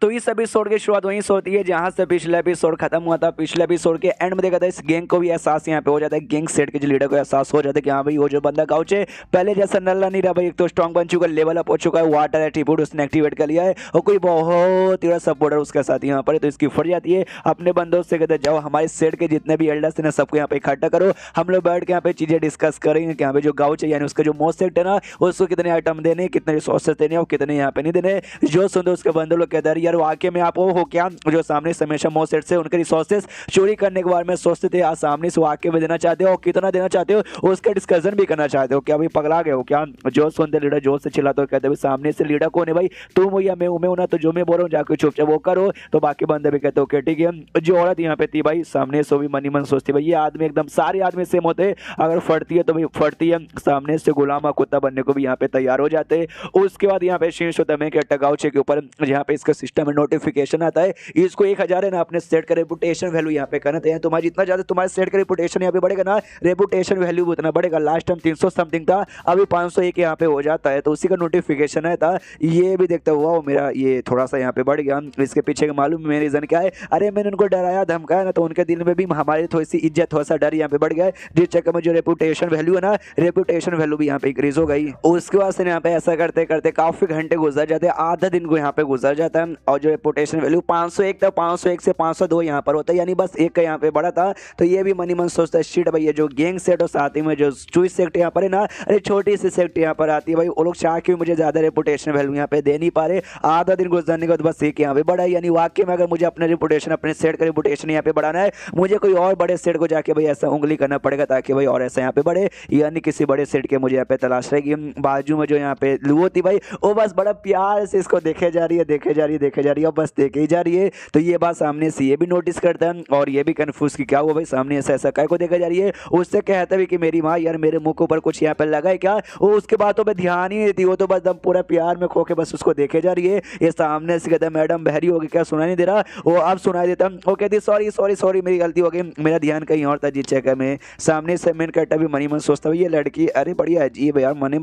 तो इस एपिसोड की शुरुआत वहीं से होती है जहां से पिछला एपिसोड खत्म हुआ था। पिछले एपिसोड के एंड में देखा था इस गैंग को भी एहसास यहाँ पे हो जाता है, गैंग सेट के जो लीडर को एहसास हो जाता है कि हाँ भाई वो जो बंदा गाउच है पहले जैसा नल्ला नहीं रहा भाई, एक तो स्ट्रॉन्ग बन चुका है, लेवल अप हो चुका है, वाटर एट्रीब्यूट उसने एक्टिवेट कर लिया है और कोई बहुत ही बड़ा सपोर्टर उसके साथ यहाँ पर है। तो इसकी फट जाती है अपने बंदों से, कहते जाओ हमारे सेट के जितने भी एल्डर्स हैं सबको यहाँ पे इकट्ठा करो, हम लोग बैठ के यहाँ पे चीजें डिस्कस करेंगे कि यहाँ पे जो गाउच है यानी उसका जो मोस्ट सेट है ना उसको कितने आइटम देने, कितने रिसोर्सेस देने और कितने यहाँ पे नहीं देने। जो सुनते उसके बंदे लोग कहते हैं यार वाकई में आप वो हो क्या जो सामने से हमेशा मोस्ट सेट से उनके रिसोर्सेस चोरी करने के बारे में सोचते थे, आज सामने से वाकई में देना चाहते हो और कितना देना चाहते हो उसका डिस्कशन भी करना चाहते हो, क्या भाई पगला गए हो क्या। जो सुनते लीडर जोर से चिल्लाते हो, कहते भाई सामने से लीडर कौन है भाई, तुम हो या मैं हूं ना, तो जो मैं बोल रहा हूँ जाके चुपचाप वो करो। तो बाकी बंदे भी कहते हो ठीक है। जो औरत यहाँ पे थी भाई सामने से भी मनी मन सोचती भाई ये आदमी एकदम सारे आदमी सेम होते, अगर फटती है तो भाई फटती है, सामने से गुलामा कुत्ता बनने को भी यहाँ पे तैयार हो जाते हैं। उसके बाद यहाँ पे शीर्ष होता है कि गाउचे के ऊपर यहाँ पे इसका सिस्टम में नोटिफिकेशन आता है, इसको 1000 है ना अपने सेट का रेपुटेशन वैल्यू यहाँ पे करना है, तुम्हारी जितना ज्यादा तुम्हारे सेट का रेपुटेशन यहाँ पे बढ़ेगा ना रेपुटेशन वैल्यू उतना बढ़ेगा। लास्ट टाइम 300 समथिंग था, अभी 501 यहाँ पे हो जाता है, तो उसी का नोटिफिकेशन है था। ये भी देखता हुआ मेरा ये थोड़ा सा यहाँ पे बढ़ गया, इसके पीछे मालूम मेरा रीजन क्या है, अरे मैंने उनको डराया धमकाया ना तो उनके दिल में भी हमारी थोड़ी सी इज्जत थोड़ा सा डर यहाँ पे बढ़ गया है, जिस चक्कर में जो रेपुटेशन वैल्यू है ना रेपुटेशन वैल्यू भी यहाँ पे इंक्रीज हो गई। उसके बाद से यहाँ पे ऐसा करते करते काफी घंटे गुजर जाते हैं, आधा दिन को यहाँ पे गुजर जाता है और जो रेपुटेशन वैल्यू 501 था 501 से 502 यहाँ पर होता है, यानी बस एक का यहाँ पे बढ़ा था। तो ये भी मनी मन सोचता है शिट भाई ये जो गैंग सेट और साथ ही में जो चूज सेक्ट यहाँ पर है ना, अरे छोटी सी सेक्ट यहाँ पर आती है भाई, वो लोग चाह के मुझे ज्यादा रेपुटेशन वैल्यू यहाँ पे दे नहीं पा रहे। आधा दिन गुजरने के बाद बस एक यहाँ पे बढ़ा, यानी वाकई में अगर मुझे अपने रेपुटेशन अपने सेट का रेपुटेशन यहाँ पे बढ़ाना है मुझे कोई और बड़े सेट को जाके भाई ऐसा उंगली करना पड़ेगा ताकि भाई और ऐसा यहाँ पे बढ़े, यानी किसी बड़े सेट के मुझे यहाँ पे तलाश रहेगी। बाजू में जो यहाँ पे लुओ थी भाई वो बस बड़ा प्यार से इसको देखे जा रही है देखे जा रही है देखे जा रही है बस देखे ही जा रही है। तो ये बात सामने से ये भी नोटिस करता है और ये भी कंफ्यूज कि क्या हुआ भाई सामने ऐसा ऐसा काय को देखा जा रही है। उससे कहता भी कि मेरी माँ यार मेरे मुंह के ऊपर कुछ यहाँ पे लगा है क्या, वो उसके बाद तो मैं ध्यान ही नहीं देती, वो तो बस पूरा प्यार में खो के बस उसको देखे जा रही है। ये सामने से कहता है मैडम बहरी होगी क्या सुनाई नहीं दे रहा, वो अब सुनाई देता वो कहती सॉरी सॉरी सॉरी मेरी गलती हो गई, मेरा ध्यान कहीं और था जिस जगह में। सामने से मैंने कहता भी मनी मन सोचता ये लड़की अरे बढ़िया अजीब यार, मैंने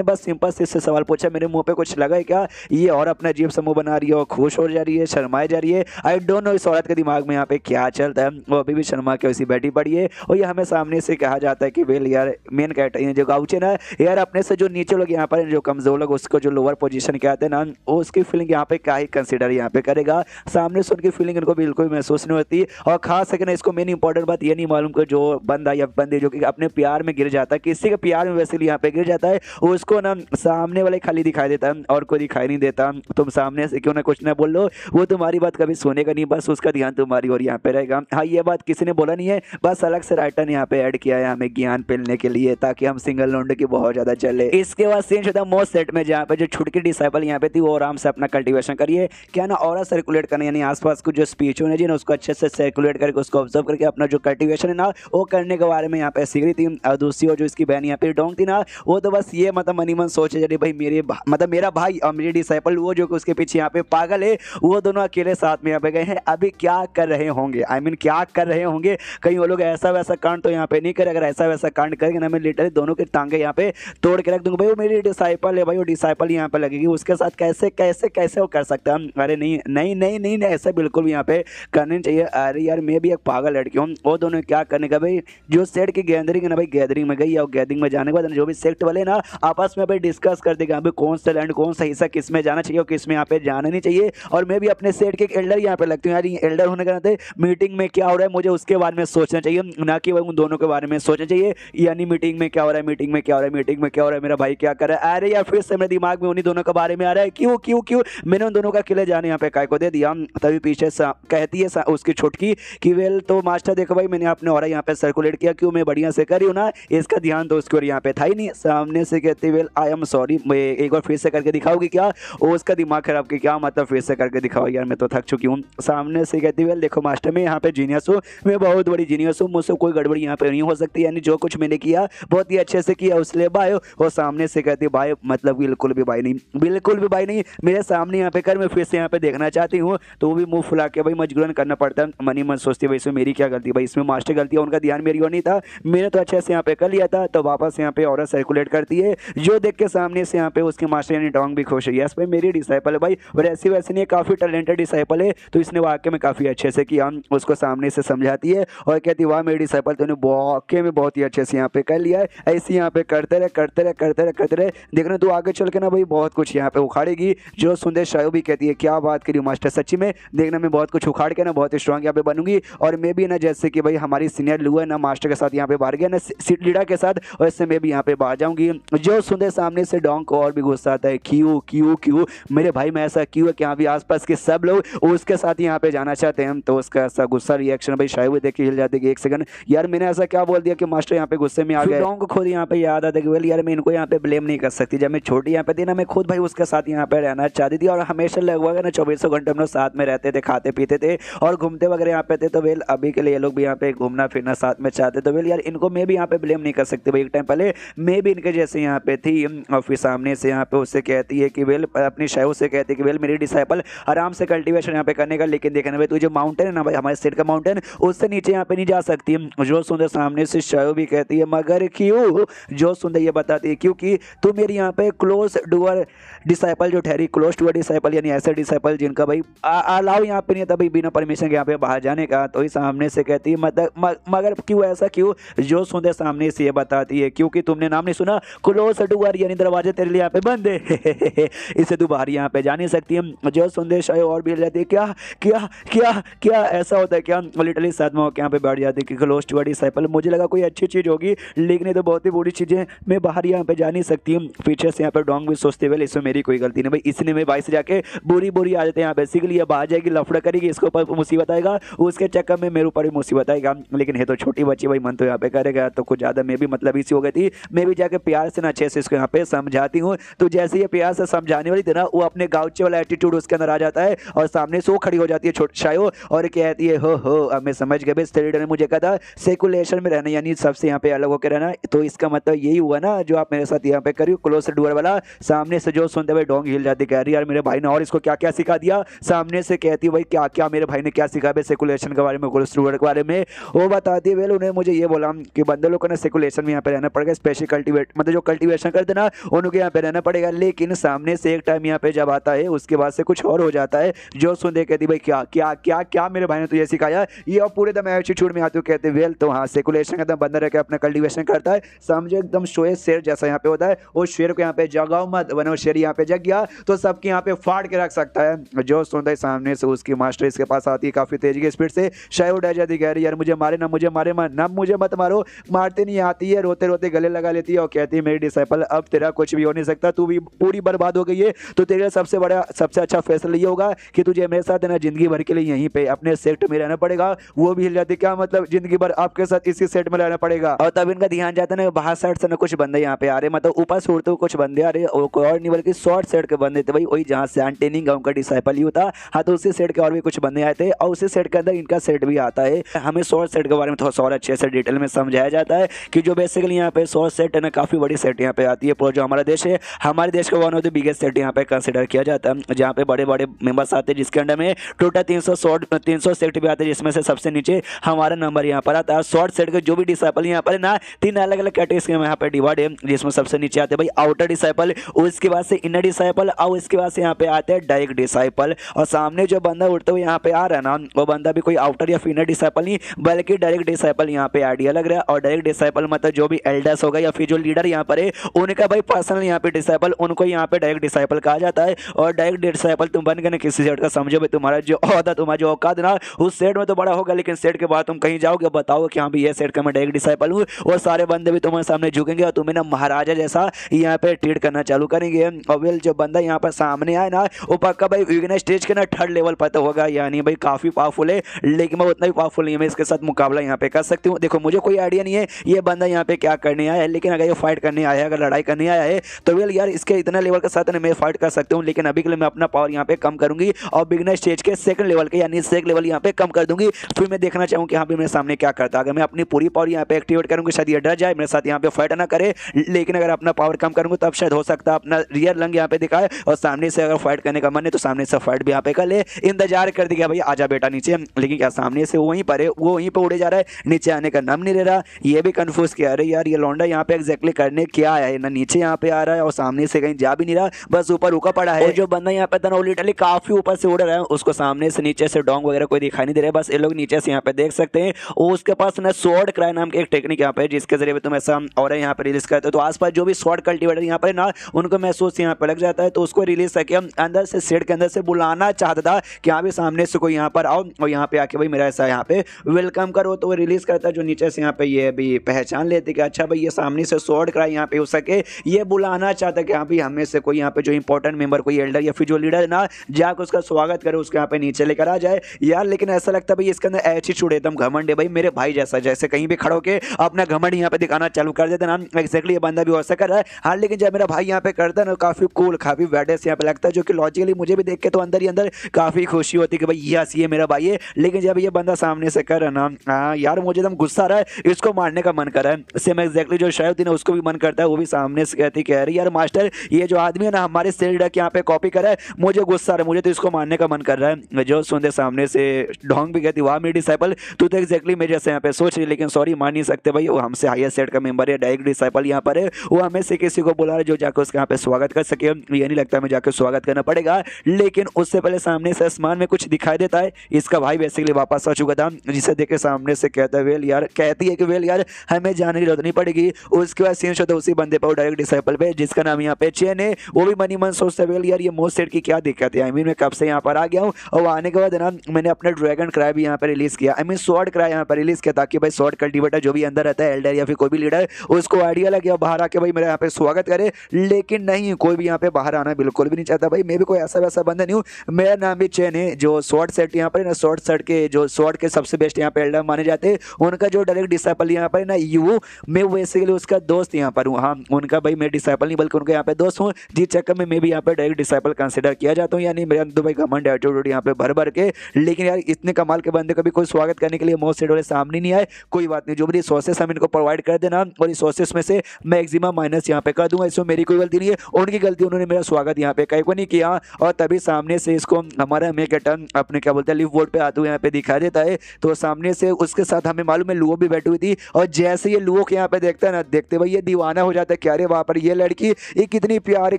बस सिंपल से इससे सवाल पूछा मेरे मुंह पे कुछ लगा है क्या, ये और अपना अजीब समूह बना रही है और खुश हो जा रही है शर्माए जा रही है। आई डोंट नो इस औरत के दिमाग में यहाँ पे क्या चलता है, वो अभी भी शर्मा के वैसी बैठी पड़ी है। और ये हमें सामने से कहा जाता है कि वेल यार मेन कैरेक्टर जो गाउचे ना यार अपने से जो नीचे लोग यहाँ पर जो कमजोर लोग उसको जो लोअर पोजीशन के आते हैं ना वो उसकी फीलिंग यहाँ पे क्या ही कंसिडर यहाँ पे करेगा, सामने से उनकी फीलिंग इनको बिल्कुल महसूस नहीं होती। और खास करके इसको मेन इंपॉर्टेंट बात ये नहीं मालूम कि जो बंदा या बंदे जो कि अपने प्यार में गिर जाता है, किसी के प्यार में वैसे यहाँ पे गिर जाता है उसको ना सामने वाले खाली दिखाई देता है और कोई दिखाई नहीं देता। तुम सामने से क्यों ना कुछ ना बोल लो वो तुम्हारी बात कभी सुनेगा नहीं, बस उसका ध्यान तुम्हारी और यहाँ पे रहेगा। हाँ ये बात किसी ने बोला नहीं है, बस अलग से राइटर ने यहाँ पे ऐड किया है हमें ज्ञान पेलने के लिए ताकि हम सिंगल लौंडे की बहुत ज्यादा चले। इसके बाद सीन होता है मोस्ट सेट में जहाँ पे जो छुटकी डिसाइपल यहाँ पे थी वो आराम से अपना कल्टीवेशन करिए क्या ना और सर्कुलेट करना, यानी आसपास को जो स्पीच होने जी उसको अच्छे से सर्कुलेट करके उसको ऑब्जर्व करके अपना जो कल्टीवेशन है ना वो करने के बारे में यहाँ पे सीख रही थी। और दूसरी और जो इसकी बहन यहाँ पे डोंग थी ना वो तो बस ये मतलब मनी मन सोचे जरी भाई मेरे मतलब मेरा भाई और मेरी डिसाइपल वो जो कि उसके पीछे यहाँ पे पागल है वो दोनों अकेले साथ में यहाँ पे गए हैं, अभी क्या कर रहे होंगे आई मीन क्या कर रहे होंगे, कहीं वो लोग ऐसा वैसा कांड तो यहाँ पे नहीं करे, अगर ऐसा वैसा कांड करेंगे ना मैं लिटरली दोनों के टांगे यहाँ पे तोड़ के रख दूंगा। भाई वो मेरी डिसाइपल है भाई, वो डिसाइपल यहाँ पे लगेगी उसके साथ कैसे कैसे कैसे वो कर सकता है। अरे नहीं नहीं नहीं नहीं नहीं ऐसा बिल्कुल भी यहाँ पे करनी चाहिए। अरे यार मैं भी एक पागल लड़की हूँ, वो दोनों क्या करने का भाई जो सेट की गैदरिंग है ना भाई गैदरिंग में गई और गैदरिंग में जाने के बाद जो भी सेक्ट वाले ना आपस में भाई डिस्कस कर देगा भाई कौन सा लैंड कौन सा हिस्सा किस में जाना चाहिए और किस में यहाँ पे जाना नहीं चाहिए। और मैं भी अपने सेट के एक एल्डर यहाँ पे लगती हूँ यार एल्डर होने के नाते मीटिंग में क्या हो रहा है मुझे उसके बारे में सोचना चाहिए, ना कि उन दोनों के बारे में सोचना चाहिए, यानी मीटिंग में क्या हो रहा है मीटिंग में क्या हो रहा है मीटिंग में क्या हो रहा है मेरा भाई क्या कर रहा है। अरे यार फिर से मेरे दिमाग में उन्हीं दोनों के बारे में आ रहा है, क्यों क्यों क्यों मैंने उन दोनों का किले जाने यहाँ पे काय को दे दिया। तभी पीछे कहती है उसकी छुटकी कि वेल तो मास्टर देखो भाई मैंने अपने और यहाँ पे सर्कुलेट किया क्यों मैं बढ़िया से करी हूँ ना, इसका ध्यान तो उसकी और यहाँ पे था ही नहीं। सामने से कहती वेल आई एम सॉरी मैं एक बार फिर से करके दिखाओगी क्या, वो उसका दिमाग खराब की क्या मतलब फिर से करके दिखाओ यार मैं तो थक चुकी हूँ। सामने से कहती वेल देखो मास्टर मैं यहाँ पे जीनियस हूँ, मैं बहुत बड़ी जीनियस हूँ, मुझसे कोई गड़बड़ी यहाँ पे नहीं हो सकती, यानी जो कुछ मैंने किया बहुत ही अच्छे से किया उसलिए बाय। और सामने से कहती भाई मतलब बिल्कुल भी भाई नहीं बिल्कुल भी भाई नहीं, मेरे सामने यहाँ पे कर मैं फिर से यहाँ पे देखना चाहती हूँ। तो वो भी मुंह फुला के भाई मजबूरन करना पड़ता है। मनी मन सोचती है भाई इसमें मेरी क्या गलती, भाई इसमें मास्टर गलती है, उनका ध्यान मेरी और नहीं था, मैंने तो अच्छे से यहाँ पे कर लिया था। तो वापस यहाँ पे और सर्कुलेट करती है जो देख के सामने से यहाँ पे उसके मास्टर यानी डोंग भी खुश है, यस भाई मेरी डिसाइपल है भाई, और ऐसी ऐसे नहीं है, काफी टैलेंटेड डिसाइपल है। तो इसने वाकई में काफी अच्छे से किया, उसको सामने से समझाती है और कहती है वाह मेरी डिसाइपल, तूने वाकई में बहुत ही अच्छे से यहाँ पे कर लिया है, ऐसे यहाँ पे करते रहे करते रहे करते रहे करते रहे, देखना तू आगे चल के ना भाई बहुत कुछ यहाँ पे उखाड़ेगी। जो सुंदर शायू भी कहती है क्या बात करी मास्टर, सच्ची में देखना मैं बहुत कुछ उखाड़ के ना बहुत स्ट्रांग यहाँ पे बनूंगी, और मैं भी ना जैसे कि भाई हमारी सीनियर लू है ना मास्टर के साथ यहाँ पे बाहर गया ना सीट लीडर के साथ, वैसे मैं भी यहाँ पे बाहर जाऊंगी। जो सुंदर सामने से डोंग को और भी गुस्सा आता है, क्यों क्यों क्यों मेरे भाई में ऐसा क्यों है कि यहाँ भी आसपास के सब लोग उसके साथ यहाँ पे जाना चाहते हैं। तो उसका ऐसा गुस्सा रिएक्शन भाई शायद देख के हिल जाते कि एक सेकंड यार मैंने ऐसा क्या बोल दिया कि मास्टर यहाँ पे गुस्से में आ गए। डोंग को खुद यहाँ पे याद आता कि वेल यार मैं इनको यहाँ पे ब्लेम नहीं कर सकती, जब मैं छोटी यहाँ पे थी ना मैं खुद भाई उसके साथ यहाँ पे रहना चाहती थी, और हमेशा लगभग ना 24 घंटे हम लोग साथ में रहते थे, खाते पीते थे और घूमते वगैरह यहाँ पे थे। तो वेल अभी के लिए ये लोग भी यहाँ पे घूमना फिरना साथ में चाहते, तो वेल यार इनको मैं भी यहाँ पे ब्लेम नहीं कर सकती भाई। एक टाइम पहले मैं भी इनके जैसे यहाँ पे थी, और फिर सामने से यहाँ पे उससे कहती है कि वेल अपनी शायू से कहती है कि वेल मेरी डिसाइपल आराम से कल्टीवेशन यहाँ पे करने का, लेकिन देखना भाई तू जो माउंटेन है ना भाई हमारे स्टेट का माउंटेन, उससे नीचे यहाँ पे नहीं जा सकती। जो सुंदर सामने से शायू भी कहती है मगर क्यों, जो सुंदर ये बताती है क्योंकि तू मेरी यहाँ पे क्लोज डूअर डिसाइपल जो ठहरी, क्लोज टू डिसाइपल यानी ऐसे डिसाइपल जिनका भाई अलाउ यहाँ पे नहीं था भाई बिना परमिशन के यहाँ पे बाहर जाने का। तो ही सामने से कहती है मगर क्यों ऐसा क्यों, जो सुंदर सामने से ये बताती है क्योंकि तुमने नाम नहीं सुना क्लोज डूअर यानी दरवाजे तेरे लिए यहाँ पे बंद है, इसे तू बाहर यहाँ पे जा नहीं सकती है। जो सुंदर शायद और भी जाती है क्या क्या क्या क्या ऐसा होता है क्या, लिटरली साथ में यहाँ पे बैठ जाती है कि क्लोज टू डिसाइपल, मुझे लगा कोई अच्छी चीज होगी लेकिन ये तो बहुत ही बुरी चीज है, मैं बाहर यहाँ पे जा नहीं सकती हूँ। पीछे से यहाँ पे डोंग भी सोचते हुए इसमें मेरी कोई गलती नहीं भाई, इसने मैं भाई से जाके बुरी बुरी आदतें यहाँ पे सीख ली, बाहर जाएगी लफड़ा करेगी, इसके ऊपर मुसीबत आएगा, उसके चक्कर में मेरे ऊपर भी मुसीबत आएगा। लेकिन है तो छोटी बच्ची भाई मन तो यहाँ पे करेगा, तो कुछ ज्यादा मैं भी मतलब इसी हो गई थी, मैं भी जाके प्यार से ना अच्छे से इसको यहाँ पे समझाती हूँ। तो जैसे ये प्यार से समझाने वाली थी ना वो अपने गाँचे वाला एटीट्यूड उसके अंदर आ जाता है और सामने से वो खड़ी हो जाती है छोटी शायू और कहती है हो अब मैं समझ गया लीडर ने मुझे कहा था सेकुलेशन में रहना यानी सबसे यहाँ पे अलग होकर रहना, तो इसका मतलब यही हुआ ना जो आप मेरे साथ यहाँ पे करियो क्लोज डोर वाला। सामने से जो सुनते हुए डोंग हिल जाती, कह रही यार मेरे भाई ने और इसको क्या क्या सिखा दिया। सामने से कहती भाई क्या क्या मेरे भाई ने क्या सिखा भाई सेकुलेशन के बारे में, क्लोज डोर के बारे में। वो बताती है उन्हें मुझे ये बोला कि बंदे लोग को ना सेकुलेशन में यहाँ पे रहना पड़ेगा, स्पेशल कल्टीवेट मतलब जो कल्टीवेशन करते ना उनको यहाँ पे रहना पड़ेगा। लेकिन सामने से एक टाइम यहाँ पे जब आता है उसके बाद से कुछ और हो जाता है। जो सुन कहती भाई क्या क्या क्या क्या मेरे भाई ने तुझे सिखाया, ये और पूरे दम एटीट्यूड में आते कहते वेल तो हाँ सेकुलेशन का एकदम बंदा रह के अपना कल्टीवेशन करता है, समझो एकदम शोए शेर जैसा यहाँ पे होता है। वो शेर को यहाँ पे जगाओ मत वरना शेर यहाँ पे जग गया तो सबके यहाँ पे फाड़ के रख सकता है। जो सुनता है सामने से उसकी मास्टर इसके पास आती है काफी तेजी की स्पीड से, शायद उड़ जाती कह रही यार मुझे मारे ना मुझे मारे ना मुझे मत मारो, मारते नहीं आती है, रोते रोते गले लगा लेती है और कहती है मेरी डिसाइपल अब तेरा कुछ भी हो नहीं सकता, तू भी पूरी बर्बाद हो गई है, तो तेरा सबसे बड़ा सबसे अच्छा फैसला ये होगा कि तुझे मेरे साथ ना जिंदगी भर के लिए यहीं पे अपने सेट में रहना पड़ेगा। वो भी हिल जाती क्या मतलब जिंदगी भर आपके साथ इसी सेट में रहना पड़ेगा। और तब इनका ध्यान जाता है ना बाहर साइड से ना कुछ बंदे यहाँ पे आ रहे, मतलब ऊपर से उड़ते हुए कुछ बंदे आ रहे, कोई और नहीं बल्कि शॉर्ट सेट के बंदे थे भाई, वही जहाँ से एंटेनिंग गांव का डिसाइपल ही होता। हाँ तो उसी सेट के और भी कुछ बंदे आए थे और उसी सेट के अंदर इनका सेट भी आता है। हमें शॉर्ट सेट के बारे में थोड़ा और अच्छे से डिटेल में समझाया जाता है कि जो बेसिकली यहाँ पे शॉर्ट सेट है ना काफी बड़ी सेट यहाँ पे आती है। जो हमारा देश है हमारे देश का one of the biggest set यहाँ पे कंसिडर किया जाता है, जहाँ पे बड़े बड़े मेंबर्स आते हैं जिसके अंडर में टोटल 300 सेट भी आते हैं, जिसमें से सबसे नीचे हमारा नंबर यहाँ पर आता है। शॉर्ट सेट के जो भी डिसाइपल यहाँ पर ना 3 अलग अलग कैटेगरी में यहाँ पे डिवाइड है, जिसमें सबसे नीचे आते हैं भाई आउटर डिसाइपल, उसके बाद से इनर डिसाइपल और उसके बाद से यहाँ पे आते हैं डायरेक्ट डिसाइपल। और सामने जो बंदा उठते हुए यहाँ पे आ रहा है ना वो बंदा भी कोई आउटर या इनर डिसाइपल नहीं बल्कि डायरेक्ट डिसाइपल यहाँ पे आइडिया लग रहा है। और डायरेक्ट डिसाइपल मतलब जो भी एल्डर्स होगा या फिर जो लीडर यहाँ पर है उनका भाई पर्सनल यहाँ पे डिसाइपल, उनको यहाँ पे डायरेक्ट डिसाइपल कहा जाता है। और डायरेक्ट डिसाइपल तुम बन गए ना किसी सेट का, समझो भाई तुम्हारा जो औहदा तुम्हारा जो औकात ना उस सेट में तो बड़ा होगा, लेकिन सेट के बाद तुम कहीं जाओगे बताओगे कि हाँ भी ये सेट का मैं डायरेक्ट डिसाइपल हूँ, और सारे बंदे भी तुम्हारे सामने झुकेंगे और तुम्हें ना महाराजा जैसा यहाँ पे ट्रीट करना चालू करेंगे। और वेल जो बंदा यहाँ पर सामने आए ना वो पक्का भाई विगनेस स्टेज के ना 3rd लेवल पर तो होगा, यानी भाई काफी पावरफुल है, लेकिन मैं उतना ही पावरफुल नहीं है मैं इसके साथ मुकाबला यहाँ पे कर सकती हूँ। देखो मुझे कोई आइडिया नहीं है ये बंदा यहाँ पे क्या करने आया है, लेकिन अगर ये फाइट करने आया है, अगर लड़ाई करने आया है तो वेल यार इसके इतना लेवल के साथ मैं फाइट कर सकता हूँ, लेकिन अभी के लिए मैं अपना पावर यहाँ पे कम करूंगी और बिगनर स्टेज के 2nd लेवल के यानी सेक लेवल यहाँ पे कम कर दूंगी। फिर मैं देखना चाहूँ कि यहाँ पे मेरे सामने क्या करता है। अगर मैं अपनी पूरी पावर यहाँ पे एक्टिवेट करूंगी शायद ये डर जाए मेरे साथ यहाँ पे फाइट ना करे, लेकिन अगर अपना पावर कम करूंगा तब शायद हो सकता है अपना रियल लंग यहाँ पे दिखाए और सामने से अगर फाइट करने का मन है तो सामने से फाइट भी यहाँ पे कर ले। इंतजार कर दिया भाई आजा बेटा नीचे, लेकिन क्या सामने से वहीं पर है वो वहीं पर उड़े जा रहा है, नीचे आने का नाम नहीं ले रहा। ये भी कंफ्यूज किया अरे यार ये लौंडा यहाँ पे एग्जैक्टली करने क्या आया है, ना नीचे यहाँ पे आ रहा है और सामने से कहीं जा भी नहीं रहा, बस ऊपर रुका पड़ा है। जो बंदा यहाँ पे था ना वो लिटरली काफी ऊपर से उड़ रहा है, उसको सामने से नीचे से डोंग वगैरह कोई दिखाई नहीं दे रहा है, बस ये लोग नीचे से यहाँ पे देख सकते हैं। और उसके पास ना स्वॉर्ड क्राई नाम की एक टेक्निक यहाँ पे है, जिसके जरिए तुम ऐसा और यहाँ पे रिलीज करते हो तो आसपास जो भी स्वॉर्ड कल्टीवेटर यहाँ पे ना उनको महसूस यहाँ पे लग जाता है, तो उसको रिलीज करके हम अंदर से शेड के अंदर से बुलाना चाहता था कि हाँ भी सामने से कोई यहाँ पर आओ और यहाँ पे आके भाई मेरा ऐसा यहाँ पे वेलकम करो, तो वो रिलीज करता है जो नीचे से यहाँ पे ये भी पहचान लेते कि अच्छा भाई ये सामने से स्वॉर्ड क्राई यहाँ पे हो सके, ये बुलाना चाहता है कि हाँ भी हमें से कोई यहाँ पे जो इंपॉर्टेंट मेंबर कोई एल्डर या फिर जो लीडर है ना जाकर उसका स्वागत करे, उसके यहाँ पे नीचे लेकर आ जाए यार। लेकिन ऐसा लगता है भाई इसके अंदर एटीट्यूड एकदम घमंड है भाई, मेरे भाई जैसा, जैसे कहीं भी खड़ो के अपना घमंड यहाँ पे दिखाना चालू कर देते ना, एक्जैक्टली ये बंदा भी वैसा कर रहा है। हाँ लेकिन जब मेरा भाई यहाँ पे करता है ना काफी कूल काफी बैडेस यहाँ पे लगता है, जो कि लॉजिकली मुझे भी देख के तो अंदर ही अंदर काफी खुशी होती है कि भाई यस ये मेरा भाई है। लेकिन जब ये बंदा सामने से कर रहा ना, हाँ यार मुझे एकदम गुस्सा आ रहा है, इसको मारने का मन कर रहा है। सेम एक्जैक्टली जो शायद ना उसको भी मन करता है, वो भी सामने से कहती कह रही यार मास्टर ये जो आदमी है ना हमारे सेल डक यहाँ पे कॉपी कर रहा है, मुझे गुस्सा आ रहा है, मुझे तो इसको मारने का मन कर रहा है। जो सुनते सामने से ढोंग भी कहती वाह मेरी डिसाइपल तू तो एक्जैक्टली मेरे जैसे यहाँ पे सोच रही, लेकिन सॉरी मान नहीं सकते भाई, वो हमसे हायर सेट का मेंबर है, डायरेक्ट डिसाइपल यहाँ पर है, वो हमें से किसी को बुला रहा है जो जाकर उसके यहाँ पे स्वागत कर सके। ये नहीं लगता हमें जाकर स्वागत करना पड़ेगा, लेकिन उससे पहले सामने से आसमान में कुछ दिखाई देता है, इसका भाई बेसिकली वापस आ चुका था, जिसे देख के सामने से कहता है वेल यार, कहती है कि वेल यार हमें जाने की जरूरत नहीं पड़ेगी। उसके बाद सीन होता है उसी बंदे पर डायरेक्ट डिसाइपल पे, जिसका नाम यहाँ पे चेन है, वो भी मनी मन सोचता है वेल यार ये मोस्ट सेट की क्या दिक्कत है, आई मीन मैं कब से यहाँ पर आ गया हूँ, और आने के बाद ना मैंने अपना ड्रैगन क्राई भी यहाँ पर रिलीज किया, आई मीन स्वॉर्ड क्राई यहाँ पर रिलीज किया, ताकि भाई स्वॉर्ड कल्टीवेटर जो भी अंदर रहता है एल्डर या फिर कोई भी लीडर उसको आइडिया लगे बाहर आके भाई मेरा यहाँ पे स्वागत करे। लेकिन नहीं, कोई भी यहाँ पे बाहर आना बिल्कुल भी नहीं चाहता भाई, मैं भी कोई ऐसा वैसा बंदा नहीं हूँ, मेरा नाम भी चेन है। जो स्वॉर्ड सेट यहाँ पर ना स्वॉर्ड सेट के जो स्वॉर्ड के सबसे बेस्ट यहाँ पे एल्डर माने जाते हैं, उनका जो डायरेक्ट डिसाइपल यहाँ पर ना यू, मैं बेसिकली उसका दोस्त यहाँ पर हूँ। हाँ उनका भाई मैं डिसाइपल नहीं बल्कि उनका यहाँ पे दोस्त हूँ, जिस चक्कर में मैं भी यहाँ पे डायरेक्ट डिसाइपल कंसिडर किया जाता हूँ, यानी मेरे अंदर भाई घमंड एटीट्यूड यहाँ पे भर भर के। लेकिन यार इतने कमाल के बंदे का भी कोई स्वागत करने के लिए मोस्ट सेट वाले सामने नहीं आए, कोई बात नहीं, जो भी रिसोर्सेस हम इनको प्रोवाइड कर देना और रिसोर्सेस में से मैक्सिमम माइनस यहाँ पे कर दूंगा, इसमें मेरी कोई गलती नहीं है, उनकी गलती, उन्होंने मेरा स्वागत यहाँ पे कहीं को नहीं किया। और तभी सामने से इसको हमारा मेकेटन अपने क्या बोलते हैं लिव बोर्ड पे आते हुए यहाँ पे दिखा देता है, तो सामने से उसके साथ हमें मालूम है लुओ भी बैठी हुई थी, और जैसे ये लुओ के यहाँ पे देखता है ना, देखते भाई ये दीवाना हो जाता है, क्या रे वहाँ पर ये लड़की ये कितनी प्यारी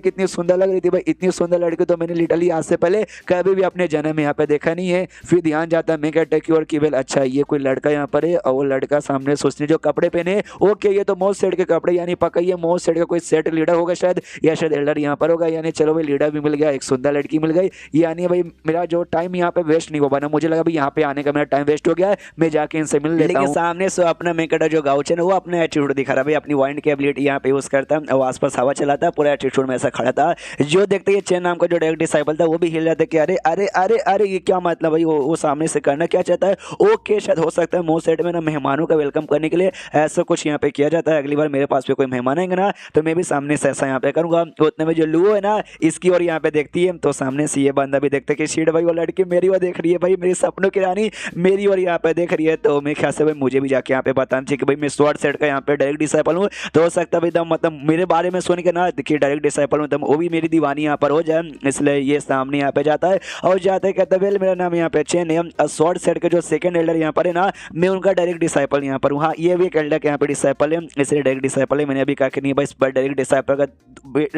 कितनी सुंदर लग रही थी भाई, इतनी सुंदर लड़की तो मैंने लिटरली आज से पहले कभी भी अपने जन्म में यहाँ पे देखा नहीं है। फिर ध्यान जाता है मैं कहता की और केवल अच्छा ये कोई लड़का यहाँ पर है, और वो लड़का सामने सोचने जो कपड़े पहने ओके ये तो मोस्ट सेट के कपड़े, यानी पक्का ये मोस्ट सेट का कोई सेट लीडर होगा शायद, या शायद एल्डर यहाँ पर होगा, यानी चलो भाई लीडर भी मिल गया, एक सुंदर लड़की मिल गई, यानी भाई मेरा जो टाइम यहाँ पे वेस्ट नहीं हो पाना, मुझे लगा भाई यहाँ पे आने का मेरा टाइम वेस्ट हो गया है, मैं जाके इनसे मिल लेता हूं। लेकिन सामने से अपना मेकटा जो गाउचन है वो अपना एटीट्यूड दिखा रहा है भाई, अपनी वाइंड की एबिलिटी यहाँ पे यूज करता है, और आसपास हवा चलाता है, पूरा एटीट्यूड में ऐसा खड़ा था। जो देखते ये चेन नाम का जो डायरेक्ट डिसाइपल था वो भी हिल जाता है कि अरे अरे अरे अरे ये क्या मतलब भाई, वो सामने से करना क्या चाहता है, ओके शायद हो सकता है मोस्ट सेट में ना मेहमानों का वेलकम करने के लिए ऐसा कुछ यहाँ पे किया जाता है, अगली बार मेरे पास भी कोई मेहमान आएंगे ना तो मैं भी सामने से ऐसा यहाँ पे करूंगा। उतने में जो लुओ है ना इसकी और यहाँ पे देखती है, तो सामने से ये बंदा भी देखता है कि शीट भाई वो लड़की मेरी और देख रही है भाई, मेरी सपनों की रानी मेरी और यहाँ पे देख रही है, तो मेरे ख्याल से भाई मुझे भी जाके यहाँ पे बताना चाहिए कि भाई मैं स्वॉर्ड सेट का यहाँ पे डायरेक्ट डिसाइपल हूँ, तो हो सकता है भाई मतलब मेरे बारे में सुन के ना देखिए डायरेक्ट डिसाइपल हूँ तो वो भी मेरी दीवानी यहाँ पर हो जाए, इसलिए ये सामने यहाँ पे जाता है और जाते ही कहता है मेरा नाम यहाँ पे चेन है, स्वॉर्ड सेट के जो सेकंड एल्डर यहाँ पर है ना मैं उनका डायरेक्ट डिसाइपल यहाँ पर हूँ। हाँ ये भी एक एल्डर के यहाँ पे डिसाइपल है, इसलिए डायरेक्ट डिसाइपल है, मैंने अभी कहा कि नहीं भाई इस पर डायरेक्ट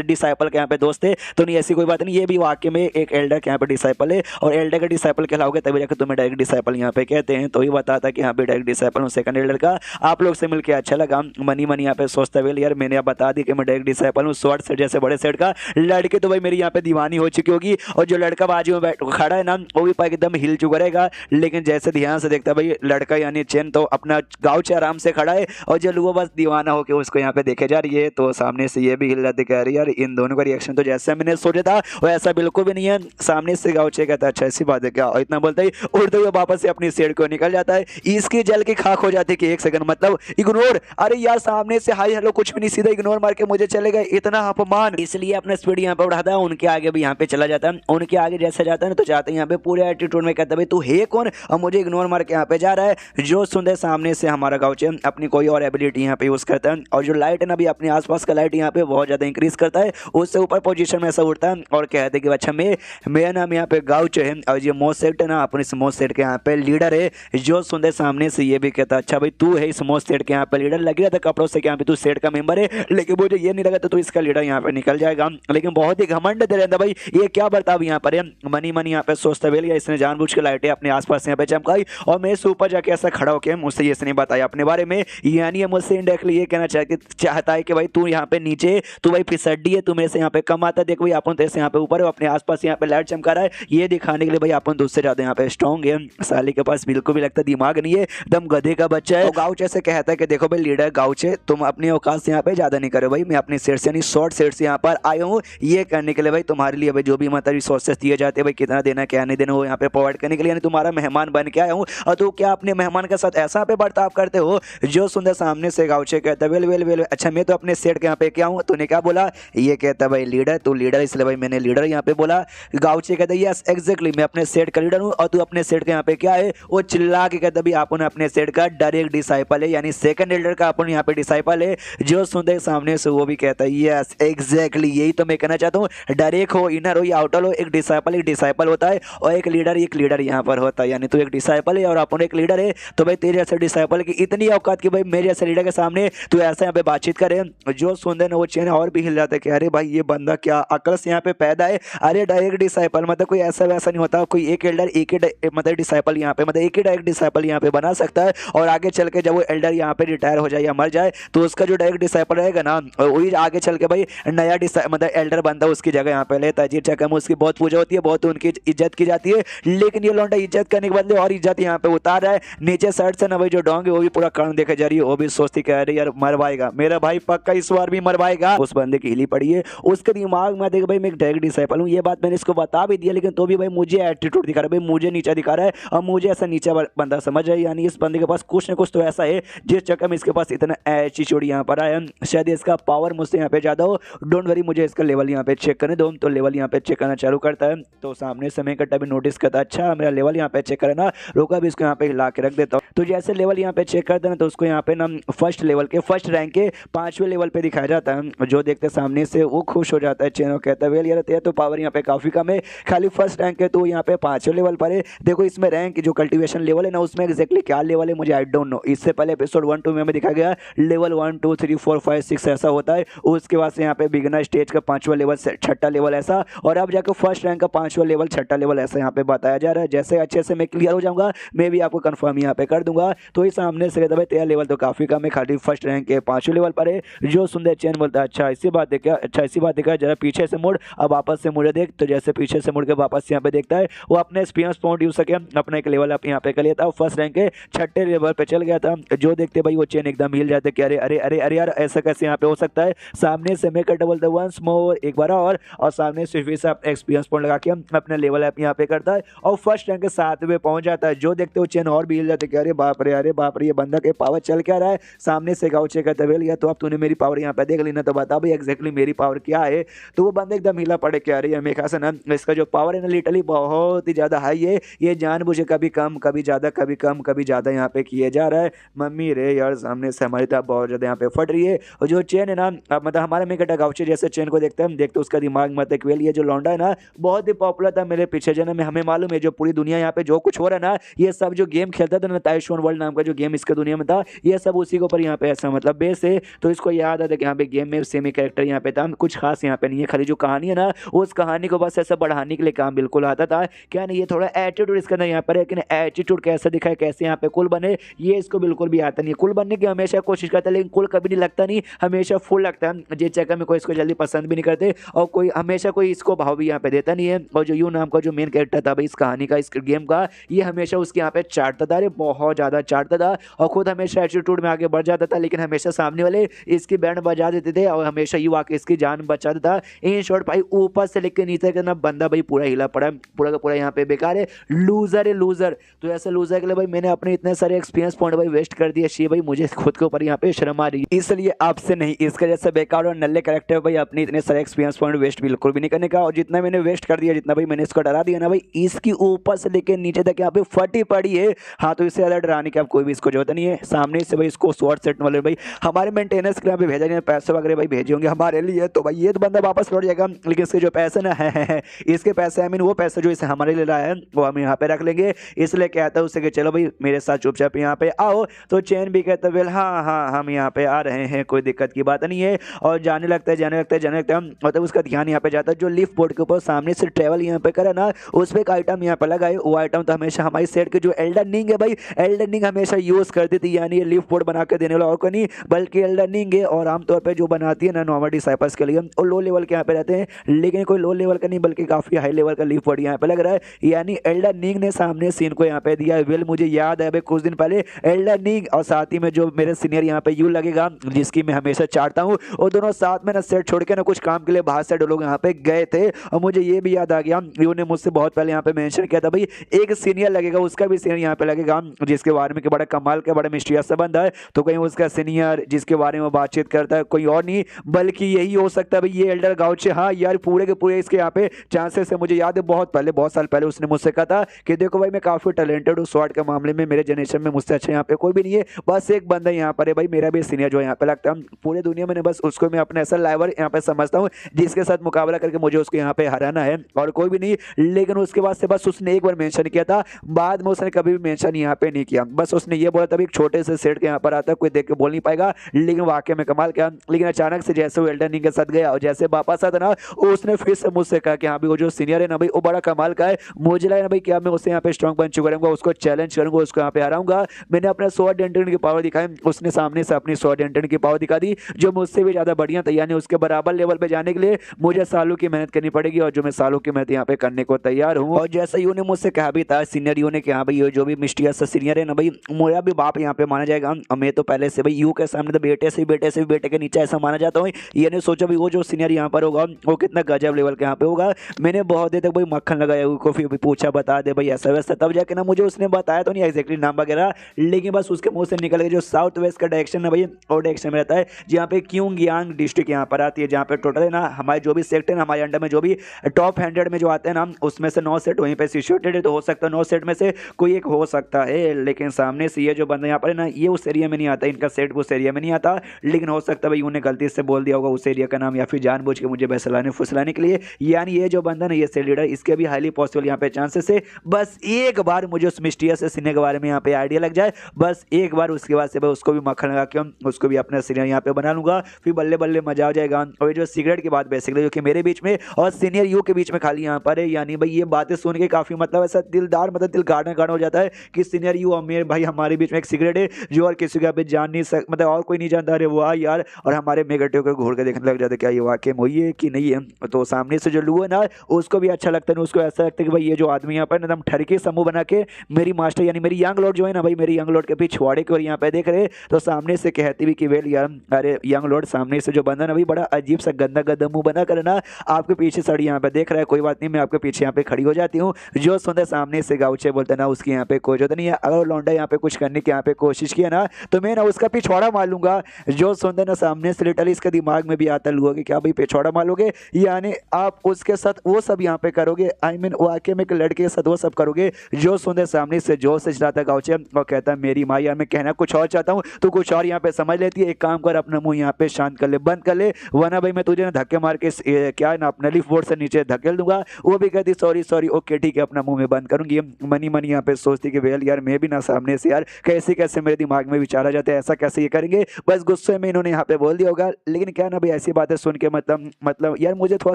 डिसाइपल के यहाँ पे दोस्त है, तो नहीं ऐसी कोई बात नहीं, ये भी वाकई में एक एल्डर के यहाँ पे डिसाइपल है, और एल्डर का डिसाइपल कहलाओगे तभी जाकर तुम्हें डायरेक्ट डिसाइपल यहाँ पे कहते हैं। तो ये बताता कि यहाँ पे डायरेक्ट डिसाइपल हूँ सेकंड एल्डर का। आप लोग से मिलकर अच्छा लगा, मनी मनी यहाँ पे सोचता वेल यार मैंने अब बता दी कि मैं डायरेक्ट डिसाइपल हूँ स्वॉर्ड सेट जैसे बड़े सेट का, लड़के तो भाई मेरी यहाँ पे दीवानी हो चुकी होगी, और जो लड़का बाजू में खड़ा है ना वो भी एकदम हिल चुका रहेगा, लेकिन जैसे ध्यान से देखता भाई लड़का यानी चेन तो अपना गाँव से आराम से खड़ा है, और जो वो बस दीवाना होकर उसको यहाँ पे देखे जा रही है, तो सामने से ये भी हिल जाती कह रही है यार इन दोनों का रिएक्शन तो जैसे मैंने सोचा था वो ऐसा बिल्कुल भी नहीं है। सामने से गाउचे कहता है अच्छा ऐसी बात है क्या, और इतना बोलता ही उड़ते हुए वापस से अपनी सेड को निकल जाता है, इसकी जल की खाक हो जाती है कि एक सेकंड मतलब इग्नोर, अरे यार सामने से हाई हेलो कुछ भी नहीं, सीधा इग्नोर मार के मुझे चले गए, इतना अपमान, इसलिए अपना स्पीड यहाँ पे बढ़ाता है, उनके आगे भी यहाँ पे चला जाता है, उनके आगे जैसे जाता है ना तो जाते हैं यहाँ पे पूरे एटीट्यूड में कहता है तू है कौन और मुझे इग्नोर मार के यहाँ पे जा रहा है। जो सुनते सामने से हमारा गाउचे अपनी कोई और एबिलिटी यहाँ पे यूज करता है, और जो लाइट है ना भी अपने आसपास का लाइट यहाँ पे बहुत ज्यादा इंक्रीज करता है, उससे ऊपर पोजीशन में ऐसा उठता है और कहते हैं कि अच्छा मेरा नाम यहाँ पे गाउचे है, और ये मोस्ट सेट है ना अपने इस मोस्ट सेट के यहाँ पे लीडर है। जो सुनते सामने से ये भी कहता अच्छा भाई तू है इस मोस्ट सेट के यहाँ पे लीडर, लग रहा था कपड़ों से यहाँ पे तू सेट का मेंबर है, लेकिन मुझे ये नहीं लगा तो तू इसका लीडर यहाँ पे निकल जाएगा, लेकिन बहुत ही घमंड दे रहा था भाई, ये क्या बर्ताव यहाँ पर है। मनी मनी यहाँ पे सोचता वेल या इसने जानबूझ के लाइटें अपने आसपास यहाँ पे चमकाई और मेरे से ऊपर जाके ऐसा खड़ा होकर मुझसे इसने बताया अपने बारे में, यानी ये मुझसे इनडायरेक्टली ये कहना चाहता है कि भाई तू यहाँ पे नीचे, तू भाई फिसड्डी है, तू मेरे से यहाँ पे कम आता है, देख भाई अपन तेरे से यहाँ पे ऊपर है, अपने आसपास यहाँ पे लाइट चमका रहा है, ये दिखाने के लिए भाई अपन दूसरे ज्यादा यहाँ पे स्ट्रॉन्ग है। साले के पास बिल्कुल भी लगता दिमाग नहीं है, दम गधे का बच्चा है। गाउच ऐसे कहता है कि देखो भाई लीडर गाउच है, तुम अपनी औकात से यहाँ पे ज्यादा नहीं करो भाई, मैं अपनी सेट से यानी शॉर्ट सेट से यहाँ पर आया हूँ ये करने के लिए भाई, तुम्हारे लिए भाई जो भी मतलब रिसोर्सेस दिए जाते हैं भाई, कितना देना क्या नहीं देना वो यहाँ पे प्रोवाइड करने के लिए, यानी तुम्हारा मेहमान बन के आया हूँ। और तू क्या अपने मेहमान के साथ ऐसा पे बर्ताव करते हो। जो सुंदर सामने से गाउचे कहता है वेल वेल वेल, अच्छा मैं तो अपने सेट के यहाँ पे क्या हूँ, तूने क्या बोला। ये कहता है भाई लीडर, तू लीडर इसलिए भाई मैंने लीडर यहाँ पे बोला। गाउचे कहता है यस एग्जैक्टली मैं अपने सेट का लीडर हूँ और तू अपने सेट के यहाँ पे क्या है। वो चिल्ला के कहता भाई अपन अपने सेट का डायरेक्ट डिसाइपल है, यानी सेकंड लीडर का अपन यहाँ पे डिसाइपल है। जो सुंदर सामने से वो भी कहता है यस एग्जैक्टली यही तो मैं कहना चाहता हूँ, डायरेक्ट हो इनर हो या आउटर हो, एक डिसाइपल होता है और एक लीडर यहाँ पर होता है, यानी तू एक डिसाइपल है और अपन एक लीडर है। तो भाई तेरे जैसे डिसाइपल की इतनी औकात की भाई मेरे जैसे लीडर के सामने तू ऐसा यहाँ पे बातचीत करे। जो सुंदर ने वो चेन और भी हिल जाता है कि अरे भाई ये बंदा क्या अकल से यहाँ पे पैदा है। अरे डायरेक्ट डिसाइपल मतलब कोई ऐसा वैसा नहीं होता, कोई एक एल्डर एक ही मतलब डिसाइपल यहाँ पे मतलब एक ही डायरेक्ट डिसाइपल यहाँ पे बना सकता है और आगे चल के जब वो एल्डर यहाँ पे रिटायर हो जाए या मर जाए तो उसका जो डायरेक्ट डिसाइपल रहेगा ना वही आगे चल के भाई नया मतलब एल्डर बंदा उसकी जगह यहाँ पे लेता है। जी चक्कर में उसकी बहुत पूजा होती है, बहुत उनकी इज्जत की जाती है, लेकिन ये लौंडा इज्जत करने के बदले और इज्जत यहाँ पे उतार रहा है। नीचे साइड से ना भाई जो डोंग है वो भी पूरा कर्ण देखा जा रही है, वो भी सोचती कह रही है यार मरवाएगा मेरा भाई, पक्का इस बार भी मरवाएगा। उस बंदे की हिली पड़ी है उसके दिमाग में, देख भाई मैं एक डायरेक्ट डिसाइपल हूँ, ये बात मैंने इसको बता भी दिया, लेकिन तो भी भाई मुझे एटीट्यूड दिखा रहा है, भाई मुझे नीचा दिखा रहा है और मुझे ऐसा नीचा बंदा समझ रहा है, यानी इस बंदे के पास कुछ ना कुछ तो ऐसा है जिस चक्कर में इसके पास इतना एटीट्यूड यहाँ पर आया। शायद इसका पावर मुझसे यहाँ पे ज्यादा हो, डोंट वरी मुझे इसका लेवल यहाँ पे चेक करने दो। तो लेवल यहाँ पे चेक करना चालू करता है तो सामने समय कट्टा भी नोटिस करता है, अच्छा मेरा लेवल यहाँ पे चेक करना, रोका भी इसको यहाँ पे हिला के रख देता हूँ। तो जैसे लेवल यहाँ पे चेक करते हैं तो उसको यहाँ पे ना फर्स्ट लेवल के फर्स्ट रैंक के 5वें लेवल पे दिखाया जाता है। जो देखते सामने से वो खुश हो जाता है, चैनो कहता है वेल यार तेरा तो पावर यहाँ पे काफी कम है, खाली फर्स्ट रैंक है तो यहाँ पे 5वें लेवल पर है। देखो इसमें रैंक जो कल्टीवेशन लेवल है ना उसमें एक्जैक्टली क्या लेवल है मुझे आई डोंट नो। इससे पहले एपिसोड 1-2 में दिखाया गया लेवल 1 2 3 4 5 6 ऐसा होता है, उसके बाद से यहाँ पे बिगिनर स्टेज का 5वां लेवल 6ठा लेवल ऐसा, और अब जाकर फर्स्ट रैंक का 5वां लेवल 6ठा लेवल ऐसा यहाँ पे बताया जा रहा है। जैसे अच्छे से मैं क्लियर हो जाऊंगा मैं भी आपको कंफर्म यहाँ पे कर दूंगा। तो इस सामने से कहता भाई तेरा लेवल तो काफी कम है, खाली फर्स्ट रैंक के 5वें लेवल पर है। जो सुंदर चैन बोलता है अच्छा इसी बात देखा, अच्छा इसी बात देखा, जरा पीछे से मुड़, अब वापस से मुड़े देख। तो जैसे पीछे से मुड़ के वापस यहाँ पे देखता है वो अपने एक्सपीरियंस पॉइंट यूज सके अपना एक लेवल आप यहाँ पे कर लिया था, फर्स्ट रैंक के 6ठे लेवल पे चल गया था। जो देखते भाई वो चेन एकदम हिल जाते कि अरे अरे अरे अरे यार ऐसा कैसे यहाँ पे हो सकता है। सामने से मैं कट बोलता वंस मोर एक बार और सामने से फिर से एक्सपीरियंस पॉइंट लगा के अपने लेवल आप यहाँ पे करता है और फर्स्ट रैंक के 7वें पहुंच जाता है। जो देखते हो चेन और भी हिल जाते कि अरे बाप रे ये बंदा के पावर चल क्या रहा है। सामने से गाउचे कहते वेल या तो अब तूने मेरी पावर यहाँ पे देख ली ना, तो बता भाई एग्जैक्टली मेरी पावर क्या है। तो वो बंदा एकदम हिला पड़े क्या रही है मेरे ख्याल से ना इसका जो पावर है ना लिटरली बहुत ही ज्यादा हाई है, ये जानबूझे कभी कम कभी ज्यादा कभी कम कभी ज्यादा यहाँ पे किए जा रहा है। मम्मी रे यार सामने से हमारी तरफ बहुत ज्यादा यहाँ पे फट रही है। और जो चेन है ना मतलब हमारे में कटा गाउचे जैसे चेन को देखते हैं देखते उसका दिमाग मत एक वेल ये जो लौंडा है ना बहुत ही पॉपुलर था मेरे पीछे जन्म में, हमें मालूम है जो पूरी दुनिया यहाँ पे जो कुछ हो रहा है ना ये सब जो गेम खेलता था ना ताइशोन वर्ल्ड नाम का जो गेम इसके दुनिया में था ये सब उसी के ऊपर यहाँ पे ऐसा मतलब बेस है। तो इसको याद आता कि यहाँ पे गेम में सेमी कैरेक्टर यहाँ पे था, कुछ खास यहाँ पे नहीं है, खाली जो कहानी है ना उस कहानी को बस ऐसा बढ़ाने के लिए काम बिल्कुल आता था। क्या नहीं ये थोड़ा एटीट्यूड इसके अंदर यहाँ पर है, लेकिन एटीट्यूड कैसे दिखाए कैसे यहाँ पे कुल बने ये इसको बिल्कुल भी आता नहीं। कुल बनने की हमेशा कोशिश करता है लेकिन कुल कभी नहीं लगता, नहीं हमेशा फुल लगता है। जिस चक्कर में कोई इसको जल्दी पसंद भी नहीं करते और कोई हमेशा कोई इसको भाव भी यहाँ पे देता नहीं है। और जो यू नाम का जो मेन कैरेक्टर था भाई इस कहानी का इस गेम का ये हमेशा उसके यहाँ पे चाटता था, अरे बहुत ज्यादा चाटता था और खुद हमेशा एटीट्यूड में आगे बढ़ जाता था, लेकिन हमेशा सामने वाले इसकी बैंड बजा देते थे और हमेशा यू आके इसकी जान बचाता था। इन शॉर्ट भाई ऊपर से लेकर नीचे करना बंदा भाई पूरा हिला पड़ा पूरा का पूरा यहाँ पे बेकार है, लूजर है लूजर। तो ऐसे लूजर के लिए भाई मैंने अपने इतने सारे एक्सपीरियंस पॉइंट भाई वेस्ट कर दिया शी भाई मुझे खुद के ऊपर यहाँ पे शर्म आ रही है, इसलिए आपसे नहीं इसका जैसे बेकार और नल्ले कैरेक्टर भाई अपने इतने सारे एक्सपीरियंस पॉइंट वेस्ट बिल्कुल भी नहीं करने का। और जितना मैंने वेस्ट कर दिया जितना भाई मैंने इसको डरा दिया ना भाई इसकी ऊपर से लेकर नीचे तक यहाँ पे फटी पड़ी है। हाँ तो इससे ज्यादा डराने की अब कोई भी इसको जरूरत नहीं है। सामने से भाई इसको स्वॉर्ड सेट वाले भाई हमारे मेंटेनेंस के लिए यहाँ पे भेजा जाए, पैसे वगैरह भाई भेजे होंगे हमारे लिए, तो भाई ये तो बंदा वापस लौट जाएगा, लेकिन इसके जो पैसे ना है इसके पैसे आई मीन वो पैसे जो इसे हमारे लिए लाया है वो हम यहाँ पे रख लेंगे। इसलिए कहता है उससे कि चलो भाई मेरे साथ चुपचाप यहाँ पे आओ। तो चैन भी कहता है वेल हाँ हाँ हम यहाँ पे आ रहे हैं, कोई दिक्कत की बात नहीं है। और जाने लगता है जाने लगता है जाने लगता है, मतलब उसका ध्यान यहाँ पे जाता है जो लिफ्ट बोर्ड के ऊपर सामने से ट्रेवल यहाँ पे करे ना, उस पर एक आइटम यहाँ पे लगा है। वो आइटम तो हमेशा हमारी सेट के जो एल्डन रिंग है भाई, एल्डन रिंग हमेशा यूज करती थी, यानी ये लिफ्ट बोर्ड बना के देने वाला और कोई नहीं बल्कि एल्डन रिंग है। और आमतौर पर जो बनाती है ना नॉर्मल डिसाइपल्स के लिए और लो लेवल के यहाँ पे रहते हैं, लेकिन कोई लो लेवल का नहीं बल्कि काफी हाई लेवल का लिफ्ट बोर्ड यहाँ पे लग रहा है। यानी एल्डन रिंग ने सामने सीन को यहाँ पे दिया है। वेल मुझे याद है भाई कुछ दिन पहले एल्डन रिंग और साथ ही में जो मेरे सीनियर यहाँ पे यू लगेगा जिसकी मैं हमेशा चाहता हूँ, और दोनों साथ में ना सेट छोड़ के ना कुछ काम के लिए बाहर से लोग यहाँ पे गए थे। और मुझे ये भी याद आ गया यू ने मुझसे बहुत पहले यहाँ पे मेंशन किया था भाई एक सीनियर लगेगा, उसका भी सीनियर यहाँ पे लगेगा जिसके बारे में बड़ा कमाल का बड़ा मिस्टीरियस संबंध है। तो कहीं उसका सीनियर जिसके बारे में बातचीत करता है कोई और नहीं बल्कि यही हो सकता है भाई ये एल्डर गाउचे। हाँ यार पूरे के पूरे इसके यहाँ पे चांसेस है। मुझे याद है बहुत पहले बहुत साल पहले उसने मुझसे कहा था कि देखो भाई मैं काफी टैलेंटेड हूँ स्वॉर्ड के मामले में, मेरे जनरेशन में मुझसे अच्छा यहाँ पे कोई भी नहीं है, बस एक बंदा यहाँ पर है भाई मेरा भी सीनियर जो यहाँ पे लगता है पूरे दुनिया में, बस उसको मैं अपने ऐसा लाइवर यहाँ पे समझता हूँ जिसके साथ मुकाबला करके मुझे उसको यहाँ पे हराना है और कोई भी नहीं। लेकिन उसके बाद से बस उसने एक बार मेंशन किया था, बाद में उसने कभी भी मेंशन यहाँ पे नहीं किया। बस उसने ये बोला था एक छोटे से सेट के यहाँ पर आता कोई देख के बोल नहीं पाएगा, लेकिन वाकई में कमाल किया। लेकिन अचानक से जैसे वो एल्डन रिंग के साथ गया और जैसे वापस आता ना उसने फिर से मुझसे कहा कि हाँ भाई वो जो सीनियर है ना भाई वो बड़ा कमाल का है, मुझे लगा ना भाई क्या मैं उससे यहाँ पे स्ट्रॉन्ग बन चुका रहूंगा, उसको चैलेंज करूंगा, उसको यहाँ पे हराऊंगा। मैंने अपना स्वॉर्ड एंटन की पावर दिखाई, उसने सामने से अपनी स्वॉर्ड एंटन की पावर दिखा दी जो मुझसे भी ज्यादा बढ़िया था। यानी उसके बराबर लेवल पे जाने के लिए मुझे सालों की मेहनत करनी पड़ेगी और जो मैं सालों की मेहनत यहाँ पे करने को तैयार हूँ। और जैसा यू ने मुझसे कहा भी था सीनियर यू ने कि हाँ भाई ये जो भी मिस्टीरियस सीनियर है ना भाई मेरा भी बाप यहाँ पे माना जाएगा। और मैं तो पहले से भाई यू के सामने तो बेटे से बेटे के नीचे ऐसा माना जाता हूँ। ये नहीं सोचा भाई वो जो सीनियर यहाँ पर होगा वो कितना गजब लेवल के यहाँ पे होगा। मैंने बहुत देर तक भाई मक्खन लगाया को फिर पूछा बता दे भाई ऐसा वैसा, तब जाके ना मुझे उसने बताया तो नहीं एक्जैक्टली नाम वगैरह, लेकिन बस उसके मुंह से निकल गया जो साउथ वेस्ट का डायरेक्शन है भाई और डायरेक्शन में रहता है जहाँ पे क्योंगियांग डिस्ट्रिक्ट यहाँ पर आती है, जहाँ पे टोटल है ना हमारे जो भी सेक्टर है ना हमारे अंडर में जो भी टॉप 100 में जो आते हैं ना उसमें से 9 सेट वहीं पे सिचुएटेड है। तो हो सकता है 9 सेट में से कोई एक हो सकता है, लेकिन सामने से ये जो बंदा यहाँ पर है ना ये उस एरिया में नहीं आता, इनका सेट उस एरिया में नहीं आता। लेकिन हो सकता है भाई उन्हें गलती से बोल दिया होगा उस एरिया का नाम या फिर जानबूझ के मुझे बहलाने फुसलाने के लिए। यानी ये जो बंदा ना ये सेट लीडर इसके भी हाईली पॉसिबल यहाँ पे चांसेस है। बस एक बार मुझे उस मिस्टीरियस सीनियर के बारे में यहाँ पे आइडिया लग जाए, बस एक बार, उसके बाद से भाई उसको भी मक्खन लगा के उसको भी अपना सीनियर यहाँ पे बना लूंगा, फिर बल्ले बल्ले मजा आ जाएगा। और ये जो सिगरेट की बात बेसिकली जो कि मेरे बीच में और सीनियर यू के बीच में खाली यहाँ पर है, यानी भाई ये बातें सुन के काफी मतलब ऐसा दिलदार मतलब दिल गार्डन गार्डन हो जाता है कि सीनियर यू और मेरे भाई हमारे बीच में एक सिगरेट है जो और किसी का भी जान नहीं सक मतलब और कोई नहीं जानता। अरे वाह यार, और हमारे मेगेटिव को घूर के देखने लग जाते क्या ये वाकई में हुई है कि नहीं है। तो सामने से जो लू है ना उसको भी अच्छा लगता है, उसको ऐसा लगता है कि भाई ये जो आदमी यहाँ पर एकदम ठरके समूह बना के मेरी मास्टर यानी मेरी यंग लॉर्ड जो है ना भाई मेरी यंग लॉर्ड के पिछवाड़े की ओर यहाँ पे देख रहे। तो सामने से कहती भी कि वेल यार अरे यंग लॉर्ड सामने से जो बंदा ना भाई बड़ा अजीब सा गंदा गंदा मुंह बना कर ना आपके पीछे साड़ी यहाँ पे देख रहा है, कोई बात नहीं मैं आपके पीछे यहाँ पे खड़ी हो जाती हूँ। जो सुनते सामने से गाउचे बोलते ना उसकी यहाँ पे कोई जरूरत नहीं है, अगर लौंडा यहाँ पे कुछ करने की यहाँ पे कोशिश किया ना तो मैं ना उसका पिछवाड़ा मार लूंगा। जो सुनते ना सामने से लिटरली इसके दिमाग में भी आता लुआ कि क्या भाई पिछवाड़ा मारोगे, यानी आप उसके साथ वो सब यहाँ पे करोगे, आई मीन वाकई में एक लड़के के साथ वो सब करोगे। जो सुनते सामने से जोर से चिल्लाता गाउचे और कहता है मेरी माँ यार मैं कहना कुछ और चाहता हूँ तो कुछ और यहाँ पे समझ लेती है, एक काम कर अपना मुंह यहाँ पे शांत कर ले बंद कर ले वरना भाई मैं तुझे ना धक्के मार के क्या ना अपने लिफ्ट बोर्ड से नीचे धकेल दूंगा। वो भी कहती सॉरी सॉरी ओके ठीक है अपना मुंह में बंद करूंगी। मनी मनी यहाँ पे सोचती कि वेल यार मैं भी ना सामने से यार कैसे कैसे मेरे दिमाग में विचार आ जाते हैं ऐसा कैसे ये करेंगे, बस गुस्से में इन्होंने यहाँ पे बोल दिया होगा। लेकिन क्या ना भाई ऐसी बातें सुन के मतलब यार मुझे थोड़ा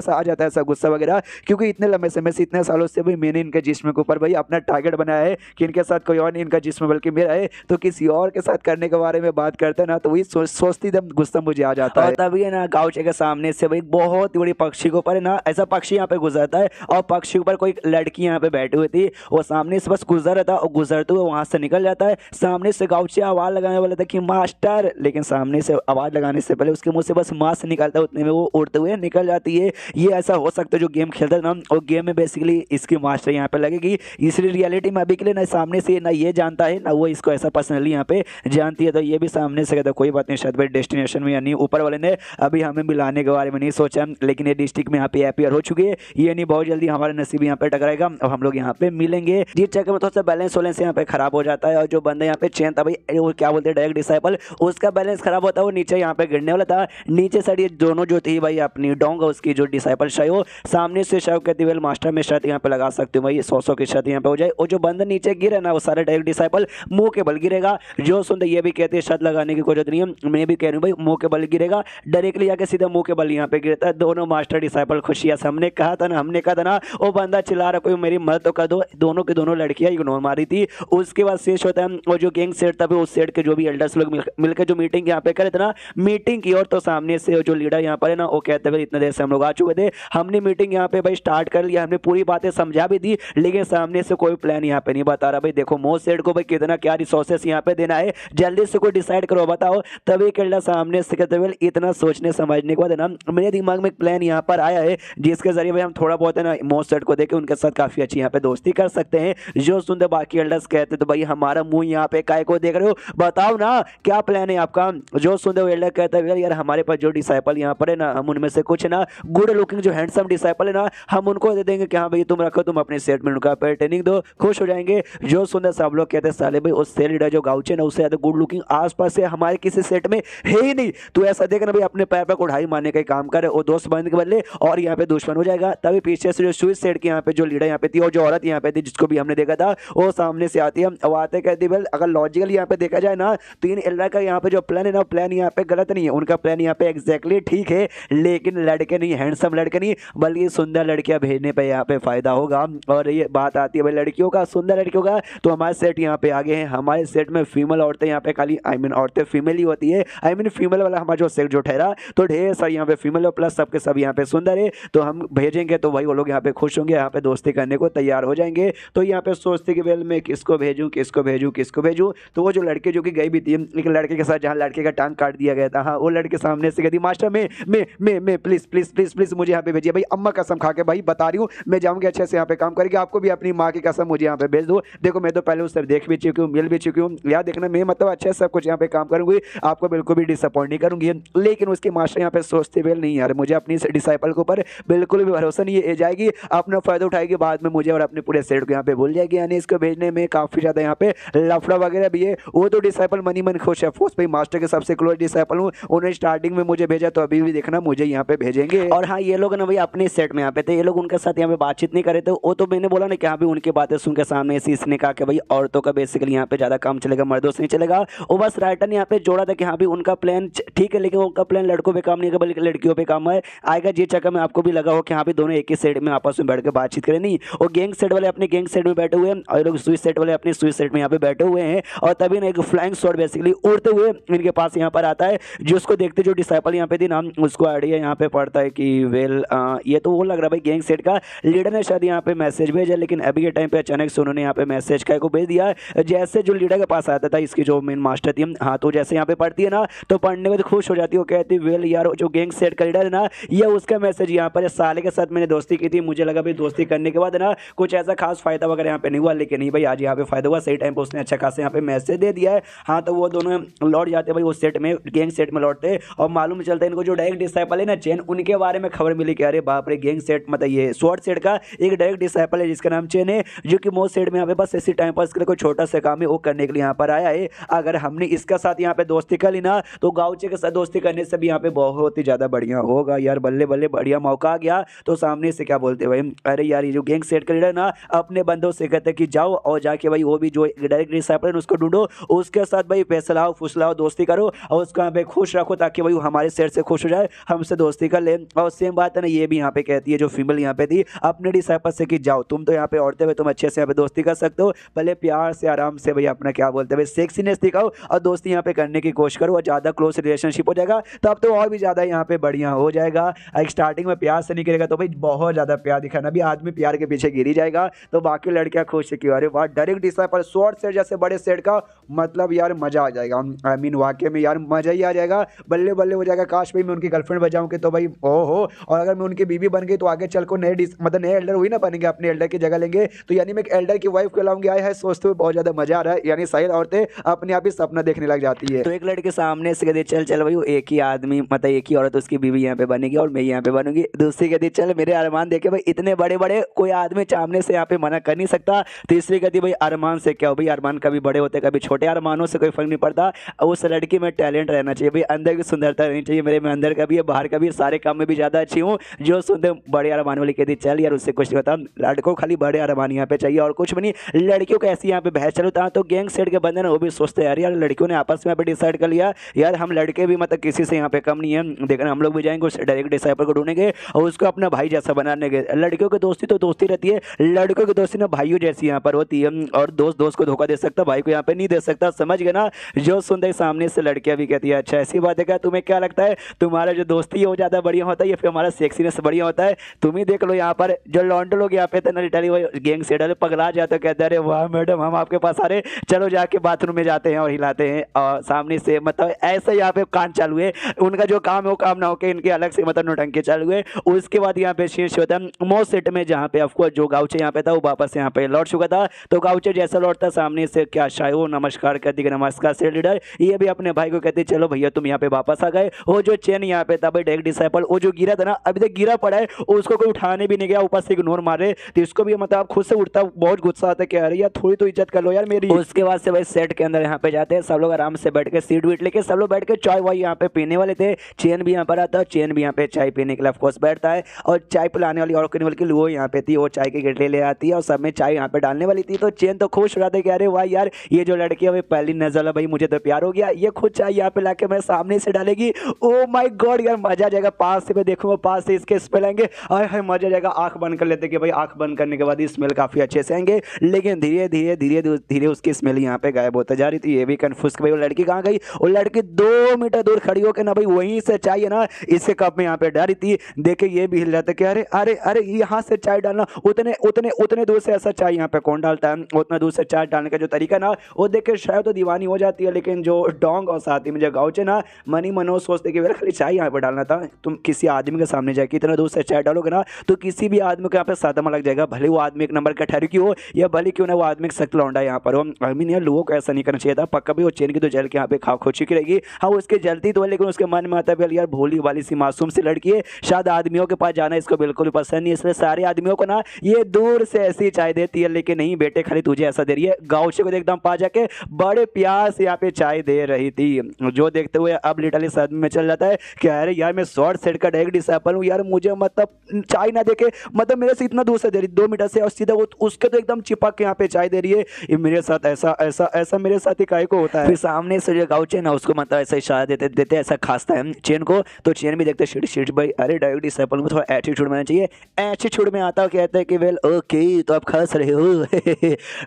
सा आ जाता है ऐसा गुस्सा वगैरह, क्योंकि इतने लंबे समय से इतने सालों से भाई मैंने इनके जिस्म के ऊपर भाई अपना टारगेट बनाया है कि इनके साथ कोई और नहीं इनका जिस्म बल्कि मेरा है, तो किसी और के साथ करने के बारे में बात करते हैं ना तो वही सोचती एकदम गुस्सा मुझे आ जाता है। तभी है ना गाउचे के सामने से भाई बहुत बड़ी पक्षी के ऊपर है ना ऐसा पक्षी यहाँ पे गुजरता है और पक्षी के ऊपर कोई लड़की यहाँ पे बैठी हुई थी, वो सामने से बस गुजर रहा था और गुजरते हुए वहां से निकल जाता है। सामने से गाउचे आवाज लगाने वाला था कि मास्टर, लेकिन सामने से आवाज लगाने से पहले उसके मुंह से बस मास्क निकलता है, उतने में वो उड़ते हुए निकल जाती है। ये ऐसा हो सकता है जो गेम खेलता है ना और गेम में बेसिकली इसकी मास्टर यहाँ पे लगेगी, इसलिए रियलिटी में अभी के लिए ना सामने से ना ये जानता है ना वो इसको ऐसा पर्सनली यहाँ पे जानती है। तो ये भी सामने से कहता कोई बात नहीं शायद भाई डेस्टिनेशन में यानी ऊपर वाले ने अभी हमें मिलाने के बारे में नहीं सोचा, लेकिन ये डिस्ट्रिक्ट में यहाँ पे अपीयर हो चुकी है, ये नहीं बहुत जल्दी हमारा नसीब यहाँ पे टकराएगा और हम लोग यहाँ पे मिलेंगे। जीत चक्कर में थोड़ा सा बैलेंस वैलेंस यहाँ पे खराब हो जाता है और जो बंदा यहाँ पे चेन था भाई वो क्या बोलते हैं डायरेक्ट डिसाइपल, उसका बैलेंस खराब होता है, वो नीचे यहाँ पे गिरने वाला था। नीचे साइड ये दोनों जो थी भाई अपनी डोंग उसकी जो डिसाइपल शायद वो सामने से शायद कहती वेल मास्टर में शर्त यहाँ पे लगा सकते हो भाई 100 की शर्त यहाँ पे हो जाए, और जो बंदा नीचे गिरे ना वो सारे डायरेक्ट डिसाइपल मुंह के बल गिरेगा। जो सुनते ये भी कहते हैं शर्त लगाने की कोई जरूरत नहीं है, मैं भी कह रही हूँ भाई मुंह के बल गिरेगा, डायरेक्टली जाके सीधा मुंह के बल यहाँ पे गिरता है। दोनों मास्टर डिसाइपल खुशियां, हमने कहा था ना वो बंदा चिल्ला रहा कोई मेरी मदद तो कर दो, दोनों की दोनों लड़कियां इग्नोर मारी थी। उसके बाद शेष होता है और जो गैंग सेट था उस सेट के जो भी एल्डर्स लोग मिलकर जो मीटिंग यहाँ पे करे थे ना, मीटिंग की और तो सामने से जो लीडर यहाँ पर है ना वो कहते हुए इतने देर से हम लोग आ चुके थे, हमने मीटिंग यहाँ पे भाई स्टार्ट कर लिया, हमने पूरी बातें समझा भी दी, लेकिन सामने से कोई प्लान यहाँ पे नहीं बता रहा भाई। देखो मोस्ट सेट को भाई कितना क्या रिसोर्सेस यहाँ पे देना है, जल्दी से कोई डिसाइड करो बताओ। तभी केल्डा सामने से कहते हुए इतना सोचने समझने के बाद ना मेरे दिमाग में एक प्लान यहाँ पर आया है, जिसके जरिए भाई हम थोड़ा बहुत है ना मोस्ट सेट को देख के उनके साथ काफी अच्छी यहाँ पे दोस्ती कर सकते हैं। जो सुनते बाकी एल्डर्स कहते तो भाई हमारा मुंह यहाँ पे काय को देख रहे हो, बताओ ना क्या प्लान है आपका। जो सुनते वो एल्डर कहता है यार हमारे पास जो डिसाइपल यहाँ पर है ना, हम उनमें से कुछ ना गुड लुकिंग जो हैंडसम डिसाइपल है ना हम उनको दे देंगे कि हाँ भाई तुम रखो, तुम अपने सेट में उनका ट्रेनिंग दो, खुश हो जाएंगे। जो सुनते सब लोग कहते हैं साले भाई उस सेल लीडर जो गाउचे ना उससे ज्यादा गुड लुकिंग आसपास से हमारे किसी सेट में है ही नहीं, तो ऐसा देखना भाई अपने पैर पर उड़ाई मारने का काम करे, वो दोस्त बनने के बदले और यहाँ पे दुश्मन हो जाएगा। तभी पीछे से जो स्विच सेट की यहाँ पे जो लीडर यहाँ पे थी और जो औरत यहाँ पे थी जिसको भी हमने देखा था वो सामने से आती है, अब आते कहती है अगर लॉजिकली यहाँ पे देखा जाए ना तो इन एल्डर का यहाँ पे जो प्लान है ना प्लान यहाँ पे गलत नहीं है, उनका प्लान यहाँ पे एग्जैक्टली ठीक है, लेकिन लड़के नहीं, हैंडसम लड़के नहीं बल्कि सुंदर लड़कियां भेजने पे यहाँ पे फायदा होगा। और ये बात आती है भाई लड़कियों का, सुंदर लड़कियों का, तो हमारे सेट यहाँ पे आगे हैं। हमारे सेट में फीमेल औरतें यहाँ पे खाली औरतें फीमेल ही होती है, फीमेल वाला हमारा जो सेट जो ठहरा तो ढेर सारी यहाँ पे फीमेल और प्लस सबके सब यहाँ पे सुंदर है, तो हम भेजेंगे तो भाई वो लोग यहाँ पे खुश होंगे, यहाँ पे दोस्ती करने को तैयार हो जाएंगे। तो यहाँ पे सोचते कि वेल मैं किसको भेजूँ किसको भेजूँ किसको भेजूँ, तो वो जो लड़के जो कि गई भी थी एक लड़के के साथ जहाँ लड़के का टांग काट दिया गया था, हाँ वो लड़के सामने से कहती मास्टर मैं प्लीज प्लीज प्लीज प्लीज मुझे यहाँ पे भेजिए भाई, अम्मा कसम खा के भाई बता रही हूँ मैं जाऊँगी अच्छे से यहाँ पे काम करेगी, आपको भी अपनी माँ की कसम मुझे यहाँ पे भेज दो। देखो मैं तो पहले उससे देख भी चुकी हूँ मिल भी चुकी हूँ, याद देखना मैं मतलब अच्छे से सब कुछ यहाँ पे काम करूँगी, आपको बिल्कुल भी डिसअपॉइंट नहीं करूँगी। लेकिन उसके मास्टर यहाँ पे सोचते वेल नहीं यार मुझे अपनी डिसाइपल के ऊपर बिल्कुल भी भरोसा नहीं है, जाएगी अपना फायदा उठाएगी बाद में मुझे और अपने पूरे सेट को यहाँ पे भूल जाएगी, यानी इसको भेजने में काफी ज्यादा यहाँ पे लफड़ा वगैरह भी है। वो तो डिसाइपल मनी मन खुश है, फोर्स भाई मास्टर के सबसे क्लोज डिसाइपल हूँ, उन्हें स्टार्टिंग में मुझे भेजा तो अभी भी देखना मुझे यहाँ पे भेजेंगे। और हाँ ये लोग ना भाई अपने सेट में यहाँ पे थे, ये लोग उनके साथ यहाँ पे बातचीत नहीं करे थे, वो तो मैंने बोला ना कि यहाँ भी उनकी बातें सुन के सामने ऐसी इसने कहा कि भाई औरतों का बेसिकली यहाँ पे ज्यादा काम चलेगा, मर्दों से नहीं चलेगा। वो बस राइटर ने यहाँ पे जोड़ा था कि हाँ भी उनका प्लान ठीक है, लेकिन उनका प्लान लड़कों पे काम नहीं है बल्कि लड़कियों पे काम है आएगा। जिस चक्कर में आपको भी लगा हो कि हाँ भी दोनों एक ही सेट में आपस में बैठ के बातचीत करें, नहीं वो गैंग सेट वाले अपने गैंग सेट में बैठे हुए हैं और लोग स्विच सेट वाले अपने स्विच सेट में यहाँ पे बैठे हुए हैं। और तभी ना एक फ्लाइंग शॉट बेसिकली उड़ते हुए इनके पास यहाँ पर आता है, जिसको देखते जो डिसाइपल यहाँ पे थी ना उसको आइडिया यहाँ पे पड़ता है कि वेल ये तो वो लग रहा है भाई गैंग सेट का लीडर ने शायद यहाँ पे मैसेज भेजा, लेकिन अभी के टाइम पे अचानक से उन्होंने यहाँ पे मैसेज का को भेज दिया। जैसे जो लीडर के पास आता था इसकी जो मेन मास्टर थी, हाँ तो जैसे यहाँ पे पढ़ती है ना तो पढ़ने में तो खुश हो जाती है, वो कहती वेल यार जो गैंग सेट का लीडर है ना ये उसका मैसेज यहाँ पर साले के साथ मैंने दोस्ती की थी, मुझे लगा भाई दोस्ती करने के बाद ना कुछ ऐसा खास फायदा वगैरह यहाँ पे नहीं हुआ, लेकिन नहीं भाई आज यहाँ पे फायदा हुआ, सही टाइम पे उसने अच्छा खासा यहाँ पे मैसेज दे दिया है। हाँ तो वो दोनों लौट जाते भाई उस सेट में, गैंग सेट में लौटते और मालूम चलता है इनको जो डायरेक्ट डिसाइपल है ना चेन, उनके बारे में खबर मिली कि अरे बाप रे गैंग सेट मतलब ये शॉर्ट सेट का एक डायरेक्ट डिसाइपल है जिसका नाम चेन है, जो कि मोस्ट सेट में यहाँ पे बस इसी टाइम पास के लिए कोई छोटा सा काम है वो करने के लिए यहाँ पर आया है। अगर हमने इसका साथ यहाँ पे दोस्ती कर ली ना तो गाउचे के साथ दोस्ती करने से भी यहाँ पे बहुत ही ज्यादा बढ़िया होगा यार, बल्ले बल्ले बढ़िया मौका आ गया। तो सामने से क्या बोलते भाई अरे यार ये जो गैंग सेट का लीडर ना अपने बंदों से कहते कि जाओ और जाके भाई वो भी जो डायरेक्ट डिसाइपल है उसको ढूंढो, उसके साथ भाई फैसलाओ फुसलाओ दोस्ती करो और उसको यहाँ पे खुश रखो ताकि भाई हमारे सेट से खुश हो जाए, हमसे दोस्ती कर ले। और सेम बात है ना ये भी यहाँ पे कहती है जो फीमेल यहाँ पे थी अपने डिसाइपल से कि जाओ तुम तो यहाँ पे औरतें हुए तुम अच्छे से यहाँ पे दोस्ती कर सकते हो, भले प्यार से आराम से भाई अपना क्या बोलते हैं सेक्सीनेस दिखाओ और दोस्ती यहाँ पे करने की कोशिश करो और ज़्यादा क्लोज रिलेशनशिप हो जाएगा तब तो और भी ज़्यादा यहाँ पे बढ़िया हो जाएगा। स्टार्टिंग में प्यार से नहीं करेगा तो भाई बहुत ज़्यादा प्यार दिखाना, भी आदमी प्यार के पीछे गिर ही जाएगा। तो बाकी लड़कियाँ खुश क्यों, अरे वाह डायरेक्ट डिसाइपल शॉर्ट सेट जैसे बड़े सेट का मतलब यार मजा आ जाएगा, आई मीन वाकई में यार मजा ही आ जाएगा, बल्ले बल्ले हो जाएगा। काश भाई मैं उनकी गर्लफ्रेंड बजाऊँ कि तो भाई ओहो, और अगर मैं उनकी बीवी बन गई तो आगे चल को मतलब नए एल्डर हुई ना बनेंगे, अपने एल्डर की जगह लेंगे, तो यानी मैं एक एल्डर की वाइफ कहलाऊंगी। आया है सोचते हुए बहुत ज्यादा मजा आ रहा है, यानी सही औरतें अपने आप ही सपना देखने लग जाती है। तो एक लड़के सामने से कहती चल चल भाई वो एक ही आदमी मतलब एक ही औरत उसकी बीवी यहाँ पे बनेगी और मैं यहाँ पे बनूंगी। दूसरी कहती चल मेरे अरमान देखे भाई इतने बड़े बड़े कोई आदमी सामने से यहाँ पे मना कर नहीं सकता। तीसरी कहती भाई अरमान उससे क्या हो भाई, अरमान कभी बड़े होते कभी छोटे, अरमानों से कोई फर्क नहीं पड़ता। उस लड़की में टैलेंट रहना चाहिए भाई, अंदर की सुंदरता रहनी चाहिए। मेरे में अंदर का भी है, बाहर का भी, सारे काम में भी ज़्यादा अच्छी हूँ। जो सुंदर बड़े अरमान वाली कहती चल यार उससे कुछ नहीं होता, लड़कों को खाली बड़े अरमान यहाँ पे चाहिए और कुछ भी नहीं। लड़कियों को ऐसी यहाँ पे बहस चलता है, तो गैंग सेट के बंदे ना वो भी सोचते हैं यार लड़कियों ने आपस में यहाँ पे डिसाइड कर लिया यार हम लड़के भी मतलब किसी से यहाँ पे कम नहीं है, देखना हम लोग भी जाएंगे उस डायरेक्ट डिसाइपल को ढूंढेंगे और उसको अपना भाई जैसा बनाने के। लड़कियों की दोस्ती तो दोस्ती रहती है, लड़कों की दोस्ती ना भाइयों जैसी यहाँ पर होती है। और दोस्त दोस्त को धोखा दे सकता, भाई को यहाँ पे नहीं दे सकता, समझ गए ना। जो सुनते सामने से लड़कियां भी कहती है अच्छा ऐसी बात है क्या, तुम्हें क्या लगता है तुम्हारा जो दोस्ती है वो ज्यादा बढ़िया होता है या फिर हमारा सेक्सीनेस बढ़िया होता है। तुम ही देख लो यहाँ पर जो लॉन्डो लोग यहाँ पे थे ना लिटरली वो गैंग से डरे पगला जाते हैं, कहते अरे वाह मैडम हम आपके पास आ रहे, चलो जाके बाथरूम में जाते हैं और हिलाते हैं। और सामने से मतलब ऐसे यहाँ पे कांड चालू है, उनका जो काम है वो काम ना होके इनके अलग से मतलब नौटंकी चालू है। उसके बाद यहाँ पे शीर्ष होता है मोस्ट सेट में, जहाँ पे ऑफकोर्स जो गाउचे यहाँ पे था वो वापस यहाँ पे लौट चुका था। तो गाउचे जैसा लौटता सामने से क्या शायो नमस्कार कर दी, नमस्कार से लीडर, ये भी अपने भाई को कहते चलो भैया तुम यहाँ पे वापस आ गए। वो जो चेन यहाँ पे था भाई डायरेक्ट डिसाइपल, वो जो गिरा था ना अभी तक गिरा पड़ा है, उसको कोई उठाने भी नहीं गया, ऊपर से इग्नोर मारे। तो इसको भी मतलब खुद से उठता बहुत गुस्सा आता है, कह रही यार थोड़ी तो इज्जत कर लो यार मेरी। उसके बाद से भाई सेट के अंदर यहाँ पे जाते हैं सब लोग आराम से बैठ के सीट वीट लेके, सब लोग बैठ के चाय वाय यहाँ पे पीने वाले थे। चेन भी यहाँ पर आता है, चेन भी यहाँ पे चाय पीने के लिए ऑफकोर्स बैठता है। और चाय पिलाने वाली और वाली वो यहाँ पे थी, वो चाय की गिटली ले आती है और सब में चाय यहाँ पे डालने वाली थी। तो चेन तो खुश हो जाते, कह रहे वाह यार ये जो लड़की है पहली नजर है भाई मुझे तो प्यार हो गया, ये खुद चाय यहाँ पे लाके मेरे सामने से डालेगी। ओ माय गॉड यार मजा आ जाएगा, पास से मैं देखूंगा, पास से इसके स्मेल आएंगे, आय हाय मजा आ जाएगा। आंख बंद कर लेते कि भाई आंख बंद करने के बाद स्मेल काफी अच्छे से आएंगे, लेकिन धीरे धीरे धीरे धीरे उसकी स्मेल यहाँ पे गायब होता जा रही थी। ये भी कंफ्यूज कि भाई वो लड़की कहाँ गई। वो लड़की 2 मीटर दूर खड़ी होकर ना भाई वहीं से चाय है ना इसके कप में यहाँ पे डाली थी। देखे ये भी हिल जाता कि अरे अरे अरे यहाँ से चाय डालना, उतने उतने उतने दूर से ऐसा चाय यहाँ पे कौन डालता है। उतना दूर से चाय डालने का जो तरीका ना वो देख के शायद तो दीवानी हो जाती है, लेकिन जो डोंग और साथ ही में जो गाँव ना मनी मनो सोचते कि खाली चाय यहाँ पे डालना था। तुम किसी आदमी के सामने जाके इतना दूर से चाय डालोगे ना तो किसी भी आदमी को यहाँ पे सदमा लग जाएगा, भले वो आदमी एक नंबर का ठहरी क्यों हो या भले क्यों ना वो आदमी सख्त लौंडा यहाँ पर हो। आई मीन यार लोगों को ऐसा नहीं करना चाहिए था। पक्का भी वो चेन की तो जल के यहाँ पे खाओ खोची की रहेगी, हाँ उसकी जलती तो है, लेकिन उसके मन में आता है यार भोली वाली सी मासूम सी लड़की है, शायद आदमियों के पास जाना इसको बिल्कुल भी पसंद नहीं, इसलिए सारे आदमियों को ना ये दूर से ऐसी चाय देती है। लेकिन नहीं बेटे खाली तुझे ऐसा दे रही है। गाँव को एकदम पा जाके बड़े प्यार से यहाँ पे चाय दे रही थी, जो देखते हुए अब लिटरली सदमे में चल जाता है कि अरे यार मैं शॉर्ट सेट का डायरेक्ट डिसाइपल हूँ यार, मुझे मतलब चाय ना देके मतलब मेरे से इतना दूर से दे रही 2 मीटर से और सीधा वो उसके तो एकदम चिपक के यहाँ पे चाय दे रही है। ये मेरे साथ ऐसा ऐसा ऐसा मेरे साथ ही काय को होता है। फिर सामने से जो गाउचे ना उसको मतलब ऐसा इशारा देते देते ऐसा खासता है चेन को, तो चेन भी देखते शिट शिट भाई अरे डायरेक्ट डिसाइपल में थोड़ा एटीट्यूड में चाहिए। एटीट्यूड में आता है कहता है कि वेल ओके तो आप खास रहे हो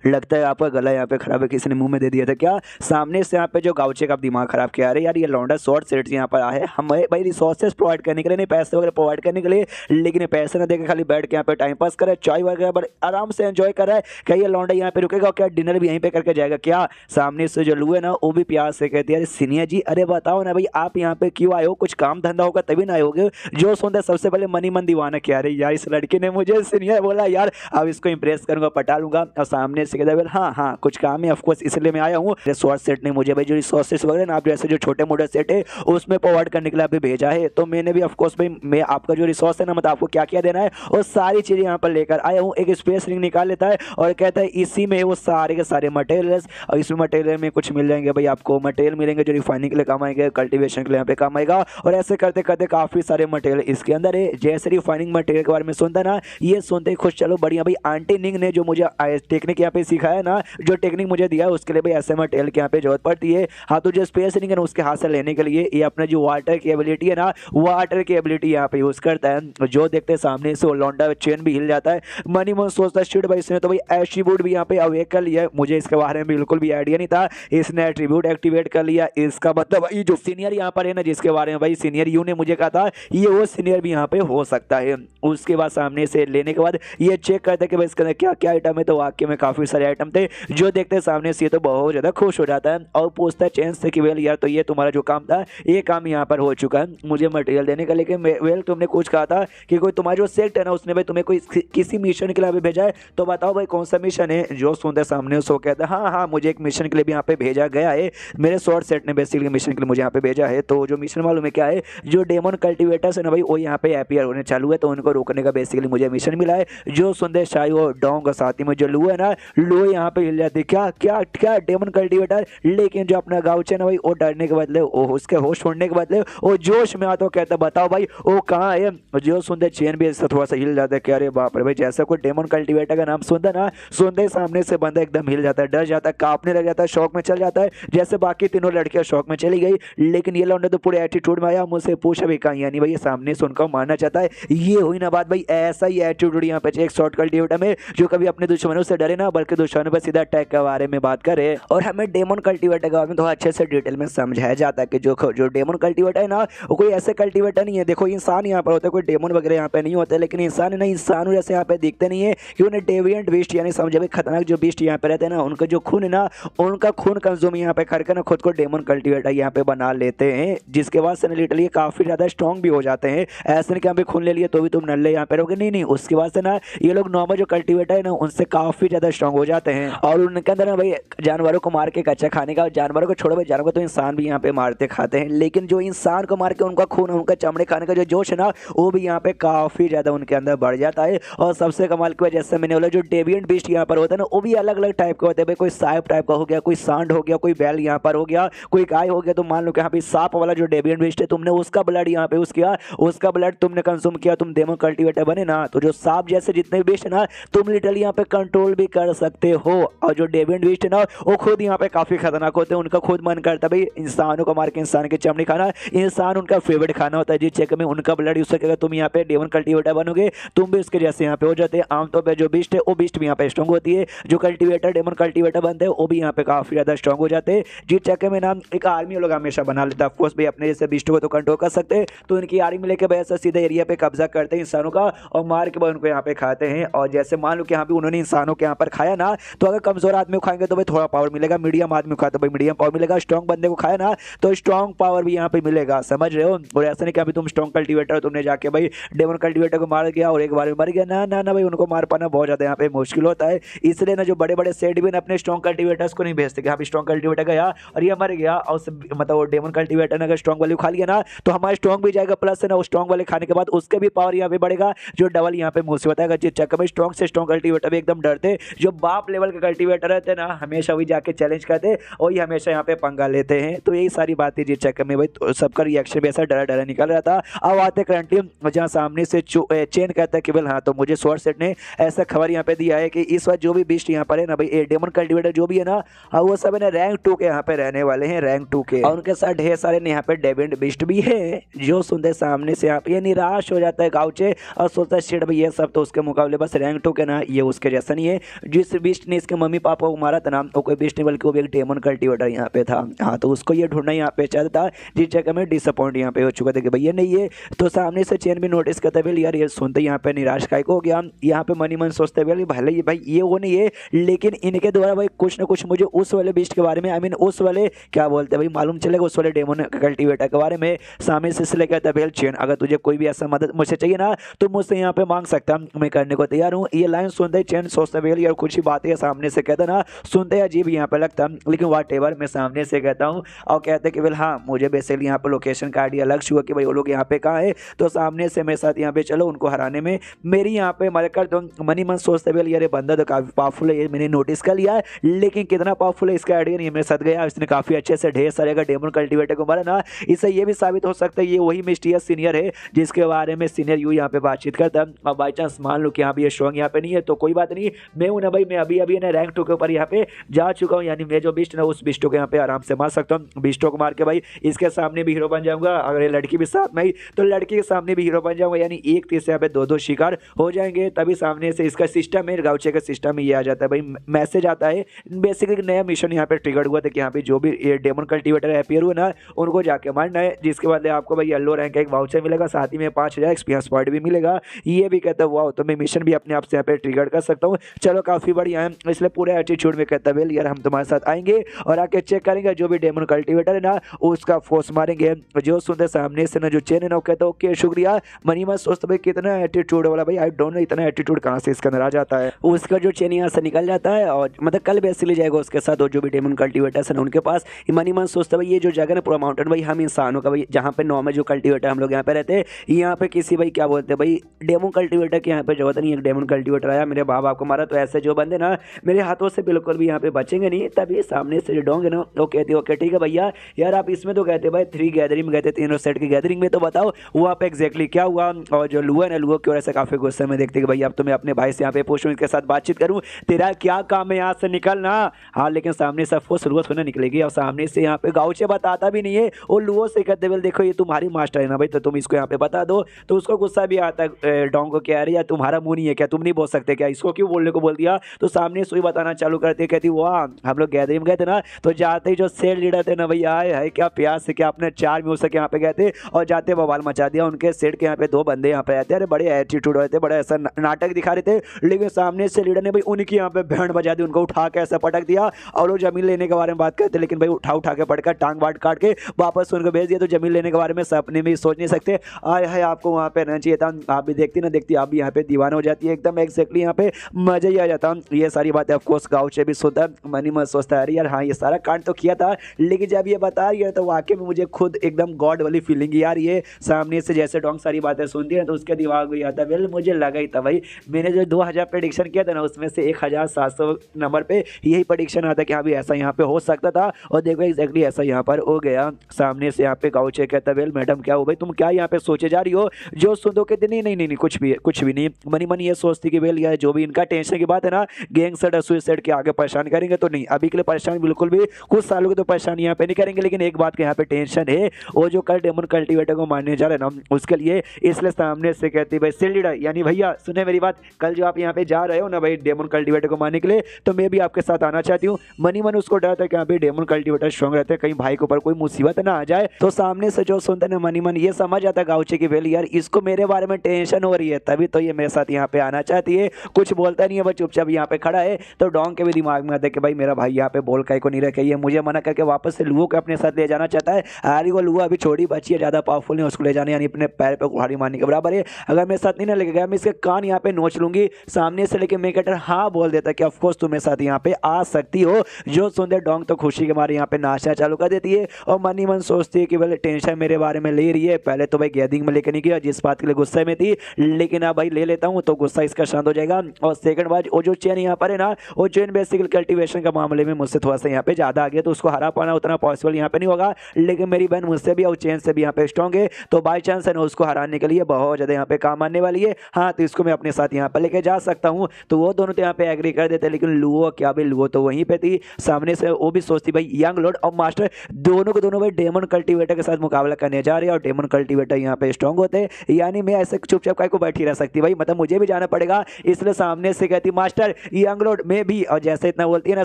लगता है आपका गला यहाँ पे खराब है, किसी ने मुंह में दे दिया था क्या। सामने से यहाँ पे जो गाउचे का दिमाग खराब किया, अरे यार ये लौंडा शॉर्ट सेट यहाँ पर आए हमें भाई रिसोर्सेज प्रोवाइड करने के लिए, नहीं पैसे वगैरह प्रोवाइड करने के लिए, लेकिन पैसे ना देकर खाली बैठ के यहाँ पे टाइम पास करे, चाय वगैरह पर आराम से एंजॉय कर रहा है। क्या ये लौंडा यहाँ पे रुकेगा, क्या डिनर भी यहीं पे करके जाएगा क्या। सामने से जो लू है ना वो भी प्यार से कहती है अरे सीनियर जी अरे बताओ ना भाई आप यहाँ पे क्यों आए हो, कुछ काम धंधा होगा तभी ना आए। जो सुनते सबसे पहले मनी मन दीवाना क्या अरे यार इस लड़की ने मुझे सीनियर बोला यार अब इसको इंप्रेस करूंगा पटा लूंगा। और सामने से कहता है हाँ हाँ कुछ काम है ऑफकोर्स इसलिए मैं आया हूँ। शॉर्ट सेट ने मुझे भाई जो रिसोर्सेस वगैरह ना आप जैसे जो छोटे मोटे सेट है उसमें प्रोवाइड करने के लिए अभी भेजा है, तो मैंने भी ऑफकोर्स भाई मैं आपका जो रिसोर्स है ना मतलब आपको क्या क्या देना है और सारी चीजें यहाँ पर लेकर आया हूँ। एक स्पेस रिंग निकाल लेता है और कहता है इसी में वो सारे के सारे मटेरियल्स, और इसमें मटेरियल में कुछ मिल जाएंगे भाई आपको, मटेरियल मिलेंगे जो रिफाइनिंग के लिए काम आएंगे, कल्टीवेशन के लिए यहाँ पे काम आएगा। और ऐसे करते करते काफी सारे मटेरियल इसके अंदर है। जैसे रिफाइनिंग मटेरियल के बारे में सुनता ना ये सुनते ही खुश चलो बढ़िया भाई आंटी निंग ने जो मुझे टेक्निक यहाँ पे सिखाया ना, जो टेक्निक मुझे दिया है उसके लिए भाई ऐसे मटेरियल की यहाँ पे जरूरत पड़ती है। हाँ तो जो स्पेस रिंग है ना उसके हाथ से लेने के लिए ये अपना जो वाटर की एबिलिटी है ना वाटर की एबिलिटी यहाँ पे यूज करता है। जो देखते सामने से वो लौंडा चेन भी हिल जाता है। मनी मन सोचता है शिट भाई इसने तो भाई एट्रीब्यूट भी यहाँ पे अवेक कर लिया है, मुझे इसके बारे में बिल्कुल भी आइडिया नहीं था, इसने एट्रीब्यूट एक्टिवेट कर लिया। इसका मतलब ये जो सीनियर यहाँ पर है ना जिसके बारे में भाई सीनियर यू ने मुझे कहा था ये वो सीनियर भी यहाँ पे हो सकता है। उसके बाद सामने से लेने के बाद ये चेक करते कि भाई इसके अंदर क्या क्या आइटम है, तो वाकई में काफी सारे आइटम थे। जो देखते सामने से ये तो बहुत ज्यादा खुश हो जाता है और पूछता है चेन से कि वेल यार तो ये तुम्हारा जो काम था ये काम यहाँ पर हो चुका है मुझे मटेरियल देने का, लेकिन वेल तुमने कुछ कहा था कि कोई तुम्हारा जो सेक्ट है ना उसने भाई तुम्हें कोई किसी मिशन के लिए भेजा है, तो बताओ भाई कौन सा मिशन है। जो सुनते सामने सो कहता है हाँ मुझे एक मिशन के लिए भी यहाँ पे भेजा गया है, मेरे शॉर्ट सेट ने बेसिकली मिशन के लिए मुझे यहाँ पे भेजा है। तो जो मिशन मालूम है क्या है, जो डेमन कल्टिवेटर्स है ना भाई वो यहाँ पे अपीयर होने चालू है, तो उनको रोकने का बेसिकली मुझे मिशन मिला है। जो सुनते शाही वो डोंग और साथ ही में जो लू है ना लू वो यहाँ पे हिल जाती है। क्या क्या क्या डेमन कल्टीवेटर, लेकिन जो अपना गाउच है ना भाई वो डरने के बदले उसके होश छोड़ने के बदले वो जोश में आता, कहता बताओ भाई वो कहाँ है। जो सुनते चेन भी इससे थोड़ा सा हिल जाता है कि अरे बाप रे भाई, जैसा कोई डेमन कल्टीवेटर का नाम सुनता ना, सुनते ही सामने से बंदा एकदम हिल जाता है, डर जाता है, कांपने लग जाता है, शौक में चल जाता है। जैसे बाकी तीनों लड़कियां शौक में चली गई, लेकिन ये लौंडा तो पूरे एटीट्यूड में आया, मुझसे पूछा भी कहाँ, यानी भाई सामने से उनका मानना चाहता है। ये हुई ना बात भाई, ऐसा ही एटीट्यूड यहाँ पे एक शॉर्ट कल्टीवेटर में, जो कभी अपने दुश्मनों से डरे ना बल्कि दुश्मनों पर सीधा अटैक के बारे में बात करे। और हमें डेमन कल्टीवेटर के बारे में थोड़ा अच्छे से डिटेल में समझाया जाता है कि जो डेमन कल्टीवेटर है ना वो कोई ऐसे कल्टीवेटर नहीं है। देखो इंसान यहाँ पर होता है, कोई डेमन वगैरह यहाँ पे नहीं होते, लेकिन इंसान है ना, इंसानों जैसे यहाँ पे दिखते नहीं है कि उन्हें डेविएंट बीस्ट यानी समझे भाई खतरनाक जो बीस्ट यहाँ पे रहते हैं ना, उनका जो खून है ना, उनका खून कंज्यूम यहाँ पे करके ना खुद को डेमन कल्टीवेटर यहाँ पे बना लेते हैं, जिसके बाद से लिटरली काफी ज्यादा स्ट्रॉन्ग भी हो जाते हैं। ऐसे नहीं कि यहाँ पे खून ले लिए तो भी तुम नल्ले यहाँ पे रहोगे, नहीं नहीं, उसके बाद से ना ये लोग नॉर्मल जो कल्टीवेटर है ना उनसे काफी ज्यादा स्ट्रॉन्ग हो जाते हैं। और उनके अंदर ना भाई जानवरों को मार के कच्चा खाने का, जानवरों को छोड़ो भाई, जानवरों को तो इंसान भी यहाँ पे मारते खाते हैं, लेकिन जो इंसान को मार के उनका खून उनका चमड़े खाने का जो जोश है ना वो भी यहाँ पे काफी ज्यादा उनके अंदर बढ़ जाता है। और सबसे कमाल की वजह जैसे मैंने बोला जो डेविएंट बीस्ट यहाँ पर होता है ना वो भी अलग अलग टाइप के होते हैं भाई, कोई सांप टाइप का हो गया, कोई सांड हो गया, कोई बैल यहाँ पर हो गया, कोई गाय हो गया। तो मान लो कि यहाँ पे सांप वाला जो डेविएंट बीस्ट है तुमने उसका ब्लड यहाँ पे यूज किया, उसका ब्लड तुमने कंज्यूम किया, तुम डेमन कल्टीवेटर बने ना, तो जो सांप जैसे जितने भी बीस्ट है ना तुम लिटरली यहाँ पे कंट्रोल भी कर सकते हो। और जो डेविएंट बीस्ट है ना वो खुद यहाँ पे काफी खतरनाक होते हैं, उनका खुद मन करता है भाई इंसानों को मार के इंसान की चमड़ी खाना, इंसान उनका फेवरेट खाना होता है, जिस चक्कर में उनका ब्लड यूज करके तुम यहाँ पे डेमन कल्टीवेटर बनोगे, तुम भी उसके जैसे यहाँ पे हो जाते हैं। आमतौर पर जो बीस्ट है वो बीस्ट भी यहाँ पे स्ट्रॉन्ग होती है, जो कल्टीवेटर डेमन कल्टीवेटर बनते हैं वो भी यहाँ पे काफी ज्यादा स्ट्रॉन्ग हो जाते हैं, जिस चक्कर में ना एक आर्मी लोग हमेशा बना लेता है। ऑफकोर्स भाई अपने जैसे बीस्ट को तो कंट्रोल कर सकते हैं, तो इनकी आर्मी लेके वैसा सीधे एरिया पे कब्जा करते हैं इंसानों का और मार के बाद उनको यहाँ पे खाते हैं। और जैसे मान लो कि यहाँ पे उन्होंने इंसानों के यहाँ पर खाया ना, तो अगर कमजोर आदमी को खाएंगे तो भाई थोड़ा पावर मिलेगा, मीडियम आदमी को खाया तो भाई मीडियम पावर मिलेगा, स्ट्रॉन्ग बंदे को खाया ना तो स्ट्रॉन्ग पावर भी यहाँ पे मिलेगा, समझ रहे हो। और ऐसा नहीं कि अभी तुम स्ट्रॉन्ग कल्टीवेटर तुमने जाके भाई डेमन कल्टीवेटर को मार गया और एक बार में मर गया, ना ना ना भाई, उनको मार पाना बहुत ज्यादा यहाँ पे मुश्किल होता है। इसलिए ना जो बड़े बड़े सेट भी अपने स्ट्रॉन्ग कल्टीवेटर्स को नहीं भेजते कि हाँ स्ट्रॉन्ग कल्टीवेटर गया और ये मर गया, और मतलब वो डेमन कल्टीवेटर ने अगर स्ट्रॉन्ग वाले खा लिया ना तो हमारा स्ट्रॉन्ग भी जाएगा, प्लस है ना वो स्ट्रॉन्ग वाले खाने के बाद उसके भी पावर यहाँ पे बढ़ेगा, जो डबल यहाँ पे मुसीबत है। जिस चक्कर में स्ट्रॉन्ग से स्ट्रॉन्ग कल्टीवेटर भी एकदम डरते, जो बाप लेवल के कल्टीवेटर रहते हैं ना हमेशा वही जाके चैलेंज करते और ये हमेशा यहाँ पे पंगा लेते हैं। तो यही सारी बातें जिस चक्कर में भाई तो सबका रिएक्शन भी ऐसा डरा डरा निकल रहा था। अब आते करंटली जहाँ सामने से चेन कहता है कि भाई हाँ, तो मुझे स्वॉर्ड सेट ने ऐसा खबर यहाँ पे दिया है कि इस वक्त जो भी बीस्ट यहाँ पर है ना भाई डेमन कल्टीवेटर जो भी है ना वो सब है ना रैंक 2 के यहाँ पे रहने वाले हैं, रैंक 2 के, और उनके साथ ढेर सारे यहाँ पे डेविएंट बीस्ट भी है। जो सुनते सामने से यहाँ पे ये निराश हो जाता है गाउचे और सोचता है शिट भाई ये सब तो उसके मुकाबले बस रैंक 2 के ना, ये उसके जैसा नहीं है। जिस बीस्ट ने इसके मम्मी पापा को मारा था ना वो कोई बीस्ट नहीं बल्कि वो भी एक डेमन कल्टीवेटर यहाँ पे था। हाँ, तो उसको ये ढूंढना यहाँ पे चाहता था, जिस जगह में डिसअपॉइंट यहाँ पे हो चुका था कि भाई ये नहीं है। तो सामने से चेन भी नोटिस करते हुए यार ये सुनते यहाँ पे निराश काय को हो गया, यहाँ पे मनी मन सोचते हुए भले ये भाई ये वो नहीं है, लेकिन इनके द्वारा भाई कुछ ना कुछ मुझे उस वाले बीस्ट के बारे में, आई मीन उस वाले क्या बोलते हैं भाई मालूम चलेगा, उस वाले डेमन कल्टीवेटर के बारे में। सामने से इसलिए कहता है चेन अगर तुझे कोई भी ऐसा मदद मुझसे चाहिए ना तो मुझसे यहाँ पे मांग सकता, मैं करने को तैयार हूँ। ये लाइन सुनते चेन सोचते हुए यार कुछ ही बात है सामने से कहता ना, सुनते अजीब यहाँ पे लगता, लेकिन वाट एवर मैं सामने से कहता हूँ और कहते कि भाई हाँ मुझे बेसिकली यहाँ पे लोकेशन का आइडिया लग चुका कि भाई वो लोग यहाँ पे कहाँ है, तो सामने से मेरे साथ यहाँ पे चलो उनको हराने में मेरी यहाँ पे मदद कर दो। मनी मन सोचते हुए यार बंदा तो काफी पावरफुल है, ये मैंने नोटिस कर लिया है, लेकिन कितना पावरफुल है इसका आइडिया नहीं मेरे साथ गया। इसने काफी अच्छे से ढेर सारे अगर डेमन कल्टीवेटर को मारा ना, इससे ये भी साबित हो सकता है ये वही मिस्टीरियस सीनियर है जिसके बारे में सीनियर यू यहाँ पे बातचीत करता। और बाई चांस मान लो कि यहाँ भी ये स्ट्रॉन्ग यहाँ पे नहीं है तो कोई बात नहीं, मैं हूँ ना भाई, मैं अभी अभी ना रैंक 2 के ऊपर यहाँ पे जा चुका हूँ, यानी मैं जो बिस्ट ना उस बिस्टो को यहाँ पे आराम से मार सकता हूँ। बिस्टो को मार के भाई इसके सामने भी हीरो बन जाऊंगा, अगर ये लड़की भी साथ में ही तो लड़की के सामने भी हीरो बन जाऊंगा, यानी एक तीर से यहाँ पे दो शिकार हो जाएंगे। तभी सामने से इसका सिस्टम है, गाउचे का सिस्टम में ये आ जाता है भाई, मैसेज आता है बेसिकली एक नया मिशन यहाँ पे ट्रिगर हुआ था कि यहाँ पे जो भी डेमन कल्टीवेटर अपीयर हुआ ना उनको जाके मारना है, जिसके बाद आपको भाई येलो रैंक का एक वाउचर मिलेगा, साथ ही में 5000 एक्सपीरियंस पॉइंट भी मिलेगा। ये भी कहता है वाह, तो मैं मिशन भी अपने आप से यहाँ पे ट्रिगर कर सकता हूँ, चलो काफी बढ़िया है। इसलिए पूरे एटीट्यूड में कहता है यार हम तुम्हारे साथ आएंगे और आके चेक करेंगे जो भी डेमन कल्टीवेटर है ना उसका फोर्स मारेंगे। जो सुनते सामने से ना जो चेन है ना वो कहता है ओके शुक्रिया। मनी मत सोचता भाई कितना एटीट्यूड वाला भाई, आई डोंट नो इतना एटीट्यूड कहाँ से इसके अंदर आ जाता है। उसका जो चेन यहाँ से निकल जाता है और मतलब कल बेसिकली जाएगा उसके साथ और जो भी डेमन कल्टीवेटर्स है ना उनके पास। मनी मन सोचता भाई ये जो जगह ना पूरा माउंटेन भाई हम इंसानों का भाई जहाँ पे नॉर्मल जो कल्टीवेटर हम लोग यहाँ पे रहते हैं, यहाँ पे किसी भाई क्या बोलते हैं भाई डेमन कल्टीवेटर के यहाँ पे जरूरत नहीं है। डेमन कल्टीवेटर आया मेरे बाप को मारा, तो ऐसे जो बंदे ना ना मेरे हाथों से बिल्कुल भी यहाँ पे बचेंगे नहीं। तभी सामने से जो डोंग है ना वो कहती है ओके ठीक है भैया यार आप इसमें तो कहते भाई 3 गैदरिंग में गए थे, तीनों सेट की गैदरिंग में, तो बताओ वहाँ पे एग्जैक्टली क्या हुआ। और जो लुआ है ना लुआ की वजह से काफी गुस्से में देखते कि भैया अब तो मैं अपने भाई से यहाँ पे पूछूं, इसके साथ बातचीत करूँ, तेरा क्या काम है यहाँ से निकलना। हाँ लेकिन सामने से अफकोर्स लुआ थोड़ा निकलेगी और सामने से यहाँ पे गाँव से बताता भी नहीं है। और लुआ से कहते बोल देखो ये तुम्हारी मास्टर है ना भाई तो तुम इसको यहाँ पे बता दो। तो उसको गुस्सा भी आता है डोंग को, क्या अरे यार तुम्हारा मुंह नहीं है क्या, तुम नहीं बोल सकते क्या, इसको क्यों बोलने को बोल दिया। तो सामने सुई बताना चालू करती है, कहती वाह हम लोग गैदरिंग में गए थे ना तो जाते ही जो सेल लीडर थे ना भैया आए है क्या प्यास से क्या अपने 4 म्यूजिक के यहाँ पे गए थे और जाते बवाल मचा दिया। उनके सेट के यहाँ पे 2 बंदे यहाँ पे आए थे, अरे बड़े एटीट्यूड होते, बड़े ऐसा नाटक दिखा रहे थे। लेकिन सामने से लीडर ने भाई उनकी यहाँ पे बैंड बजा दी, उनको उठा के ऐसा पटक दिया। और लोग जमीन लेने के बारे में बात करते लेकिन भाई उठा के पटका टांग बाट काट के वापस उनको भेज दिया। तो जमीन लेने के बारे में सपने में सोच नहीं सकते। आए है आपको वहाँ पे रहना चाहिए था, आप भी देखती ना देखती आप भी यहाँ पे दीवाना हो जाती है एकदम एग्जैक्टली, यहाँ पे मजा ही आ जाता। ये सारी बातें ऑफकोर्स गाँव से भी सुनता मनी मन सोचता है अरे यार हाँ ये सारा कांड तो किया था, लेकिन जब ये बता रही है तो वाकई में मुझे खुद एकदम गॉड वाली फीलिंग यार। ये सामने से जैसे डोंग सारी बातें सुनती है तो उसके दिमाग में आता है वेल मुझे लगा ही था भाई, मैंने जो 2000 प्रेडिक्शन किया था ना उसमें से 1700 नंबर पे यही प्रेडिक्शन आता कि हाँ भी ऐसा यहाँ पे हो सकता था। और देखो एग्जैक्टली ऐसा यहाँ पर हो गया। सामने से यहाँ पे गाउचे कहता वेल मैडम क्या हो भाई तुम क्या यहाँ पे सोचे जा रही हो, जो सुन दो कहते नहीं नहीं नहीं कुछ भी नहीं। मनी मनी ये सोचती कि वेल यार जो भी इनका टेंशन की बात है ना गैंगस्टर सुसाइड के आगे परेशान करेंगे तो नहीं, अभी के लिए परेशान बिल्कुल भी, कुछ सालों की तो परेशानी यहाँ पे नहीं करेंगे। लेकिन एक बात के यहाँ पे टेंशन है वो जो कल डेमन कल्टीवेटर को मारने जा रहे हैं ना उसके लिए, इसलिए सामने से कहती भाई सेल लीडर यानी भैया सुने मेरी बात, कल जो आप यहाँ पे जा रहे हो ना भाई डेमन कल्टीवेटर को मारने के लिए तो मैं भी आपके साथ आना चाहती हूँ। मनी मन उसको डर था कि यहाँ पे डेमन कल्टीवेटर स्ट्रॉन्ग रहते हैं, कहीं भाई के ऊपर कोई मुसीबत ना आ जाए। तो सामने से जो सुनते ना मनी मन ये समझ आता गाउचे की वेल यार इसको मेरे बारे में टेंशन हो रही है, तभी तो ये मेरे साथ यहाँ पे आना चाहती है। कुछ बोलता नहीं है बस चुपचाप यहाँ पे खड़ा है। तो डोंग के भी दिमाग में आता है कि भाई मेरा भाई यहाँ पे बोल कहीं को नहीं रखे, ये मुझे मना करके वापस से लुओ को अपने साथ ले जाना चाहता है। अरे वो लुआ अभी छोटी बच्ची है, ज्यादा पावरफुल नहीं, उसको ले जाने यानी अपने पैर पे कुल्हाड़ी मारने के बराबर है। अगर मेरे साथ नहीं ना लेके गया मैं इसके कान यहाँ पे नोच लूंगी। सामने से लेके मैं कहता हाँ बोल देता कि ऑफकोर्स तुम मेरे साथ यहाँ पे आ सकती हो। जो सुनते डोंग तो खुशी के मारे यहाँ पे नाचना चालू कर देती है और मनी मन सोचती है कि बोले टेंशन मेरे बारे में ले रही है, पहले तो भाई गैदरिंग में लेकर नहीं गया जिस बात के लिए गुस्से में थी, लेकिन अब भाई ले लेता हूँ तो गुस्सा इसका शांत हो जाएगा। और सेकंड बात वो जो चेन यहाँ पर है ना वो चेन बेसिकली कल्टीवेशन का मामले में मुझसे थोड़ा सा यहाँ पे ज्यादा आ गया तो उसको हरा पाना उतना पॉसिबल यहाँ पे नहीं होगा। लेकिन मेरी बहन मुझसे भी और चेन से भी यहाँ पे स्ट्रॉन्ग है तो बाई चांस है ना उसको हराने के लिए बहुत ज्यादा यहाँ पे काम आने वाली है। हाँ तो इसको मैं अपने साथ यहाँ पर लेके जा सकता हूँ। तो वो दोनों तो यहाँ पे एग्री कर देते, लेकिन लुओ क्या भाई लुओ तो वहीं पे थी। सामने से वो भी सोचती भाई यंग लॉर्ड और मास्टर दोनों को दोनों भाई डेमन कल्टीवेटर के साथ मुकाबला करने जा रहे हैं और डेमन कल्टीवेटर यहाँ पे स्ट्रॉन्ग होते हैं, यानी मैं ऐसे चुपचाप काय को बैठी रह सकती भाई, मतलब मुझे भी जाना पड़ेगा। इसलिए सामने से कहती मास्टर यंग लॉर्ड में भी, और जैसे इतना बोलती है ना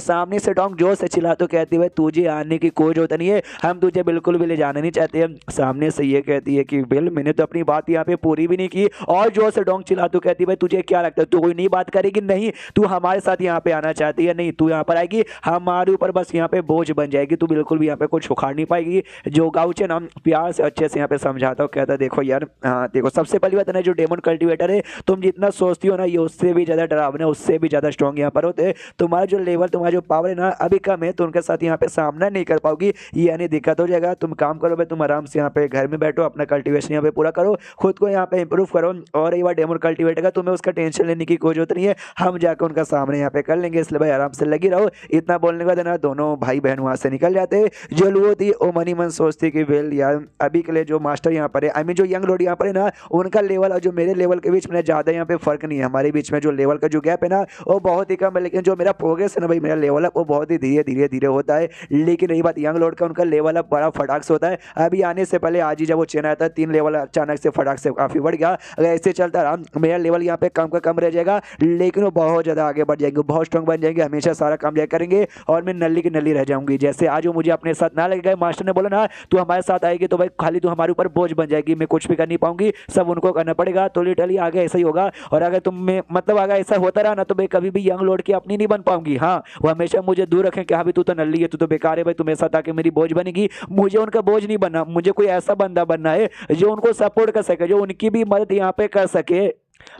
सामने से डोंग जोर से चिल्ला तो कहती है तुझे आने की कोई जरूरत नहीं है, हम तुझे बिल्कुल भी ले जाना नहीं चाहते। सामने से ये कहती है कि बिल मैंने तो अपनी बात यहाँ पे पूरी भी नहीं की, और जोर से डोंग चिल्ला तो कहती है तुझे क्या लगता है तू कोई नहीं बात करेगी, नहीं तू हमारे साथ यहाँ पे आना चाहती है, नहीं तू यहाँ पर आएगी हमारे ऊपर बस यहाँ पे बोझ बन जाएगी, तू बिल्कुल भी यहाँ पे कुछ उखाड़ नहीं पाएगी। जो गाउचे ना प्यार से अच्छे से यहाँ पे समझाता हूँ, कहता देखो यार हाँ देखो सबसे पहली बात है ना जो डेमन कल्टीवेटर है तुम जितना सोचती हो ना ये उससे भी ज्यादा डरावना उससे भी ज्यादा स्ट्रॉन्ग यहाँ पर होते। तुम्हारा जो लेवल तुम्हारा जो पावर है ना अभी कम है तो उनके साथ यहाँ पे सामना नहीं कर पाओगी, यानी दिक्कत हो जाएगा। तुम काम करो भाई, तुम आराम से यहाँ पे घर में बैठो अपना कल्टीवेशन यहाँ पे पूरा करो, खुद को यहाँ पे इंप्रूव करो। और ये बार डेमन कल्टीवेटर का तुम्हें उसका टेंशन लेने की कोई जरूरत नहीं है, हम जाकर उनका सामने यहाँ पे कर लेंगे, इसलिए भाई आराम से लगी रहो। इतना बोलने के बाद ना दोनों भाई बहन वहां से निकल जाते। जो लुओ थी वो मनी मन सोचती कि वेल यार अभी के लिए जो मास्टर यहाँ पर है आई मीन जो यंग लोड यहाँ पर है ना उनका लेवल और जो मेरे लेवल के बीच में ज्यादा यहाँ पे फर्क नहीं है, हमारे बीच में जो लेवल का जो गैप है ना वो बहुत ही कम है, लेकिन जो मेरा प्रोग्रेस है ना भाई मेरा लेवल अप वो बहुत ही धीरे धीरे धीरे होता है। लेकिन रही बात यंग लोड का उनका लेवल अप बड़ा फटाक से होता है। अभी आने से पहले आज ही जब वो चेन आया था 3 लेवल अचानक से फटाक से काफी बढ़ गया। अगर ऐसे चलता रहा मेरा लेवल यहाँ पे कम का कम रह जाएगा, लेकिन वो बहुत ज्यादा आगे बढ़ जाएंगे, बहुत स्ट्रॉन्ग बन जाएंगे, हमेशा सारा काम जय करेंगे और मैं नल्ली की नल्ली रह जाऊंगी। जैसे आज वो मुझे अपने साथ ना लगेगा, मास्टर ने बोला ना तू हमारे साथ आएगी तो भाई खाली तू हमारे ऊपर बोझ बन जाएगी, मैं कुछ भी कर नहीं पाऊंगी, सब उनको करना पड़ेगा। तो लिटरली आगे ऐसा ही होगा। और अगर तुम में मतलब अगर ऐसा होता रहा ना तो मैं कभी भी यंग लोड की अपनी नहीं बन पाऊंगी। हाँ वो हमेशा मुझे दूर रखें कि हाँ भी तू तो नल्ली है, तू तो बेकार है भाई, तू मेरे साथ आके मेरी बोझ बनेगी। मुझे उनका बोझ नहीं बनना, मुझे कोई ऐसा बंदा बनना है जो उनको सपोर्ट कर सके, जो उनकी भी मदद यहाँ पे कर सके।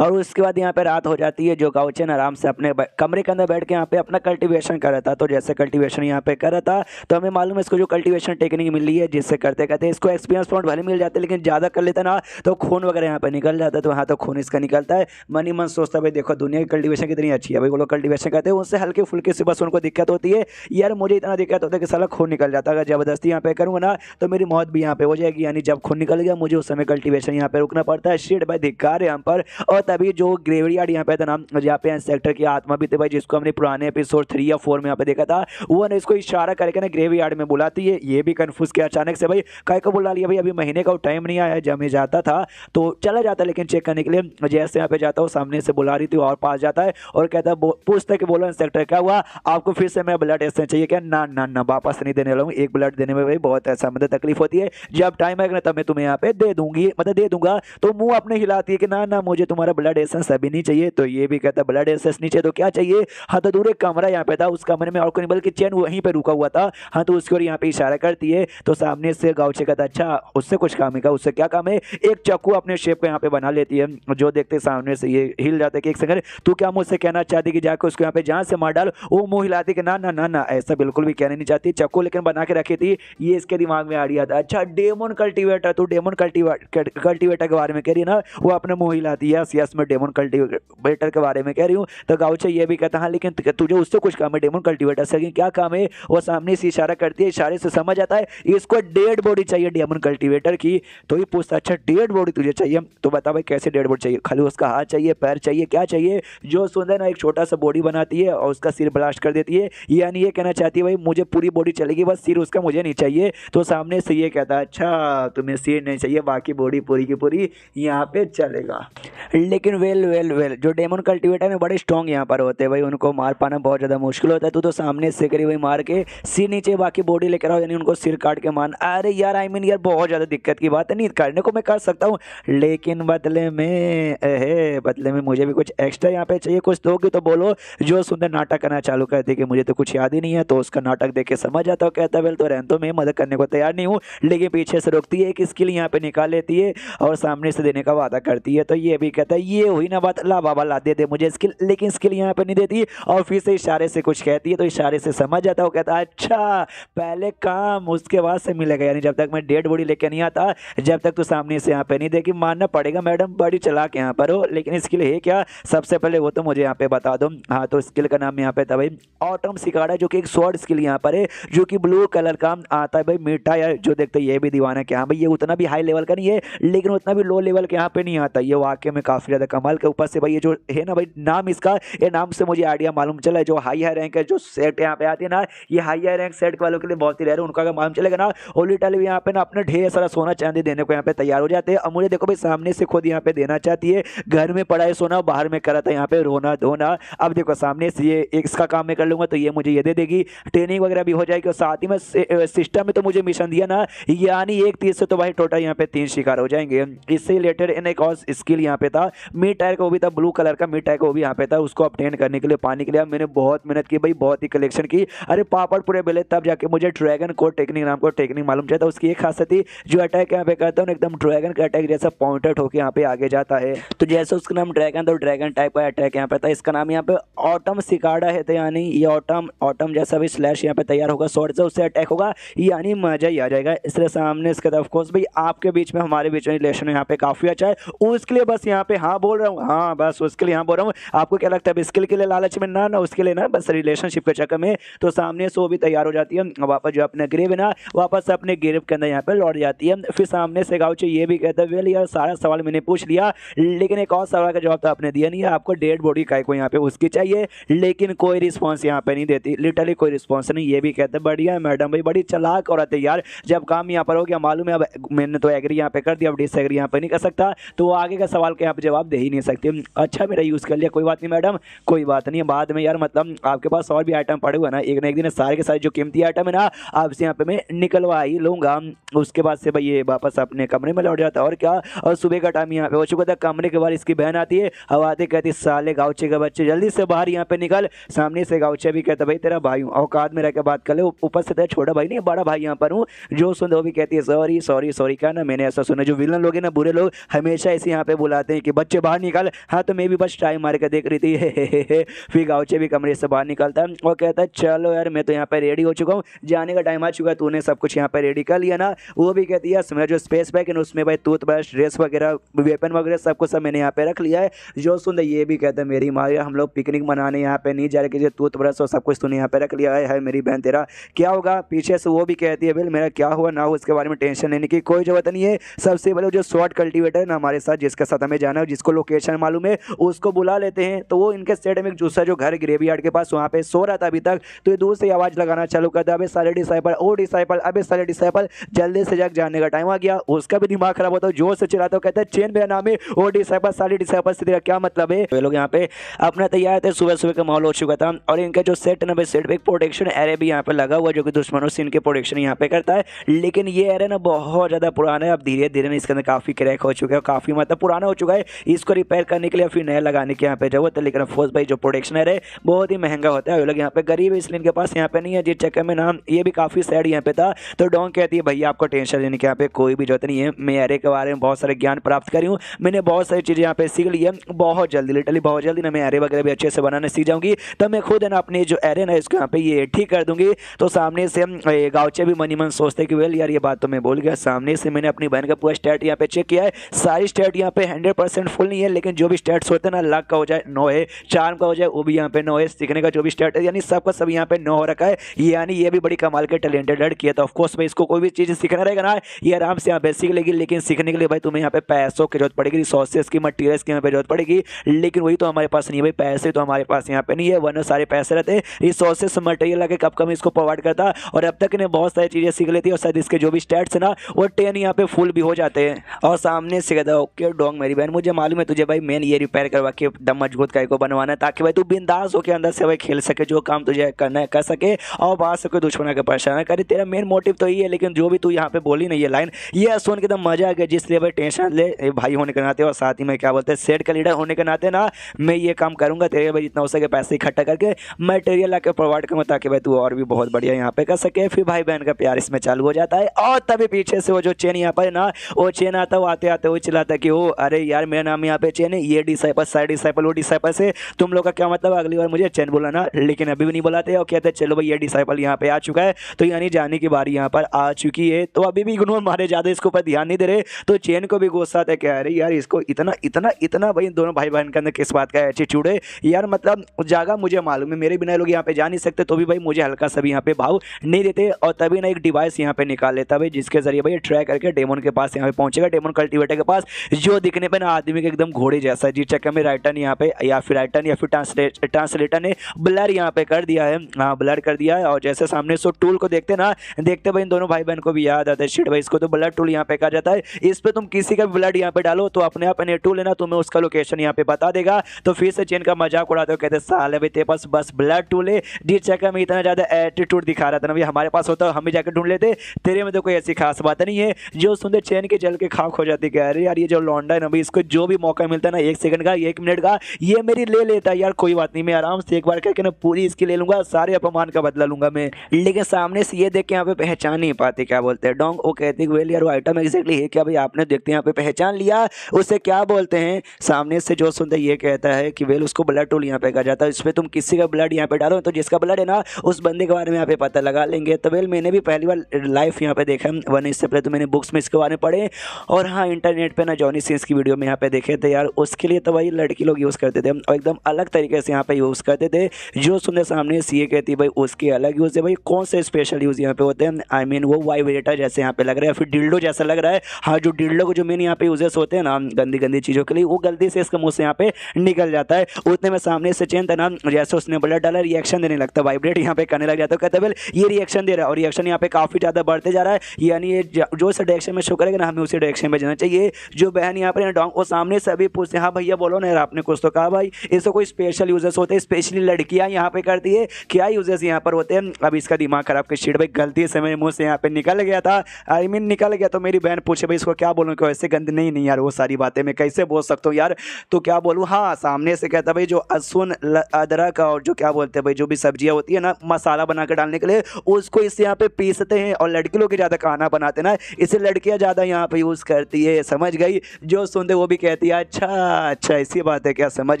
और उसके बाद यहाँ पे रात हो जाती है। जो गाउचन आराम से अपने कमरे के अंदर बैठ के यहाँ पे अपना कल्टीवेशन कर रहा था। तो जैसे कल्टीवेशन यहाँ पे कर रहा था तो हमें मालूम है इसको जो कल्टीवेशन टेक्निक मिली है, जिससे करते करते इसको एक्सपीरियंस पॉइंट भले मिल जाते, लेकिन ज़्यादा कर लेता ना तो खून वगैरह यहाँ पे निकल जाता है। तो यहाँ तो खून इसका निकलता है। मन ही मन सोचता है भाई देखो दुनिया की कल्टीवेशन कितनी अच्छी है, भाई वो लोग कल्टीवेशन करते हैं उनसे हल्के फुल्के से बस उनको दिक्कत होती है। यार मुझे इतना दिक्कत होता है कि साला खून निकल जाता है, अगर जबरदस्ती यहाँ पे करूँगा ना तो मेरी मौत भी यहाँ पे हो जाएगी। यानी जब खून निकल गया मुझे उस समय कल्टीवेशन यहाँ पे रुकना पड़ता है। शिट भाई धिक्कार है यहाँ पर। और तभी जो ग्रेवयार्ड यहाँ पे था नाम, जहाँ पे इंसेक्टर की आत्मा भी थी भाई, जिसको हमने पुराने एपिसोड 3 या 4 में यहाँ पे देखा था, वो ने इसको इशारा करके ना ग्रेवयार्ड में बुलाती है। ये भी कंफ्यूज किया अचानक से, भाई काय को बुला लिया, भाई अभी महीने का टाइम नहीं आया। जब मैं जाता था तो चला जाता, लेकिन चेक करने के लिए जैसे यहाँ पे जाता हूँ सामने से बुला रही थी और पास जाता है और कहता पूछता है कि बोलो इंसेक्टर क्या हुआ, आपको फिर से मैं ब्लड ऐसे चाहिए क्या? ना ना ना वापस नहीं देने लगूँ, एक ब्लड देने में भाई बहुत ऐसा मतलब तकलीफ होती है। जब टाइम आएगा तब मैं तुम्हें यहाँ पे दे दूंगी, मतलब दे दूंगा। तो मुंह अपने हिलाती है कि ना ना मुझे तुम्हारा ब्लड एसेंस अभी नहीं चाहिए। तो ये भी कहता ब्लड एसेंस नहीं चाहिए तो क्या चाहिए? हाँ तो दूर एक कमरा यहाँ पे था, उस कमरे में और कोई नहीं बल्कि चैन वहीं पे रुका हुआ था। हाँ तो उसकी ओर यहाँ पे इशारा करती है। तो सामने से गाउचे कहता अच्छा उससे कुछ काम है? उससे क्या काम है? एक चाकू अपने शेप पे यहाँ पे बना लेती है। जो देखते सामने से ये हिल जाते कि एक सेकंड तू क्या मुझसे कहना चाहती कि जाके उसको यहाँ पे जहाँ से मार डाल? वो मुंह हिलाती कि ना ना ना ना ऐसा बिल्कुल भी कहना नहीं चाहती। चाकू लेकिन बना के रखी थी, ये इसके दिमाग में आइडिया था। अच्छा डेमन कल्टीवेटर, तू डेमन कल्टीवेटर के बारे में कह रही है ना? वो अपने मुंह हिलाती है। यस यस मैं डेमन कल्टीवेटर के बारे में कह रही हूँ। तो गाउचे ये भी कहता हाँ लेकिन तुझे उससे कुछ काम है डेमन कल्टीवेटर से, क्या काम है? वो सामने से इशारा करती है, इशारे से समझ आता है इसको डेड बॉडी चाहिए डेमन कल्टीवेटर की। तो ये पूछता अच्छा डेड बॉडी तुझे चाहिए? तो बता भाई कैसे डेड बॉडी चाहिए? खाली उसका हाथ चाहिए, पैर चाहिए, क्या चाहिए? जो सुंदर ना एक छोटा सा बॉडी बनाती है और उसका सिर ब्लास्ट कर देती है। यानी ये कहना चाहती है भाई मुझे पूरी बॉडी चलेगी, बस सिर उसका मुझे नहीं चाहिए। तो सामने से ये कहता है अच्छा तुम्हें सिर नहीं चाहिए, बाकी बॉडी पूरी की पूरी यहाँ पे चलेगा। लेकिन वेल वेल वेल जो डेमन कल्टीवेटर में बड़े स्ट्रॉन्ग यहाँ पर होते हैं भाई, उनको मार पाना बहुत ज़्यादा मुश्किल होता है। तो सामने से करी वही मार के सिर नीचे बाकी बॉडी लेकर आओ, यानी उनको सिर काट के मान। अरे यार आई मीन यार बहुत ज़्यादा दिक्कत की बात है, नहीं करने को मैं कर सकता हूँ लेकिन बदले में मुझे भी कुछ एक्स्ट्रा यहाँ पे चाहिए, कुछ दोगे तो बोलो। जो सुंदर नाटक करना चालू कर दी कि मुझे तो कुछ याद ही नहीं है। तो उसका नाटक देख के समझ आता हूँ, कहता वेल तो रहने तो मैं मदद करने को तैयार नहीं हूँ, लेकिन पीछे से रोकती है, एक स्किल यहाँ पे निकाल लेती है और सामने से देने का वादा करती है। तो ये भी कहता है ये हुई ना बात, ला बाबा ला दे मुझे स्किल, लेकिन स्किल यहाँ पे नहीं देती और फिर से इशारे से कुछ कहती है। तो इशारे से समझ आता है, वो कहता है अच्छा पहले काम उसके बाद से मिलेगा, यानी जब तक मैं डेड बॉडी लेके नहीं आता, जब तक तो सामने से यहाँ पे नहीं देखी, मानना पड़ेगा मैडम बड़ी चलाक यहाँ पर हो, लेकिन स्किल है क्या सबसे पहले वो तो मुझे यहाँ पे बता दो। हाँ तो स्किल का नाम यहाँ पे था भाई ऑटम सिकाड़ा, जो कि एक स्वॉर्ड स्किल यहाँ पर है, जो कि ब्लू कलर का आता है भाई। मीठा यार जो देखते ये भी दीवाना है कि हाँ भाई ये उतना भी हाई लेवल का नहीं है, लेकिन उतना भी लो लेवल के यहाँ पे नहीं आता। ये वाकई में काफी ज्यादा कमाल के ऊपर से भाई ये जो है ना भाई नाम इसका, ये नाम से मुझे आइडिया मालूम चला है। जो हाई रैंक है जो सेट यहाँ पे आती है ना, ये हाई रैंक सेट वालों के लिए बहुत ही रेयर है। उनका अगर मालूम चलेगा ना ओलिटल भी यहाँ पे ना अपने ढेर सारा सोना चांदी देने को यहाँ पे तैयार हो जाते हैं। और मुझे देखो भाई सामने से खुद यहाँ पे देना चाहती है, घर में पड़ा है सोना, बाहर में करा था यहाँ पे रोना धोना। अब देखो सामने से ये इसका काम मैं कर लूंगा तो ये मुझे ये दे देगी, ट्रेनिंग वगैरह भी हो जाएगी और साथ ही में सिस्टम में तो मुझे मिशन दिया ना, यानी एक तीर से तो भाई टोटल यहाँ पे 3 शिकार हो जाएंगे। इससे रिलेटेड इन एक और स्किल यहाँ पे था, मिड टायर का वो भी था ब्लू कलर का, मिड टायर का वो भी यहाँ पे था। उसको अपटेन करने के लिए पाने के लिए मैंने बहुत मेहनत की भाई, बहुत ही कलेक्शन की। अरे पापड़ पूरे बेले तब जाके मुझे ड्रैगन कोड टेक्निक नाम को टेक्निक मालूम चला था। उसकी एक खासियत थी जो अटैक यहाँ पे करता हूँ एकदम ड्रैगन का अटैक जैसा पॉइंटेड होकर यहाँ पे आगे जाता है। तो जैसे उसका नाम ड्रैगन तो ड्रैगन टाइप का अटैक यहाँ पे था। इसका नाम यहाँ पे ऑटम सिकाड़ा है, तो यानी ये ऑटम जैसा भी स्लैश यहाँ पे तैयार होगा, शॉर्ट से उससे अटैक होगा, यानी मजा ही आ जाएगा। इसलिए सामने इसके ऑफ कोर्स भाई आपके बीच में हमारे बीच में रिलेशन यहाँ पे काफी अच्छा है, उसके लिए बस यहाँ पे हाँ बोल रहा हूँ, हाँ बस उसके लिए हाँ बोल रहा हूँ। आपको क्या लगता है स्किल के लिए लालच में? ना ना उसके लिए ना, बस रिलेशनशिप के चक्कर में। तो सामने से वो भी तैयार हो जाती है, वापस जो अपने ग्रेव है ना वापस अपने ग्रेव के अंदर यहाँ पे लौट जाती है। फिर सामने से गाउचे ये भी कहता है वेल यार सारा सवाल मैंने पूछ लिया, लेकिन एक और सवाल का जवाब तो आपने दिया नहीं है, आपको डेड बॉडी काय को यहाँ पे उसकी चाहिए, लेकिन कोई रिस्पॉन्स यहाँ पे नहीं देती, लिटरली कोई रिस्पॉन्स नहीं। ये भी कहते बढ़िया है मैडम भाई, बड़ी चालाक औरत है यार, जब काम यहाँ पर हो गया मालूम है, अब मैंने तो एग्री यहाँ पे कर दिया, अब डिसएग्री यहाँ पे नहीं कर सकता, तो आगे का सवाल के आप जवाब दे ही नहीं सकते। अच्छा मेरा यूज़ कर लिया, कोई बात नहीं मैडम, कोई बात नहीं, बाद में यार मतलब आपके पास और भी आइटम पड़े हुए ना, एक दिन सारे के सारे जो कीमती आइटम है ना आपसे यहाँ पे मैं निकलवा ही लूँगा। उसके बाद से भाई ये वापस अपने कमरे में लौट जाता है। और क्या, और सुबह का टाइम यहाँ पे हो चुका था। कमरे के बाहर इसकी बहन आती है, अब आते कहती साले गाउचे के बच्चे जल्दी से बाहर यहाँ पे निकल। सामने से गाउचे भी कहता भाई तेरा भाई हूँ, औकात में रह के बात कर ले, ऊपर से तेरा छोटा भाई नहीं बड़ा भाई यहाँ पर हूँ। जो सुन वो भी कहती है सॉरी सॉरी सॉरी, क्या ना मैंने ऐसा सुना। जो विलन लोग हैं ना, बुरे लोग हमेशा ऐसे यहाँ पे बुलाते हैं कि बच्चे बाहर निकल। हाँ तो मैं भी बस टाइम मार के देख रही थी फिर गाउचे भी कमरे से बाहर निकलता है और कहता है चलो यार मैं तो यहाँ पे रेडी हो चुका हूँ, जाने का टाइम आ चुका है, तूने सब कुछ यहाँ पे रेडी कर लिया ना। वो भी कहती है मेरा जो स्पेस बैग है उसमें भाई टूथब्रश ड्रेस वगैरह वेपन वगैरह सब कुछ सब मैंने यहाँ पे रख लिया है। जो सुन ये भी कहता है मेरी माँ हम लोग पिकनिक मनाने यहाँ पे नहीं जा रहे, कि टूथब्रश और सब कुछ तूने यहाँ पे रख लिया है मेरी बहन तेरा क्या होगा। पीछे से वो भी कहती है बिल मेरा क्या हुआ ना हो उसके बारे में टेंशन लेने की कोई जरूरत नहीं है। सबसे पहले जो शॉर्ट कल्टीवेटर है ना हमारे साथ, जिसके साथ हमें जाना है, जिसको लोकेशन मालूम है, उसको बुला लेते हैं। तो वो इनके सेट में एक दूसरा जो घर ग्रेवयार्ड के पास वहाँ पे सो रहा था अभी तक, तो ये दूर से आवाज़ लगाना चालू करता है अबे साले डिसाइपल ओ डिसाइपल, अबे साले डिसाइपल जल्दी से जग जाने का टाइम आ गया। उसका भी दिमाग खराब होता है, जोर से चिल्लाता है, कहता है चेन मेरा नाम है ओ डिसाइपल साले डिसाइपल से तेरा क्या मतलब है। वे लोग यहाँ पे अपना तैयार थे, सुबह सुबह का माहौल हो चुका था। और इनका जो सेट ना सेट पे एक प्रोटेक्शन एरे भी यहाँ पे लगा हुआ जो कि दुश्मनों से इनके प्रोटेक्शन यहाँ पे करता है। लेकिन ये एरे ना बहुत ज़्यादा पुराना है, अब धीरे धीरे इसके अंदर काफ़ी क्रैक हो चुका है, काफ़ी मतलब पुराना हो चुका है। इसको रिपेयर करने के लिए फिर नया लगाने की यहाँ पे जरूरत है। लेकिन अफकोर्स भाई जो प्रोटेक्शन एरे बहुत ही महंगा होता है, वो लोग यहाँ पे गरीब है इसलिए इनके पास यहाँ पे नहीं है। जिस चक्कर में नाम ये भी काफ़ी सैड यहाँ पे था। तो डोंग कहती है भैया आपको टेंशन लेने की यहाँ पे कोई भी जरूरत नहीं है, मैं एरे के बारे में बहुत सारे ज्ञान प्राप्त करी हूँ, मैंने बहुत सारी चीज़ें यहाँ पे सीख ली है। बहुत जल्दी लिटरली बहुत जल्दी ना मैं एरे वगैरह भी अच्छे से बनाने सीख जाऊँगी, तो मैं खुद है ना अपने जो एरे ना इसको यहाँ पे ये ठीक कर दूंगी। तो सामने से गाँवचे भी मनी मन सोचते कि वेल यार ये बात तो मैं बोल गया। सामने से मैंने अपनी बहन का पूरा स्टैट यहाँ पे चेक किया है, सारी स्टैट यहाँ पे 100% फुल नहीं है, लेकिन जो भी स्टैट्स होते हैं ना लक का हो जाए 9 है, चार्म का हो जाए वो भी यहाँ पे 9 है, सीखने का जो भी स्टैट है यानी सबका सब यहाँ पे 9 हो रखा है। यानी ये भी बड़ी कमाल के टैलेंटेड लड़की है। तो ऑफकोर्स भाई इसको कोई भी चीज़ सीखना रहेगा ना ये आराम से यहाँ पे सीख लेगी। लेकिन सीखने के लिए भाई तुम्हें यहाँ पे पैसों की जरूरत पड़ेगी, रिसोर्सेज की मटीरियल्स की यहाँ पे जरूरत पड़ेगी। लेकिन वही तो हमारे पास नहीं है भाई, पैसे तो हमारे पास यहाँ पे नहीं है, वरना सारे पैसे रहते, रिसोर्सेज मटेरियल लगे कब कम इसको प्रोवाइड करता। और अब तक इन्हें बहुत सारी चीज़ें सीख लेती है और शायद इसके जो भी स्टैट्स है ना वो 10 यहाँ पे फुल भी हो जाते हैं। और सामने से कहता है ओके डोंग मेरी बहन मुझे मालूम है तुझे भाई मेन ये रिपेयर करवा के दम मजबूत काय को बनवाना है, ताकि भाई तू बिंदास होकर अंदर से भाई खेल सके, जो काम तुझे करना है कर सके और बाहर से कोई दुश्मन के परेशान करे। तेरा मेन मोटिव तो ये है, लेकिन जो भी तू यहाँ पे बोली ना ये लाइन ये सुन के एकदम मजा आ गया। जिसलिए भाई टेंशन ले भाई होने के नाते और साथ ही में क्या बोलते हैं सेट का लीडर होने के नाते ना मैं ये काम करूँगा तेरे भाई जितना हो सके पैसे इकट्ठा करके मटेरियल ला के प्रोवाइड करूँगा, ताकि भाई तू और भी बहुत बढ़िया यहाँ पे कर सके। फिर भाई बहन का प्यार इसमें चालू हो जाता है। और तभी पीछे से वो जो चेन यहाँ पर ना वो चेन आता है, आते आते वो चिल्लाता है कि ओ अरे यार मेरा नाम यहाँ पे चेन है, ये डिसाइपल साइड डिसाइपल वो डिसाइपल से तुम लोग का क्या मतलब, अगली बार मुझे चेन बुलाना। लेकिन अभी भी नहीं बुलाते और कहते चलो भाई ये डिसाइपल यहाँ पे आ चुका है, तो यानी जाने की बारी यहाँ पर आ चुकी है। तो अभी भी इग्नोर मारे ज़्यादा इसके ऊपर ध्यान नहीं दे रहे। तो चेन को भी गुस्सा आता है कि अरे यार इसको इतना इतना इतना भाई दोनों भाई बहन के अंदर किस बात का एटीट्यूड है यार, मतलब जागा मुझे मालूम है मेरे बिना लोग यहाँ पे जा नहीं सकते, तो भी भाई मुझे हल्का सा भी यहाँ पे भाव नहीं देते। और तभी ना एक डिवाइस यहाँ पे निकाल लेता भाई, जिसके जरिए भाई ट्राई करके डेमन के पास यहाँ पे पहुंचेगा, डेमन कल्टीवेटर के पास, जो दिखने पे ना आदमी के एकदम घोड़े जैसा है। जिस चक्कर में राइटर यहाँ पे या फिर राइटर या फिर ट्रांसलेटर ने ब्लर यहाँ पे कर दिया है, हाँ ब्लर कर दिया है। और जैसे सामने सो टूल को देखते ना देखते भाई इन दोनों भाई बहन को भी याद आता है शिट भाई इसको तो ब्लड टूल यहाँ पे कहा जाता है, इस पे तुम किसी का ब्लड यहाँ पे डालो तो अपने आप ने टूल है ना तुम्हें उसका लोकेशन यहाँ पे बता देगा। तो फिर से चेन का मजाक उड़ाते हो, कहते साले भाई तेरे पास बस ब्लड टूल है, जिस चक्कर में इतना ज़्यादा एटीट्यूड दिखा रहा था ना भाई हमारे पास होता हम भी जाकर ढूंढ लेते, तेरे में तो कोई ऐसी खास बात नहीं है। जो सुनते चेन के जल के खाक हो जाती है, अरे यार ये जो लौंडा है ना भाई इसको जो भी मौका मिलता है ना 1 सेकंड का 1 मिनट का ये मेरी ले लेता है यार, कोई बात नहीं मैं आराम से एक बार करके ना पूरी इसकी ले लूंगा, सारे अपमान का बदला लूंगा मैं। लेकिन सामने से ये देख के यहाँ पे पहचान नहीं पाते, क्या बोलते हैं डोंग, वो कहते हैं वेल यार वो आइटम एग्जैक्टली है क्या भाई, आपने देखते यहाँ पे पहचान लिया, उसे क्या बोलते हैं। सामने से जो सुनते ये कहता है कि वेल उसको ब्लड टूल यहाँ पे कहा जाता है, इस पर तुम किसी का ब्लड यहाँ पे डालो तो जिसका ब्लड है ना उस बंदे के बारे में यहाँ पे पता लगा लेंगे। तो वेल मैंने भी पहली बार लाइफ यहाँ पे देखा, वरना इससे पहले तो मैंने बुक्स में इसके बारे में पढ़े और हाँ इंटरनेट पे ना जॉनी सिंस की वीडियो में यहाँ पे देखे थे यार, उसके लिए तो भाई लड़की लोग यूज़ करते थे और एकदम अलग तरीके से यहाँ पे यूज़ करते थे। जो सुनने सामने सीए कहती भाई उसके अलग यूज़ है भाई, कौन से स्पेशल यूज़ यहाँ पे होते हैं, आई मीन वो वाइब्रेटर जैसे यहाँ पे लग रहा है, फिर डिल्डो जैसा लग रहा है। हाँ जो डिल्डो को जो मेन यहाँ पे यूजेस होते हैं ना गंदी गंदी चीज़ों के लिए, वो गलती से इसके मुँह से यहाँ पे निकल जाता है। उतने में सामने से चेन था ना जैसे उसने ब्लड डाला रिएक्शन देने लगता, वाइब्रेट यहाँ पे करने लग जाता है, कहता है ये रिएक्शन दे रहा है और रिएक्शन यहाँ पे काफ़ी ज़्यादा बढ़ते जा रहा है, यानी ये जो इस डायरेक्शन में शो करेगा ना हमें उसी डायरेक्शन में जाना चाहिए। जो बहन यहाँ पर डोंग वो सामने से अभी पूछते हाँ भैया बोलो ना यार आपने कुछ तो कहा भाई, इससे कोई स्पेशल यूजेस होते हैं, स्पेशली लड़कियाँ यहाँ पे करती है, क्या यूजेस यहाँ पर होते हैं। अब इसका दिमाग खराब के शीट भाई गलती से मेरे मुँह से यहाँ पे निकल गया था, आई मीन निकल गया। तो मेरी बहन पूछे भाई इसको क्या बोलूँ, कि ऐसे गंदे नहीं यार वो सारी बातें मैं कैसे बोल सकता हूँ यार, तो क्या बोलूँ। हाँ सामने से कहता भाई जो लहसुन अदरक और जो क्या बोलते हैं भाई जो भी सब्जियाँ होती है ना मसाला बना के डालने के लिए, उसको इस यहाँ पे पीसते हैं। और लड़की लोग ज़्यादा खाना बनाते हैं ना, इसे लड़कियाँ ज़्यादा यहाँ पे यूज़ करती है, समझ गई। जो सुनते वो भी कहती है अच्छा अच्छा ऐसी बात है क्या, समझ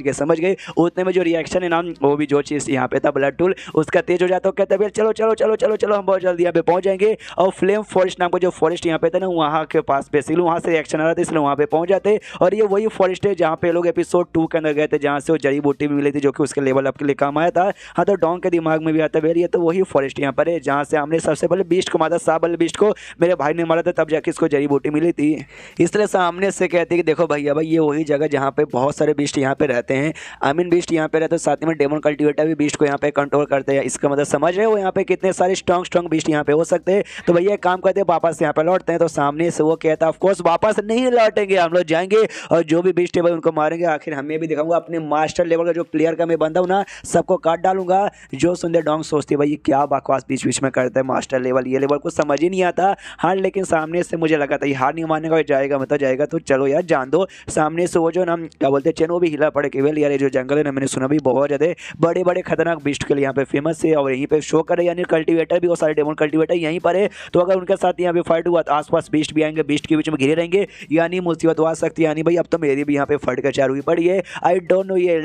गए समझ गए। उतने में जो रिएक्शन है ना वो भी जो चीज़ यहाँ पे था ब्लड टूल उसका तेज हो जाता है। कहता है चलो चलो चलो चलो चलो हम बहुत जल्दी यहाँ पे पहुँच जाएंगे। और फ्लेम फॉरेस्ट नाम का जो फॉरेस्ट यहाँ पे था ना वहाँ के पास बेसिकली वहाँ से रिएक्शन आ रहा था, इसलिए वहाँ पे पहुँच जाते। और ये वही फॉरेस्ट है जहाँ पे लोग एपिसोड 2 के अंदर गए थे, जहाँ से वो जड़ी बूटी भी मिली थी जो कि उसके लेवल अप के लिए काम आया था। हाँ तो डॉन के दिमाग में भी आता है ये तो वही फॉरेस्ट यहाँ पर है जहाँ से हमने सबसे पहले बीस्ट को मारा, साबल बीस्ट को मेरे भाई ने मारा था, तब जाके इसको जड़ी बूटी मिली थी। इस तरह सामने से कहते हैं कि देखो भैया भाई ये वही जगह जहाँ पे बहुत सारे बीस्ट यहाँ पे रहते हैं। आई मीन बीस्ट यहाँ पे रहते हैं, साथ में डेमन कल्टिवेटर भी बीस्ट को यहाँ पे कंट्रोल करते हैं। इसका मतलब समझ रहे हो यहाँ पे कितने सारे स्ट्रॉन्ग बीस्ट यहाँ पे हो सकते हैं। तो भैया काम करते हैं वापस यहाँ पे लौटते हैं। तो सामने से वो कहता है ऑफकोर्स वापस नहीं लौटेंगे, हम लोग जाएंगे और जो भी बीस्ट है भाई उनको मारेंगे। आखिर हमें भी दिखाऊंगा अपने मास्टर लेवल का जो प्लेयर का मैं बंदा हूँ ना सबको काट डालूंगा। जो सुंदर डोंग सोचती है भाई ये क्या बकवास बीच बीच में करता है, मास्टर लेवल ये लेवल कुछ समझ ही नहीं आता। हाँ लेकिन सामने से मुझे लगा था ये हार नहीं मानने का, जाएगा मतलब जाएगा। तो चलो यार जान दो। सामने से वो जो ना क्या बोलते हैं चैन वो भी हिला पड़े केवल यार, ये जो जंगल है ना मैंने सुना भी बहुत ज़्यादा बड़े बड़े खतरनाक बीस्ट के लिए यहाँ पे फेमस है। और यहीं पे शो करे यानी कल्टिवेटर भी वो सारे डेमन कल्टिवेटर यहीं पर है। तो अगर उनके साथ यहाँ पे फाइट हुआ तो आसपास बीस्ट भी आएंगे, बीस्ट के बीच में घिरे रहेंगे, यानी मुसीबत आ सकती है। यानी भाई अब तो मेरी भी यहाँ पे फट कर चार हुई पड़ी है। आई डोंट नो ये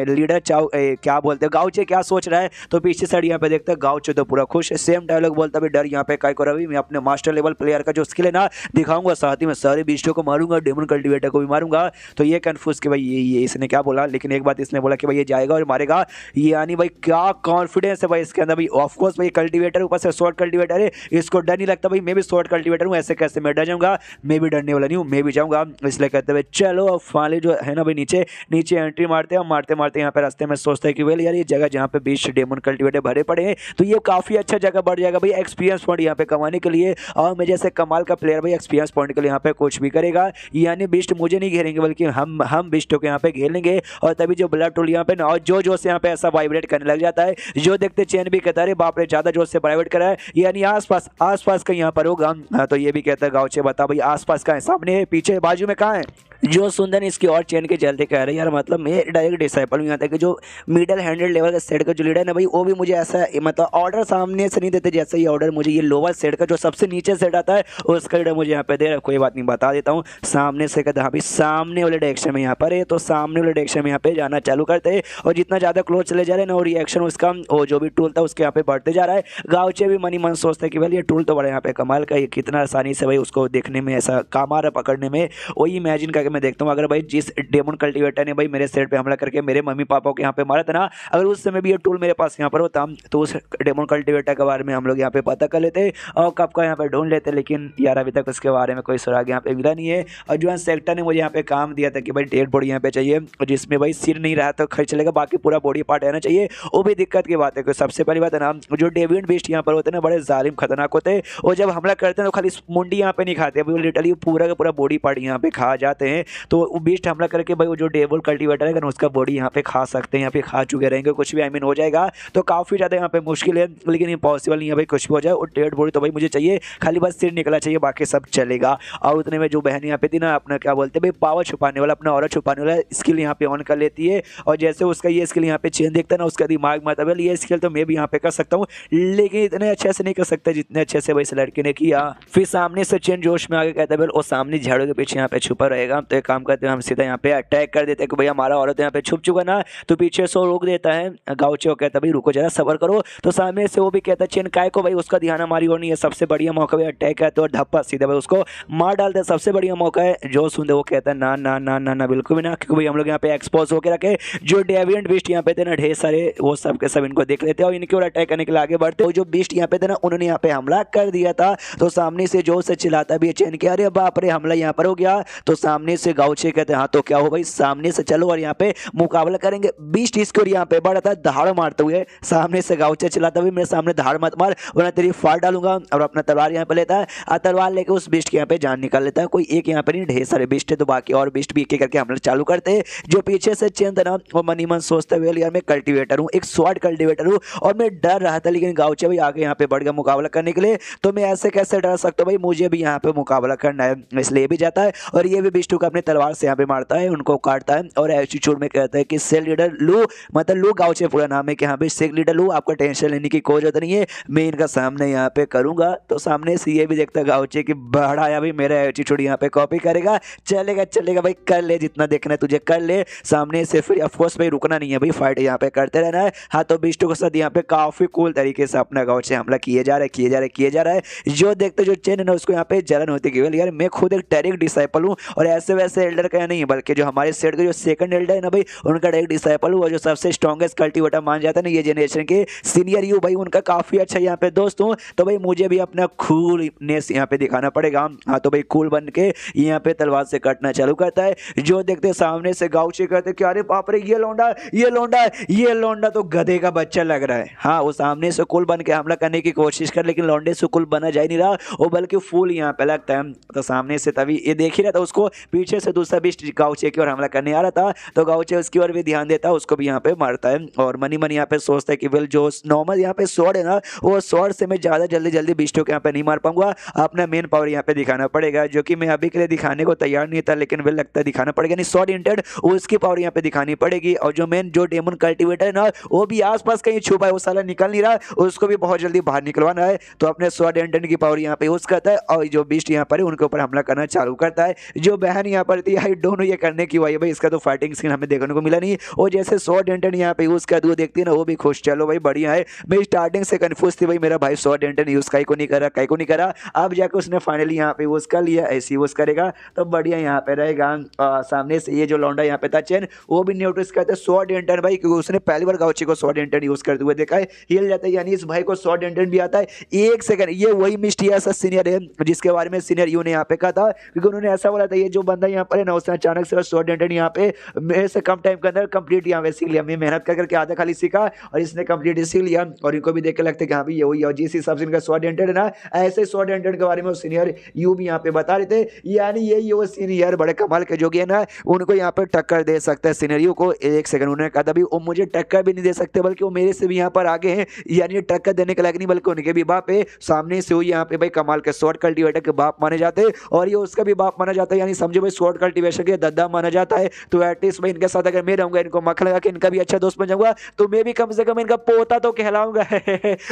लीडर चाव क्या बोलते हैं गाँव क्या सोच रहा है। तो पीछे साइड यहाँ पे देखते हैं गाँव तो पूरा खुश, सेम डायलॉग बोलता भी डर यहाँ पे काय को रवि मैं अपने मास्टर लेवल प्लेयर का जो स्किल है ना दिखाऊंगा, साथ ही में सारे बीस्टों को मारूंगा, डेमन कल्टिवेटर को भी मारूंगा। तो ये कंफ्यूज कि भाई ये इसने क्या बोला, लेकिन एक बात इसने बोला कि भाई ये जाएगा और मारेगा। यानी भाई क्या कॉन्फिडेंस है भाई इसके अंदर भाई। ऑफकोर्स भाई कल्टिवेटर ऊपर से शॉर्ट कल्टिवेटर है, इसको डर नहीं लगता भाई मैं भी शॉर्ट कल्टिवेटर हूँ, ऐसे कैसे मैं डर जाऊंगा, मैं भी डरने वाला नहीं हूँ, मैं भी जाऊंगा। इसलिए कहते हुए चलो अब फाले जो है ना भाई नीचे नीचे एंट्री मारते हैं। मारते मारते यहाँ पे रास्ते में सोचते हैं कि वेल यार ये जगह जहाँ पे बीच डेमन कल्टिवेटर भरे पड़े हैं तो ये काफ़ी अच्छा जगह बढ़ जाएगा भाई एक्सपीरियंस पॉइंट यहाँ पे कमाने के लिए। और मैं जैसे कमाल का प्लेयर भाई एक्सपीरियंस पॉइंट के लिए यहाँ पे कुछ भी करेगा। यानी बीस्ट मुझे नहीं घेरेंगे बल्कि हम बीस्टों को यहाँ पे घेर लेंगे। और तभी जो ब्लड टूल यहाँ पे ना और जो से यहाँ पे ऐसा वाइब्रेट करने लग जाता है, जो देखते चैन भी कहता है बाप रे ज़्यादा जोर से वाइब्रेट करा है, यानी आसपास का यहाँ पर होगा। हाँ तो ये भी कहता है गाँव से बता भाई आसपास का है, सामने है, पीछे बाजू में कहाँ है। जो सुंदर इसकी और चैन के चलते कह रहे हैं यार मतलब मैं डायरेक्ट डिसाइपल हूँ यहाँ तक कि जो मिडल हैंडेड लेवल का सेट का जो लीडर है ना भाई वो भी मुझे ऐसा मतलब ऑर्डर सामने से नहीं देते जैसे ये ऑर्डर मुझे ये लोअर सेट का जो सबसे नीचे सेट आता है उसका लीडर मुझे यहाँ पे दे रहा है। कोई बात नहीं बता देता हूँ। सामने से कहता हाँ भाई सामने वाले डायरेक्शन में यहाँ पर है, तो सामने वाले डायरेक्शन में यहाँ पे जाना चालू करते हैं। और जितना ज़्यादा क्लोज चले जा रहे हैं ना और रिएक्शन उसका वो जो भी टूल था उसके यहाँ पे बढ़ते जा रहा है। गाँव से भी मनी मन सोचता है कि भाई ये टूल तो बड़ा यहाँ पे कमाल का, ये कितना आसानी से भाई उसको देखने में ऐसा काम आ रहा पकड़ने में। वही इमेजिन करके मैं देखता हूँ अगर भाई जिस डेमन कल्टिवेटर ने भाई मेरे सेट पे हमला करके मेरे मम्मी पापा को यहाँ पे मारा था ना, अगर उस समय भी ये टूल मेरे पास यहाँ पर होता तो उस डेमन कल्टिवेटर के बारे में हम लोग यहाँ पे पता कर लेते और कब का यहाँ पे ढूंढ लेते। लेकिन यार अभी तक उसके बारे में कोई सुराग यहाँ पे मिला नहीं है। और जो सेक्टर ने मुझे यहाँ पे काम दिया था कि भाई डेड बॉडी यहाँ पे चाहिए जिसमें भाई सिर नहीं रहा तो खर्च चलेगा, बाकी पूरा बॉडी पार्ट रहना चाहिए। वो भी दिक्कत की बात है। सबसे पहली बात है ना जो डेविड बीस्ट यहाँ पर होते हैं ना बड़े जालिम खतरनाक होते हैं और जब हमला करते हैं तो खाली मुंडी यहाँ पे नहीं खाते, वो लिटरली पूरा का पूरा बॉडी पार्ट यहाँ पे खा जाते हैं। तो वो बीस्ट हमला करके भाई वो जो डेविल कल्टिवेटर है उसका बॉडी यहाँ पे खा सकते हैं, यहाँ पे खा चुके रहेंगे, कुछ भी आई मीन हो जाएगा। तो काफ़ी ज़्यादा यहाँ पे मुश्किल है, लेकिन इम्पॉसिबल नहीं है भाई कुछ भी हो जाए। और डेड बॉडी तो भाई मुझे चाहिए, खाली बस सिर निकला चाहिए, बाकी सब चलेगा। और उतने में जो बहन यहाँ पे थी ना अपना क्या बोलते हैं भाई पावर छुपाने वाला, अपना औरत छुपाने वाला स्किल यहाँ पे ऑन कर लेती है। और जैसे उसका ये स्किल यहाँ पे चेंज देखता है ना उसका दिमाग में आता है ये स्किल तो मैं भी यहाँ पे कर सकता हूँ, लेकिन इतने अच्छे से नहीं कर सकता जितने अच्छे से भाई इस लड़के ने किया। फिर सामने से चेंज जोश में आगे कहता है और सामने झाड़ू के पीछे यहाँ पे छुपा रहेगा। तो एक काम करते हैं हम सीधा यहाँ पे अटैक कर देते हैं कि भाई हमारा औरत यहाँ पे छुप चुका ना, तो पीछे से रोक देता है। गाउचे कहता है भाई रुको जरा सबर करो। तो सामने से वो भी कहता है चेन काय को भाई उसका ध्यान हमारी और नहीं है, सबसे बढ़िया मौका भाई अटैक करते और धप्पा सीधा भाई उसको मार डालते हैं, सबसे बढ़िया मौका है। जो सुनते वो कहता है ना ना ना ना ना बिल्कुल भी ना, क्योंकि भाई हम लोग यहाँ पे एक्सपोज होकर रखे जो डेविएंट बीस्ट यहाँ पे थे ना ढेर सारे वो सब के सब इनको देख लेते हैं और इनकी ओर अटैक करने के लिए आगे बढ़ते हैं। जो बीस्ट यहाँ पे थे ना उन्होंने यहाँ पे हमला कर दिया था। तो सामने से जो से चिल्लाता भी चैन के अरे बाप रे हमला यहाँ पर हो गया। तो सामने से गाउचे कहते हैं हाँ तो क्या हो भाई सामने से चलो और यहाँ पे मुकाबला करेंगे। बीस्ट इसको यहाँ पे बढ़ा था धाड़ मारते हुए, सामने से गाउचे चिल्लाता हुए मेरे सामने धाड़ मत मार वरना तेरी फाड़ डालूंगा। और अपना तलवार यहाँ पे लेता है और तलवार लेके उस बीस्ट के यहाँ पे जान निकाल लेता है। कोई एक यहाँ पे नहीं ढेर सारे बीस्ट है, तो बाकी और बीस्ट भी एक करके हमला चालू करते हैं। जो पीछे से चेन था ना वो मनी मन सोचते हुए यार मैं कल्टिवेटर हूँ, एक स्वॉर्ड कल्टिवेटर हूँ और मैं डर रहा था, लेकिन गाउचे भाई आगे यहाँ पे बढ़ गया मुकाबला करने के लिए। तो ऐसे कैसे डर सकते हो भाई, मुझे भी यहाँ पे मुकाबला करना है, इसलिए भी जाता है और ये भी बिष्टू को अपने तलवार से यहाँ पे मारता है, उनको काटता है और एटीट्यूड में कहता है कि सेल लीडर लू, मतलब लू गाउचे पूरा नाम है कि हाँ भाई सेल लीडर लू, आपको टेंशन लेने की कोई जरूरत नहीं है, मैं इनका सामने यहाँ पे करूंगा। तो सामने से ये भी देखता है गाउचे की बड़ा आया भाई मेरा एटीट्यूड यहाँ पे कॉपी करेगा, चलेगा चलेगा भाई कर ले, जितना देखना है तुझे कर ले। सामने से फिर ऑफकोर्स भाई रुकना नहीं है भाई, फाइट यहाँ पे करते रहना है। हाँ तो बिष्टू के साथ यहाँ पे काफी कूल तरीके से अपना गाउचे हमला किए जा रहा है, किए जा रहा है, किए जा रहा है। जो देखते जो चेन है ना उसको यहाँ पे जलन होती है, यार मैं खुद एक डायरेक्ट डिसाइपल हूँ और ऐसे वैसे एल्डर का नहीं, बल्कि जो हमारे सेट के जो सेकंड एल्डर है ना भाई उनका डायरेक्ट डिसाइपल हूँ और जो सबसे स्ट्रॉन्गेस्ट कल्टीवेटर मान जाता है ना ये जनरेशन के सीनियर यू भाई, उनका काफी अच्छा यहाँ पे दोस्त हूँ। तो भाई मुझे भी अपना कूलनेस यहाँ पे दिखाना पड़ेगा। हाँ तो भाई कूल बन के यहाँ पे तलवार से काटना चालू करता है। जो देखते सामने से गाउचे कहते कि अरे बाप रे ये लौंडा, ये लौंडा, ये लौंडा तो गधे का बच्चा लग रहा है। हाँ वो सामने से कूल बन के हमला करने की कोशिश कर, लेकिन लौंडे से कूल बना जा ही नहीं रहा, वो बल्कि फूल यहाँ पे लगता है। तो सामने से तभी ये देख ही रहा था उसको, पीछे से दूसरा बिस्ट गाउचे की ओर हमला करने आ रहा था, तो गाउचे उसकी ओर भी ध्यान देता है, उसको भी यहाँ पे मारता है। और मनी मनी यहाँ पे सोचता है कि वेल जो नॉर्मल यहाँ पे स्वॉर्ड है ना, वो स्वॉर्ड से मैं ज्यादा जल्दी जल्दी बिस्टों के यहाँ पे नहीं मार पाऊंगा, अपना मेन पावर यहाँ पे दिखाना पड़ेगा, जो कि मैं अभी के लिए दिखाने को तैयार नहीं था, लेकिन वेल लगता है दिखाना पड़ेगा, नहीं स्वॉर्ड इंटेड उसकी पावर यहाँ पे दिखानी पड़ेगी। और जो मेन जो डेमन कल्टीवेटर है ना वो भी आसपास कहीं छुपा है, वो साला निकल नहीं रहा, उसको भी बहुत जल्दी बाहर निकलवाना है। तो अपने स्वॉर्ड इंटेड की पावर यहाँ पे यूज करता है और जो बिस्ट यहाँ पर है उनके ऊपर हमला करना चालू करता है। जो बहन यहाँ पर थी आई डोंट नो ये करने की वही भाई, इसका तो फाइटिंग सीन हमें देखने को मिला नहीं, और जैसे स्वॉर्ड इंटेड यहाँ पे यूज कर वो देखती है ना वो भी खुश, चलो भाई बढ़िया है। मैं स्टार्टिंग से कंफ्यूज थी भाई मेरा भाई स्वॉर्ड इंटेड यूज कहीं को नहीं करा, कहीं को नहीं करा, अब जाकर उसने फाइनली यहाँ पे यूज कर लिया, ऐसे यूज करेगा तो बढ़िया यहाँ पे रहेगा। सामने से ये जो लौंडा यहाँ पे था चेन वो भी नोटिस करते स्वॉर्ड इंटेड भाई, क्योंकि उसने पहली बार गाउची को स्वॉर्ड इंटेड यूज करते हुए देखा है, हिल जाता है, यानी इस भाई को स्वॉर्ड इंटेड भी आता है। एक सेकंड, ये वही मिस्टीरियस सीनियर है जिसके बारे में सीनियर यू ने यहाँ पे कहा था, क्योंकि उन्होंने ऐसा बोला था ये जो बंदा यहाँ पर है ना उसने अचानक से स्वॉर्ड इंटेड यहाँ पे मेरे से कम टाइम के अंदर कंप्लीट यहाँ पे सीख लिया, मैं मेहनत कर करके आधा खाली सीखा और इसने कंप्लीट सीख लिया। और इनको भी देख के लगता है कि हाँ भाई ये वही, और जिस हिसाब से इनका स्वॉर्ड इंटेड है ना ऐसे स्वॉर्ड इंटेड के बारे में सीनियर यू भी यहाँ पे बता रहे थे, यानी ये वो सीनियर बड़े कमाल के जो है ना उनको यहाँ पे टक्कर दे सकता है सीनियर यू को। एक सेकंड उन्होंने कहा था वो मुझे टक्कर भी नहीं दे सकते, बल्कि वो मेरे से भी यहाँ पर आगे हैं, यानी टक्कर देने के लायक नहीं, बल्कि उनके भी बाप है। सामने से वो यहाँ पे भाई कमाल के स्वॉर्ड कल्टीवेटर के बाप माने जाते हैं और ये उसका भी बाप माना जाता है, यानी समझो भाई स्वॉर्ड कल्टीवेशन के दद्दा माना जाता है। तो एटलीस्ट मैं इनके साथ अगर मैं रहूंगा, इनको मक्खन लगा के इनका भी अच्छा दोस्त बन जाऊंगा, तो मैं भी कम से कम इनका पोता तो कहलाऊंगा।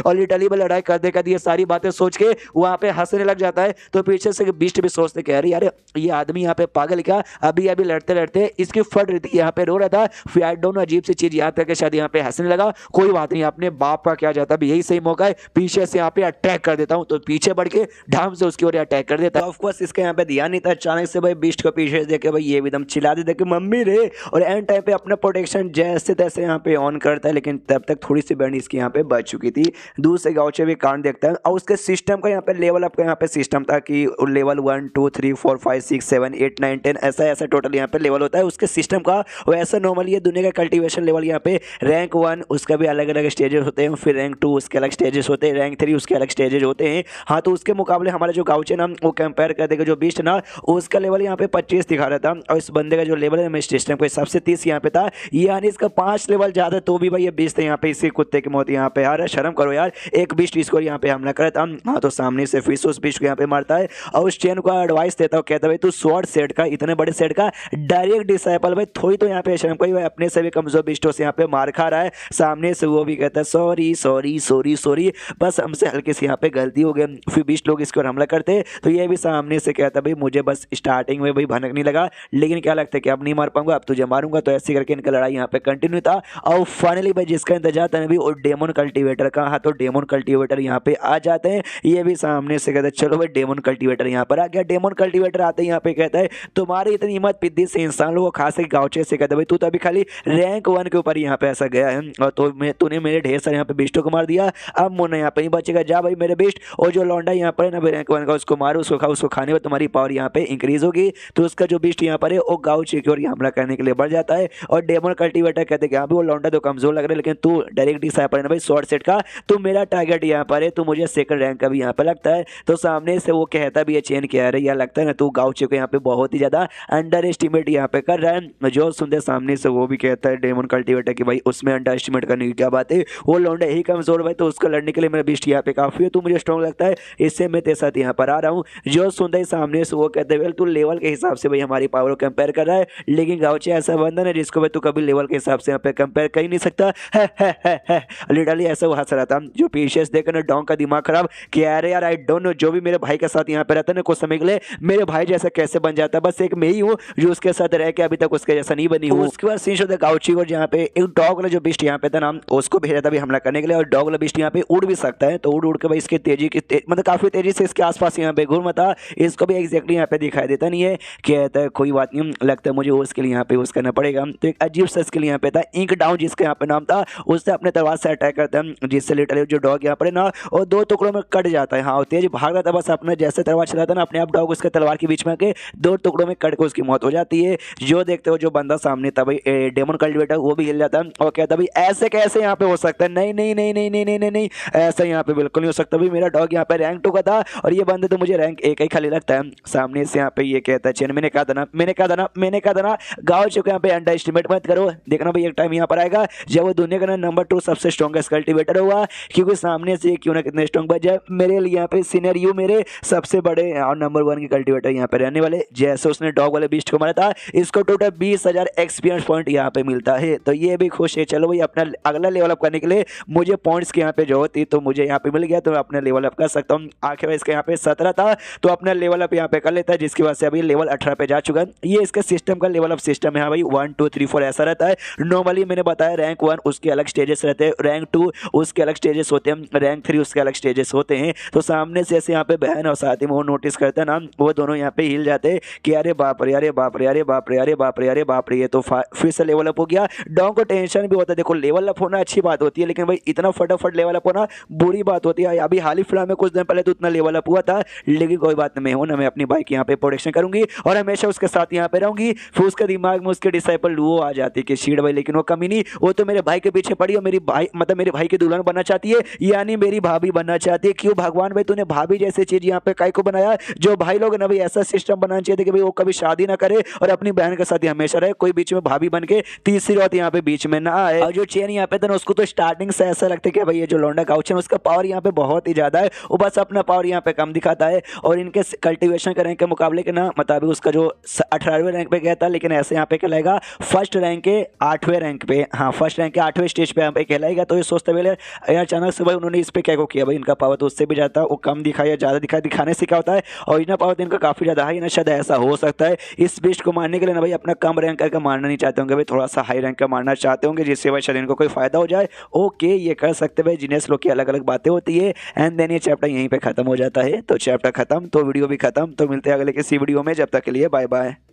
और लिटरली में लड़ाई करते करते ये सारी बातें सोच के वहां पे हंसने लग जाता है। तो पीछे से बिस्ट भी सोचते कह रही यार ये आदमी यहाँ पे पागल क्या, अभी अभी लड़ते लड़ते इसकी फट रही थी, यहाँ पे रो रहा था, फिर आई डोंट नो अजीब सी चीज याद करके शायद यहाँ पे हंसने लगा। कोई बात नहीं, अपने बाप का क्या जाता है, यही सही मौका है, पीछे से यहाँ पे अटैक कर देता हूँ। तो पीछे बढ़ के ढाम से उसकी ओर अटैक कर देता है। ऑफकोर्स इसके यहाँ पे ध्यान नहीं था, अचानक से भाई बिस्ट को पीछे देखे भाई ये भी एकदम चिल्ला देते कि मम्मी रे, और एंड टाइम पे अपना प्रोटेक्शन जैसे तैसे यहाँ पे ऑन करता है, लेकिन तब तक थोड़ी सी बैंड इसकी यहाँ पे बच चुकी थी। दूसरे गाउचे भी कांड देखता है और उसके सिस्टम का यहाँ पे लेवल अप का यहाँ पे सिस्टम था कि लेवल 1 2 3 4 5 6 7 8 9 10 ऐसा ऐसा टोटल यहाँ पे लेवल होता है उसके सिस्टम का। वैसा नॉर्मली ये दुनिया का कल्टीवेशन लेवल यहाँ पे रैंक 1 उसका भी अलग अलग स्टेजेस होते हैं, फिर रैंक 2 उसके अलग स्टेजेस होते हैं, रैंक 3 उसके अलग स्टेजेस होते हैं। हाँ तो उसके मुकाबले हमारा जो गाउचे ना वो कंपेयर कर देगा, जो बिस्ट ना उसका लेवल यहाँ पे 25 दिखा रहा था और इस बंदे का जो लेवल है सिस्टम के हिसाब से 30 यहाँ पे था, यानी इसका 5 लेवल ज्यादा, तो भी भाई ये बिस्ट यहाँ पे इसी कुत्ते की मौत यहाँ पे। यार शर्म करो यार, एक बिस्ट इसको यहाँ पे हमला करता। हाँ तो सामने से फिर उस बिस्ट को यहाँ पे मारता है और उस चेन को एडवाइस देता है, कहता है भाई तू स्वॉर्ड सेट का, इतने बड़े सेट का डायरेक्ट डिसाइपल, भाई थोड़ी तो यहाँ पे शर्म कोई भाई अपने से भी कमजोर बिस्टों से यहाँ पे मार खा रहा है। सामने से वो भी कहता है सॉरी सॉरी सॉरी सॉरी, बस हमसे हल्की सी यहाँ पे गलती हो गई। फिर बिस्ट लोग इसको हमला करते तो ये भी सामने से कहता भाई मुझे बस स्टार्टिंग में भाई भनक नहीं लगा, लेकिन क्या लगता है कि अब नहीं मार पाऊंगा, अब तुझे मारूंगा। तो ऐसे करके इनका लड़ाई यहाँ पे कंटिन्यू था और फाइनली भाई जिसका इंतजार था भी वो डेमन कल्टीवेटर का। हाँ तो डेमन कल्टीवेटर यहाँ पे आ जाते हैं, ये भी सामने से कहता है चलो भाई डेमन कल्टीवेटर यहाँ पर आ गया। डेमन कल्टीवेटर आते हैं यहाँ पे कहता है तुम्हारी इतनी हिम्मत पिद्दी से इंसान लोगों खास गाउचे से कहता है भाई तू तो अभी खाली रैंक 1 के ऊपर यहाँ पे ऐसा गया है और तो तूने मेरे ढेर सारे यहाँ पे बिस्टों को मार दिया, अब मुन्ना यहाँ पे नहीं बचेगा, जा भाई मेरे बिस्ट। और जो लौंडा यहाँ पर है ना रैंक 1 का उसको मारो, उसको खाओ, उसको खाने में तुम्हारी पावर यहाँ पे इंक्रीज होगी। तो उसका जो बिस्ट यहाँ पर है वो गाउचे की ओर हमला करने के लिए बढ़ जाता है और डेमन कल्टीवेटर कहते हैं कि हाँ भी वो लौंडा तो कमजोर लग रहा है, लेकिन तू डायरेक्ट डिसाइपल है ना भाई शॉर्ट सेट का, तू मेरा टारगेट यहाँ पर है, तू मुझे सेकंड रैंक का भी यहाँ पे लगता है। तो सामने से वो कहता भी ये चेन कह रही है, लगता है ना तू गाउचे को यहाँ पे बहुत ही ज्यादा अंडर एस्टिमेट यहाँ पे कर रहा है। जो सुनते सामने से वो भी कहता है डेमन कल्टीवेटर की भाई उसमें अंडर एस्टिमेट करने की क्या बात है, वो लौंडा ही कमजोर भाई, तो उसको लड़ने के लिए मेरा बिस्ट यहाँ पे काफी है, तू मुझे स्ट्रॉन्ग लगता है, इससे मैं तेरे साथ यहाँ पर आ रहा हूँ। जो सुनता ही सामने से वो कहते हैं तू लेवल के हिसाब से भाई हमारी पावर को कंपेयर कर रहा है, लेकिन गाउचे ऐसा बंदन है जिसको भाई तू कभी लेवल के हिसाब से यहाँ पे कंपेयर कर ही नहीं सकता है। लिटरली ऐसा वो हंस रहा था। जो पीछे से देखकर ना डॉन का दिमाग खराब कि अरे यार आई डोंट नो, जो भी मेरे भाई के साथ यहाँ पे रहता है ना कुछ समझ ले, मेरे भाई जैसा कैसे बन जाता है, बस एक मैं ही हूँ जो उसके साथ रह के अभी तक उसके जैसा नहीं बनी हूँ। उसके बाद सीन शो गाउची को जहाँ पे एक डॉग वाला जो बिस्ट यहाँ पे था नाम, उसको भेजा था भी हमला करने के लिए, और डॉग वाला बिस्ट यहाँ पे उड़ भी सकता है, तो उड़ उड़ के भाई इसके तेजी की मतलब काफी तेजी से इसके आसपास यहाँ पे घूमता। इसको भी एग्जैक्टली यहाँ पे दिखाई देता नहीं है, कहता है कोई बात नहीं, लगता है मुझे उसके लिए यहाँ पे यूज करना पड़ेगा। तो एक अजीब सा इसके लिए यहाँ पे था इंक डाउन जिसका यहाँ पे नाम था, उससे अपने तलवार से अटैक करता है, जिससे लिटरली जो डॉग यहाँ पर ना और दो टुकड़ों में कट जाता है। हाँ तेज भाग रहा था, बस अपने जैसे तलवार चलाता ना अपने आप डॉग उसके तलवार के बीच में आके दो टुकड़ों में कट के उसकी मौत हो जाती है। जो देखते हो जो बंदा सामने था भाई डेमन कल्टिवेटर, वो भी हिल जाता है और कहता भाई ऐसे कैसे यहाँ पे हो सकता है, नहीं नहीं नहीं नहीं नहीं नहीं नहीं, नहीं ऐसा यहाँ पे बिल्कुल नहीं हो सकता भाई, मेरा डॉग यहाँ पे रैंक 2 का था और ये बंदे तो मुझे रैंक 1 ही खाली लगता है। सामने से यहाँ पे ये कहता है चैन मैंने कहा था ना, मैंने कहा था ना, मैंने कहा था ना, गाँव चुके यहाँ पे अंडर एस्टिमेट मत करो। देखना भाई एक टाइम यहाँ पर आएगा जब वो दुनिया का ना नंबर 2 सबसे स्ट्रॉन्गेस्ट कल्टिवेटर हुआ, क्योंकि सामने से क्यों ना कितने स्ट्रॉन्ग बच जाए, मेरे लिए यहाँ पे सिनेरियो मेरे सबसे बड़े और नंबर 1 के कल्टिवेटर यहाँ पे रहने वाले। जैसे उसने डॉग वाले बीस्ट को मारा था, इसको टोटल 20,000 एक्सपीरियंस पॉइंट यहाँ पे मिलता है, तो ये भी खुश है। चलो भाई अपना अगला लेवल अप करने के लिए मुझे पॉइंट्स की यहाँ पे जो होती तो मुझे यहाँ पे मिल गया, तो मैं अपना लेवल अप कर सकता हूँ। आखिर इसका यहाँ पे 17 था तो अपना लेवल अप यहाँ पे कर लेता है, जिसकी वजह से अभी लेवल 18 पे जा चुका है। ये इसका सिस्टम का लेवल अप सिस्टम है। हाँ भाई 1 2 3 4 ऐसा रहता है। नॉर्मली मैंने बताया रैंक 1 उसके अलग स्टेजेस रहते हैं, रैंक 2 उसके अलग स्टेजेस होते हैं, रैंक 3 उसके अलग स्टेजेस होते हैं। तो सामने से ऐसे यहाँ पे बहन और साथ ही में वो नोटिस करते हैं ना, वो दोनों यहाँ पे हिल जाते हैं कि अरे बाप रे, अरे बाप रे, अरे बाप रे, अरे बाप रे, अरे बाप रे, ये तो फिर से लेवल अप हो गया। डॉग को टेंशन भी होता है, देखो लेवल अप होना अच्छी बात होती है, लेकिन भाई इतना फटाफट लेवल अप होना बुरी बात होती है। अभी हाल ही फिलहाल में कुछ दिन पहले तो उतना लेवल अप हुआ था, लेकिन कोई बात नहीं, मैं हूँ ना, मैं अपनी बाइक यहाँ पे प्रोटेक्शन करूंगी और हमेशा उसके साथ यहाँ पे रहूंगी। फिर उसके दिमाग में उसके डिसाइपल वो आ जाती है कि शीड भाई, लेकिन वो कमी नहीं, वो तो मेरे भाई के पीछे पड़ी और मेरी भाई मतलब मेरे भाई की दुल्हन बनना चाहती है, यानी मेरी भाभी बनना चाहती है। क्यों भगवान भाई तूने भाभी जैसी चीज यहाँ पे काय को बनाया? जो भाई लोग ना भाई ऐसा सिस्टम बनाना चाहिए कि भाई वो कभी शादी ना करे और अपनी बहन के साथ ही हमेशा रहे, कोई बीच में भाभी बन के तीसरी औरत यहाँ पे बीच में ना आए। और जो चेन यहाँ पे था ना, उसको तो स्टार्टिंग से ऐसा लगता है कि भाई ये जो लौंडा काउच है उसका पावर यहाँ पे बहुत ही ज्यादा है, वो बस अपना पावर यहाँ पे कम दिखाता है। और इनके कल्टीवेशन के रैंक के मुकाबले के ना मुताबिक उसका जो 18वें रैंक पे गया था, लेकिन ऐसे यहाँ पे कहलाएगा फर्स्ट रैंक के 8वें रैंक पे, हाँ फर्स्ट रैंक के 8वें स्टेज पे यहाँ पे कहलाएगा। तो ये सोचते हुए यार अचानक से भाई उन्होंने इस पे क्या को किया, भाई इनका पावर तो उससे भी जाता है, वो कम दिखाया ज्यादा दिखाया, दिखाने से क्या होता है, और इनका पावर तो इनका काफी ज्यादा है ना, शायद ऐसा हो सकता है। इस बिस्ट को मारने के लिए ना भाई अपना कम रैंक करके मारना नहीं चाहते होंगे भाई, थोड़ा सा हाई रैंक का मारना चाहते होंगे, जिससे भाई शायद इनको कोई फायदा हो जाए। ओके ये कर सकते भाई, जीनियस लोग की अलग अलग बातें होती है। एंड देन ये चैप्टर यहीं पे खत्म हो जाता है। तो चैप्टर खत्म तो वीडियो भी खत्म, तो मिलते हैं अगले किसी वीडियो में, जब तक के लिए बाय बाय।